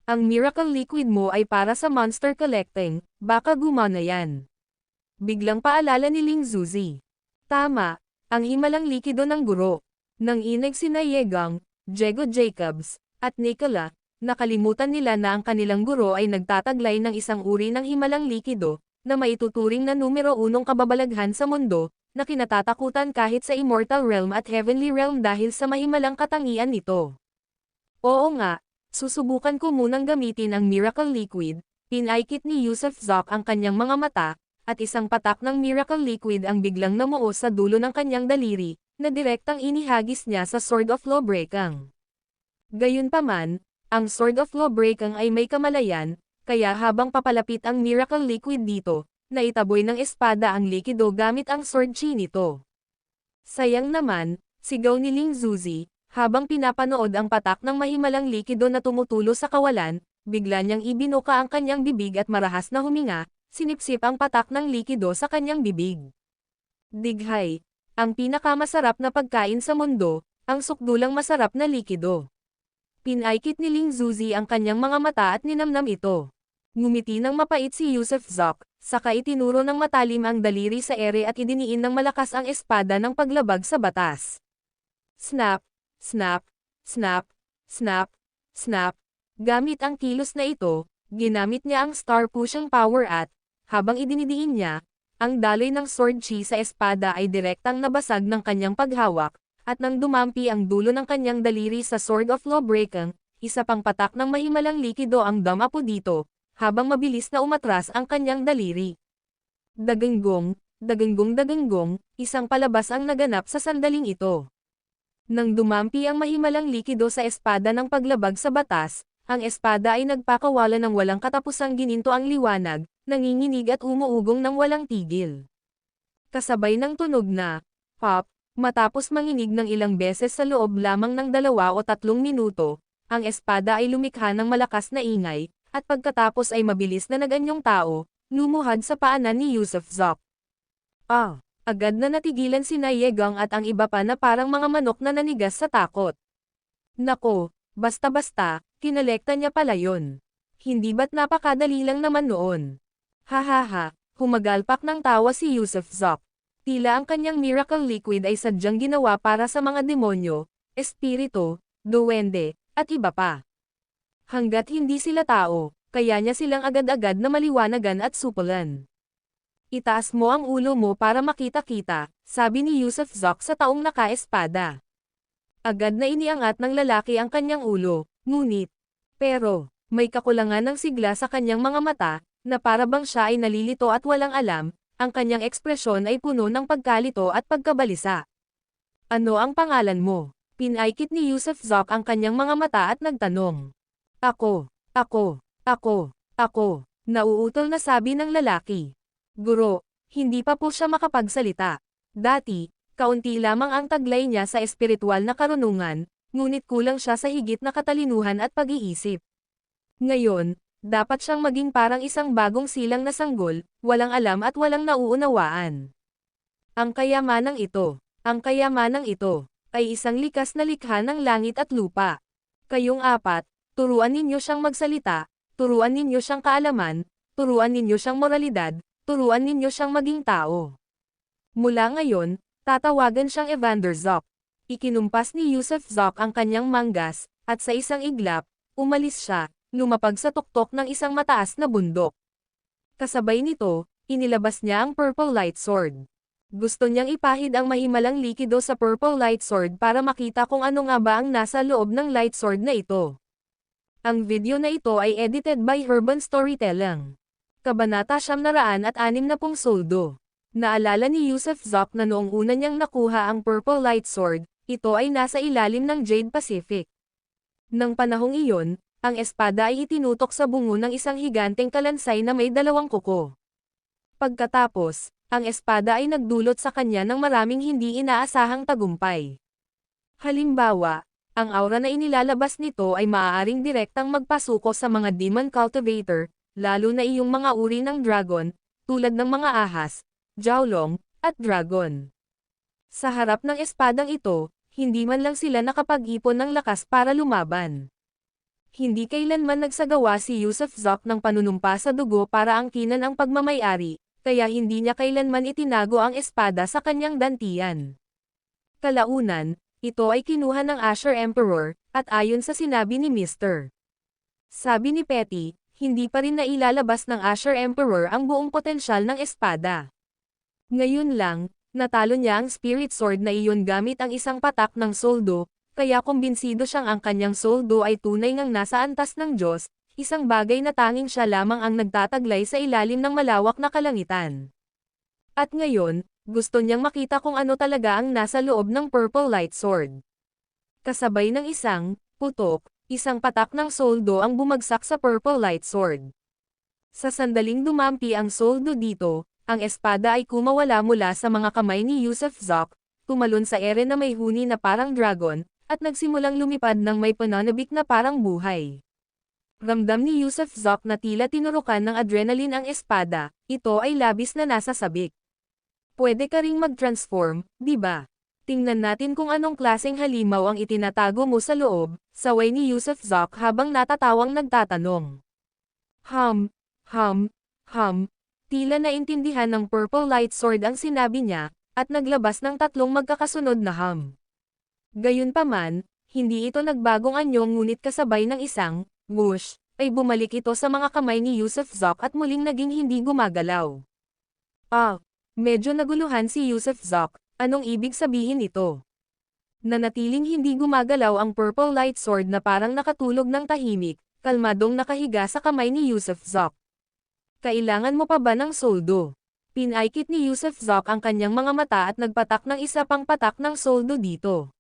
Ang Miracle Liquid mo ay para sa monster collecting, baka gumana yan. Biglang paalala ni Ling Zuzi. Tama, ang himalang likido ng guro. Nang inag sina Yegang, Diego Jacobs, at Nicola, nakalimutan nila na ang kanilang guro ay nagtataglay ng isang uri ng himalang likido, na maituturing na numero 1 kababalaghan sa mundo, na kinatatakutan kahit sa Immortal Realm at Heavenly Realm dahil sa mahimalang katangian nito. Oo nga, susubukan ko munang gamitin ang Miracle Liquid, pinaikit ni Yusuf Zok ang kanyang mga mata, at isang patak ng Miracle Liquid ang biglang namuo sa dulo ng kanyang daliri, na direktang inihagis niya sa Sword of Lawbreakang. Gayunpaman, ang Sword of Lawbreakang ay may kamalayan, kaya habang papalapit ang Miracle Liquid dito, naitaboy ng espada ang likido gamit ang sword chi nito. Sayang naman, sigaw ni Ling Zuzi, habang pinapanood ang patak ng mahimalang likido na tumutulo sa kawalan, bigla niyang ibinuka ang kanyang bibig at marahas na huminga, sinipsip ang patak ng likido sa kanyang bibig. Dighay, ang pinakamasarap na pagkain sa mundo, ang sukdulang masarap na likido. Pinaikit ni Ling Zuzi ang kanyang mga mata at ninamnam ito. Ngumiti ng mapait si Yusuf Zok, saka itinuro ng matalim ang daliri sa ere at idiniin ng malakas ang espada ng paglabag sa batas. Snap, snap, snap, snap, snap. Gamit ang kilos na ito, ginamit niya ang Star Pushing Power at, habang idinidiin niya, ang daloy ng sword chi sa espada ay direktang nabasag ng kanyang paghawak, at nang dumampi ang dulo ng kanyang daliri sa Sword of Lawbreakang, isa pang patak ng mahimalang likido ang dumapo dito, habang mabilis na umatras ang kanyang daliri. Daganggong, daganggong, isang palabas ang naganap sa sandaling ito. Nang dumampi ang mahimalang likido sa espada ng paglabag sa batas, ang espada ay nagpakawala ng walang katapusang gininto ang liwanag, nanginginig at umuugong ng walang tigil. Kasabay ng tunog na, pop, matapos manginig ng ilang beses sa loob lamang ng 2 o 3 minuto, ang espada ay lumikha ng malakas na ingay, at pagkatapos ay mabilis na naganyong tao, lumuhad sa paanan ni Yusuf Zok. Agad na natigilan si Yegang at ang iba pa na parang mga manok na nanigas sa takot. Nako, basta-basta, kinolekta niya pala yun. Hindi ba't napakadali lang naman noon? Hahaha, humagalpak ng tawa si Yusuf Zok. Tila ang kanyang Miracle Liquid ay sadyang ginawa para sa mga demonyo, espiritu, duwende, at iba pa. Hanggat hindi sila tao, kaya niya silang agad-agad na maliwanagan at supulan. Itaas mo ang ulo mo para makita-kita, sabi ni Yusuf Zok sa taong naka-espada. Agad na iniangat ng lalaki ang kanyang ulo, ngunit, pero, may kakulangan ng sigla sa kanyang mga mata, na para bang siya ay nalilito at walang alam, ang kanyang ekspresyon ay puno ng pagkalito at pagkabalisa. Ano ang pangalan mo? Pinaikit ni Yusuf Zok ang kanyang mga mata at nagtanong. Ako, nauutol na sabi ng lalaki. Guro, hindi pa po siya makapagsalita. Dati, kaunti lamang ang taglay niya sa espiritual na karunungan, ngunit kulang siya sa higit na katalinuhan at pag-iisip. Ngayon, dapat siyang maging parang isang bagong silang na sanggol, walang alam at walang nauunawaan. Ang kayamanang ito, ay isang likas na likha ng langit at lupa. Kayong apat, turuan ninyo siyang magsalita, turuan ninyo siyang kaalaman, turuan ninyo siyang moralidad, turuan ninyo siyang maging tao. Mula ngayon, tatawagan siyang Evander Zok. Ikinumpas ni Yusuf Zok ang kanyang manggas, at sa isang iglap, umalis siya, lumapag sa tuktok ng isang mataas na bundok. Kasabay nito, inilabas niya ang Purple Light Sword. Gusto niyang ipahid ang mahimalang likido sa Purple Light Sword para makita kung ano nga ba ang nasa loob ng Light Sword na ito. Ang video na ito ay edited by Herban Storytelling. Kabanata 960 Soldo. Naalala ni Yusuf Zok na noong una niyang nakuha ang Purple Light Sword, ito ay nasa ilalim ng Jade Pacific. Nang panahong iyon, ang espada ay itinutok sa bungo ng isang higanteng kalansay na may 2 kuko. Pagkatapos, ang espada ay nagdulot sa kanya ng maraming hindi inaasahang tagumpay. Halimbawa, ang aura na inilalabas nito ay maaaring direktang magpasuko sa mga demon cultivator, lalo na iyong mga uri ng dragon, tulad ng mga ahas, jawlong, at dragon. Sa harap ng espadang ito, hindi man lang sila nakapag-ipon ng lakas para lumaban. Hindi kailanman nagsagawa si Yusuf Zok ng panunumpa sa dugo para angkinan ang pagmamayari, kaya hindi niya kailanman itinago ang espada sa kanyang dantian. Kalaunan, ito ay kinuha ng Asher Emperor, at ayon sa sinabi ni Mr. Sabi ni Petty, hindi pa rin nailalabas ng Asher Emperor ang buong potensyal ng espada. Ngayon lang, natalo niya ang Spirit Sword na iyon gamit ang isang patak ng soldo, kaya kumbinsido siyang ang kanyang soldo ay tunay ngang nasa antas ng Diyos, isang bagay na tanging siya lamang ang nagtataglay sa ilalim ng malawak na kalangitan. At ngayon, gusto niyang makita kung ano talaga ang nasa loob ng Purple Light Sword. Kasabay ng isang putok, isang patak ng soldo ang bumagsak sa Purple Light Sword. Sa sandaling dumampi ang soldo dito, ang espada ay kumawala mula sa mga kamay ni Yusuf Zok, tumalon sa ere na may huni na parang dragon, at nagsimulang lumipad ng may pananabik na parang buhay. Ramdam ni Yusuf Zok na tila tinurukan ng adrenaline ang espada, ito ay labis na nasa sabik. Pwede ka ring mag-transform, di ba? Tingnan natin kung anong klaseng halimaw ang itinatago mo sa loob, saway ni Yusuf Zok habang natatawang nagtatanong. Tila naintindihan ng Purple Light Sword ang sinabi niya, at naglabas ng 3 magkakasunod na hum. Gayunpaman, hindi ito nagbagong anyo ngunit kasabay ng isang whoosh, ay bumalik ito sa mga kamay ni Yusuf Zok at muling naging hindi gumagalaw. Medyo naguluhan si Yusuf Zok, anong ibig sabihin ito? Nanatiling hindi gumagalaw ang Purple Light Sword na parang nakatulog ng tahimik, kalmadong nakahiga sa kamay ni Yusuf Zok. Kailangan mo pa ba ng soldo? Pinaikit ni Yusuf Zok ang kanyang mga mata at nagpatak ng isa pang patak ng soldo dito.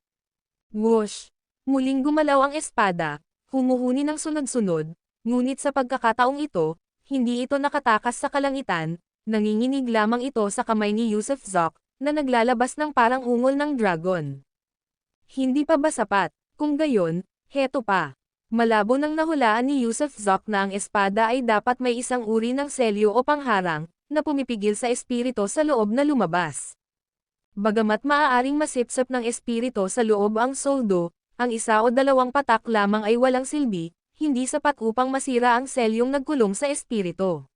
Whoosh! Muling gumalaw ang espada, humuhuni ng sunod-sunod, ngunit sa pagkakataong ito, hindi ito nakatakas sa kalangitan, nanginginig lamang ito sa kamay ni Yusuf Zok, na naglalabas ng parang ungol ng dragon. Hindi pa ba sapat? Kung gayon, heto pa. Malabo nang nahulaan ni Yusuf Zok na ang espada ay dapat may isang uri ng selyo o pangharang, na pumipigil sa espirito sa loob na lumabas. Bagamat maaaring masipsap ng espirito sa loob ang soldo, ang 1 o 2 patak lamang ay walang silbi, hindi sapat upang masira ang selyong nagkulong sa espirito.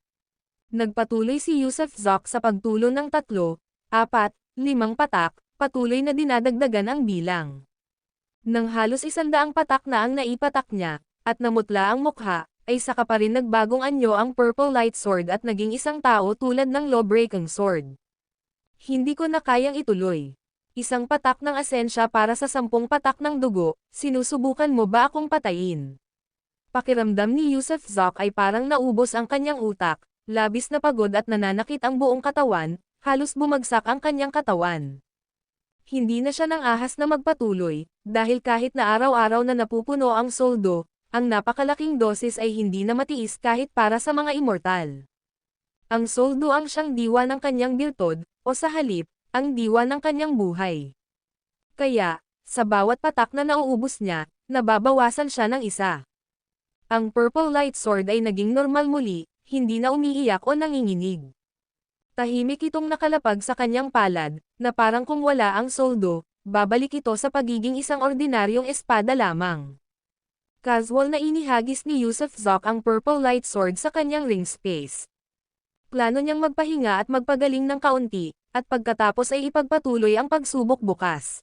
Nagpatuloy si Yusuf Zok sa pagtulo ng 3, 4, 5 patak, patuloy na dinadagdagan ang bilang. Nang halos 100 patak na ang naipatak niya, at namutla ang mukha, ay saka pa rin nagbagong anyo ang Purple Light Sword at naging isang tao tulad ng Lawbreaking Sword. Hindi ko na kayang ituloy. Isang patak ng asensya para sa 10 patak ng dugo, sinusubukan mo ba akong patayin? Pakiramdam ni Yusuf Zok ay parang naubos ang kanyang utak, labis na pagod at nananakit ang buong katawan, halos bumagsak ang kanyang katawan. Hindi na siya nang ahas na magpatuloy, dahil kahit na araw-araw na napupuno ang soldo, ang napakalaking dosis ay hindi na matiis kahit para sa mga immortal. Ang soldo ang siyang diwa ng kanyang birtod, o sa halip, ang diwa ng kanyang buhay. Kaya, sa bawat patak na nauubos niya, nababawasan siya ng isa. Ang Purple Light Sword ay naging normal muli, hindi na umiiyak o nanginginig. Tahimik itong nakalapag sa kanyang palad, na parang kung wala ang soldo, babalik ito sa pagiging isang ordinaryong espada lamang. Casual na inihagis ni Yusuf Zok ang Purple Light Sword sa kanyang ring space. Plano niyang magpahinga at magpagaling ng kaunti, at pagkatapos ay ipagpatuloy ang pagsubok bukas.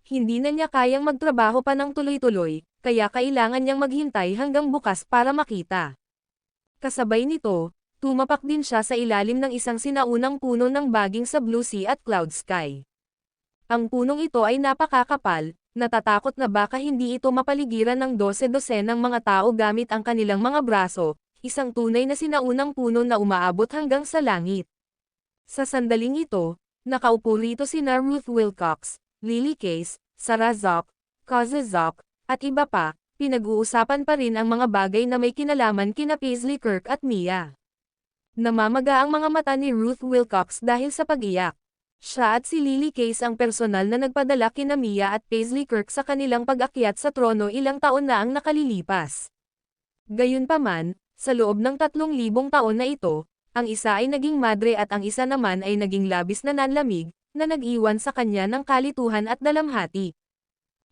Hindi na niya kayang magtrabaho pa ng tuloy-tuloy, kaya kailangan niyang maghintay hanggang bukas para makita. Kasabay nito, tumapak din siya sa ilalim ng isang sinaunang puno ng baging sa Blue Sea at Cloud Sky. Ang punong ito ay napakakapal, natatakot na baka hindi ito mapaligiran ng 12 ng mga tao gamit ang kanilang mga braso, isang tunay na sinaunang puno na umaabot hanggang sa langit. Sa sandaling ito, nakaupo rito sina Ruth Wilcox, Lily Case, Sarah Zok, Kaze Zok, at iba pa, pinag-uusapan pa rin ang mga bagay na may kinalaman kina Paisley Kirk at Mia. Namamaga ang mga mata ni Ruth Wilcox dahil sa pag-iyak. Siya at si Lily Case ang personal na nagpadala kina Mia at Paisley Kirk sa kanilang pag-akyat sa trono ilang taon na ang nakalilipas. Gayunpaman, sa loob ng 3,000 taon na ito, ang isa ay naging madre at ang isa naman ay naging labis na nanlamig, na nag-iwan sa kanya ng kalituhan at dalamhati.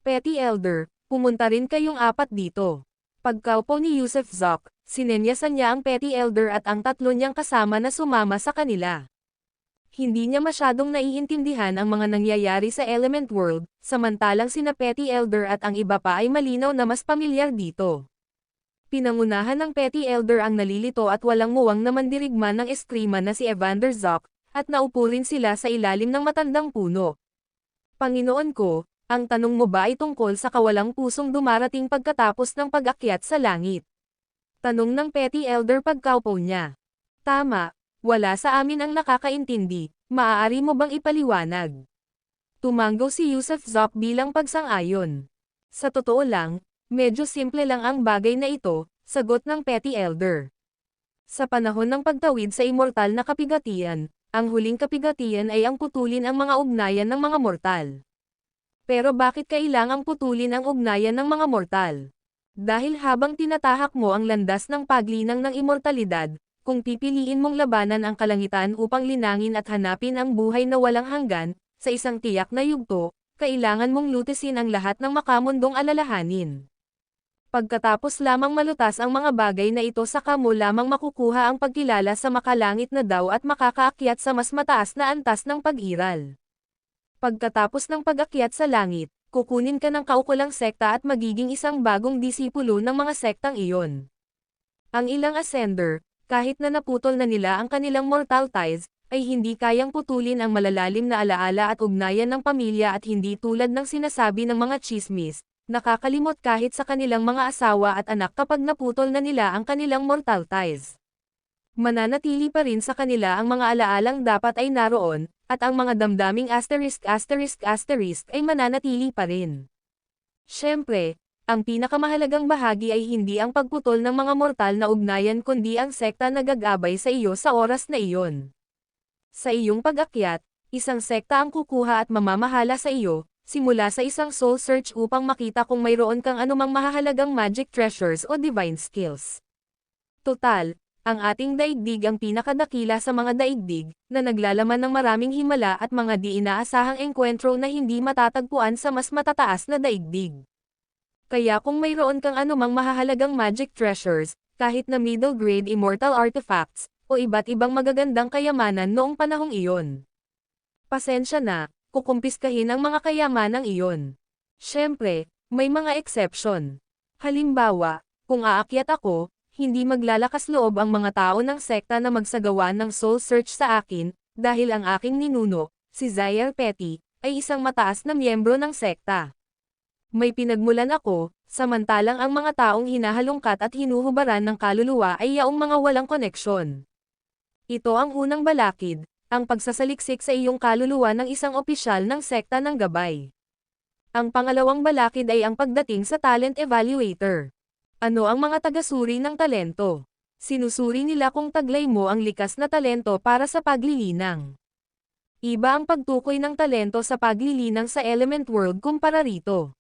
Petty Elder, pumunta rin kayong 4 dito. Pagkaupo ni Yusuf Zok, sinenyasan niya ang Petty Elder at ang 3 niyang kasama na sumama sa kanila. Hindi niya masyadong naiintindihan ang mga nangyayari sa Element World, samantalang sina Petty Elder at ang iba pa ay malinaw na mas pamilyar dito. Pinangunahan ng Petty Elder ang nalilito at walang muwang na mandirigma ng eskrima na si Evander Zok, at naupo rin sila sa ilalim ng matandang puno. Panginoon ko, ang tanong mo ba ay tungkol sa kawalang pusong dumarating pagkatapos ng pag-akyat sa langit? Tanong ng Petty Elder pagkaupo niya. Tama. Wala sa amin ang nakakaintindi, maaari mo bang ipaliwanag? Tumanggaw si Yusuf Zok bilang pagsang-ayon. Sa totoo lang, medyo simple lang ang bagay na ito, sagot ng Petty Elder. Sa panahon ng pagtawid sa immortal na kapigatian, ang huling kapigatian ay ang putulin ang mga ugnayan ng mga mortal. Pero bakit kailangang putulin ang ugnayan ng mga mortal? Dahil habang tinatahak mo ang landas ng paglinang ng immortalidad, kung pipiliin mong labanan ang kalangitan upang linangin at hanapin ang buhay na walang hanggan, sa isang tiyak na yugto, kailangan mong lutisin ang lahat ng makamundong alalahanin. Pagkatapos lamang malutas ang mga bagay na ito saka mo lamang makukuha ang pagkilala sa makalangit na daw at makakaakyat sa mas mataas na antas ng pag-iral. Pagkatapos ng pag-akyat sa langit, kukunin ka ng kaukulang sekta at magiging isang bagong disipulo ng mga sektang iyon. Ang ilang ascender, kahit na naputol na nila ang kanilang mortal ties, ay hindi kayang putulin ang malalalim na alaala at ugnayan ng pamilya at hindi tulad ng sinasabi ng mga chismis, nakakalimot kahit sa kanilang mga asawa at anak kapag naputol na nila ang kanilang mortal ties. Mananatili pa rin sa kanila ang mga alaalang dapat ay naroon, at ang mga damdaming **** ay mananatili pa rin. Siyempre, ang pinakamahalagang bahagi ay hindi ang pagputol ng mga mortal na ugnayan kundi ang sekta na gagabay sa iyo sa oras na iyon. Sa iyong pag-akyat, isang sekta ang kukuha at mamamahala sa iyo, simula sa isang soul search upang makita kung mayroon kang anumang mahahalagang magic treasures o divine skills. Total, ang ating daigdig ang pinakadakila sa mga daigdig, na naglalaman ng maraming himala at mga di inaasahang engkwentro na hindi matatagpuan sa mas matataas na daigdig. Kaya kung mayroon kang anumang mahahalagang magic treasures, kahit na middle grade immortal artifacts, o iba't ibang magagandang kayamanan noong panahong iyon. Pasensya na, kukumpiskahin ang mga kayamanang iyon. Siyempre, may mga exception. Halimbawa, kung aakyat ako, hindi maglalakas loob ang mga tao ng sekta na magsagawa ng soul search sa akin, dahil ang aking ninuno, si Zaire Petty, ay isang mataas na miyembro ng sekta. May pinagmulan ako, samantalang ang mga taong hinahalungkat at hinuhubaran ng kaluluwa ay yaong mga walang koneksyon. Ito ang unang balakid, ang pagsasaliksik sa iyong kaluluwa ng isang opisyal ng sekta ng gabay. Ang pangalawang balakid ay ang pagdating sa talent evaluator. Ano ang mga tagasuri ng talento? Sinusuri nila kung taglay mo ang likas na talento para sa paglilinang. Iba ang pagtukoy ng talento sa paglilinang sa element world kumpara rito.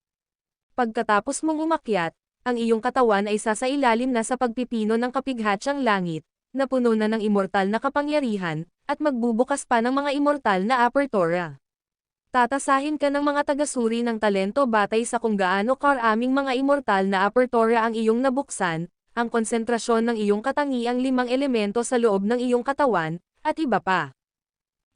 Pagkatapos mong umakyat, ang iyong katawan ay sasailalim na sa pagpipino ng kapighatsyang langit, na puno na ng immortal na kapangyarihan, at magbubukas pa ng mga immortal na apertura. Tatasahin ka ng mga tagasuri ng talento batay sa kung gaano karaming mga immortal na apertura ang iyong nabuksan, ang konsentrasyon ng iyong katangiang 5 elemento sa loob ng iyong katawan, at iba pa.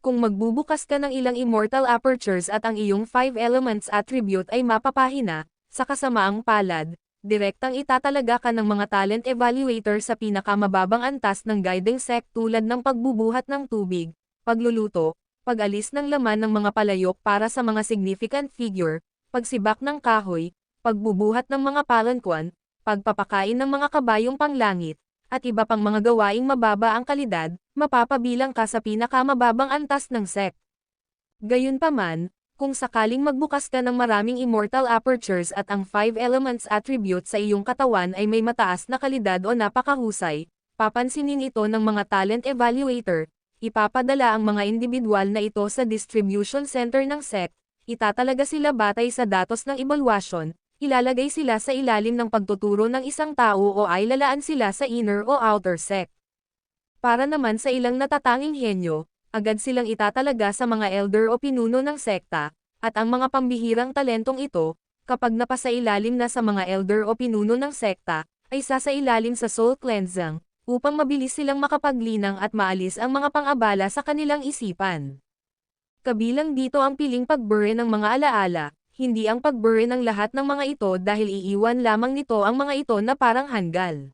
Kung magbubukas ka ng ilang immortal apertures at ang iyong 5 elements attribute ay mapapahina, sa kasamaang palad, direktang itatalaga ka ng mga talent evaluator sa pinakamababang antas ng guiding sect tulad ng pagbubuhat ng tubig, pagluluto, pag-alis ng laman ng mga palayok para sa mga significant figure, pagsibak ng kahoy, pagbubuhat ng mga palanquan, pagpapakain ng mga kabayong panglangit, at iba pang mga gawaing mababa ang kalidad, mapapabilang ka sa pinakamababang antas ng sect. Gayunpaman, kung sakaling magbukas ka ng maraming immortal apertures at ang 5 elements attribute sa iyong katawan ay may mataas na kalidad o napakahusay, papansinin ito ng mga talent evaluator, ipapadala ang mga individual na ito sa distribution center ng sect, itatalaga sila batay sa datos ng evaluation, ilalagay sila sa ilalim ng pagtuturo ng isang tao o ay lalaan sila sa inner o outer sect. Para naman sa ilang natatanging henyo, agad silang itatalaga sa mga elder o pinuno ng sekta, at ang mga pambihirang talentong ito, kapag napasailalim na sa mga elder o pinuno ng sekta, ay sasailalim sa soul cleansing, upang mabilis silang makapaglinang at maalis ang mga pang-abala sa kanilang isipan. Kabilang dito ang piling pagbure ng mga alaala, hindi ang pagbure ng lahat ng mga ito dahil iiwan lamang nito ang mga ito na parang hanggal.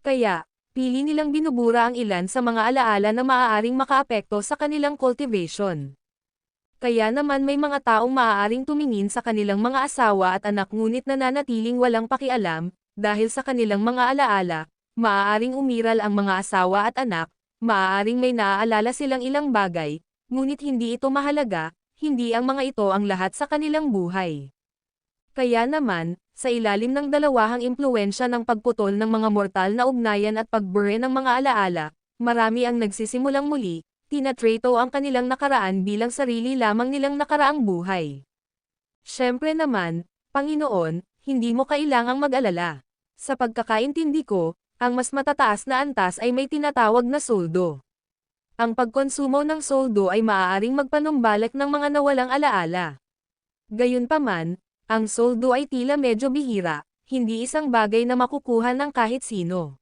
Kaya, pili nilang binubura ang ilan sa mga alaala na maaaring makaapekto sa kanilang cultivation. Kaya naman may mga taong maaaring tumingin sa kanilang mga asawa at anak ngunit nananatiling walang pakialam, dahil sa kanilang mga alaala, maaaring umiral ang mga asawa at anak, maaaring may naaalala silang ilang bagay, ngunit hindi ito mahalaga, hindi ang mga ito ang lahat sa kanilang buhay. Kaya naman, sa ilalim ng dalawahang impluwensya ng pagputol ng mga mortal na ugnayan at pagbure ng mga alaala, marami ang nagsisimulang muli, tinatrato ang kanilang nakaraan bilang sarili lamang nilang nakaraang buhay. Siyempre naman, Panginoon, hindi mo kailangang mag-alala. Sa pagkakaintindi ko, ang mas matataas na antas ay may tinatawag na soldo. Ang pagkonsumo ng soldo ay maaaring magpanumbalik ng mga nawalang alaala. Gayunpaman, ang soldo ay tila medyo bihira, hindi isang bagay na makukuha ng kahit sino.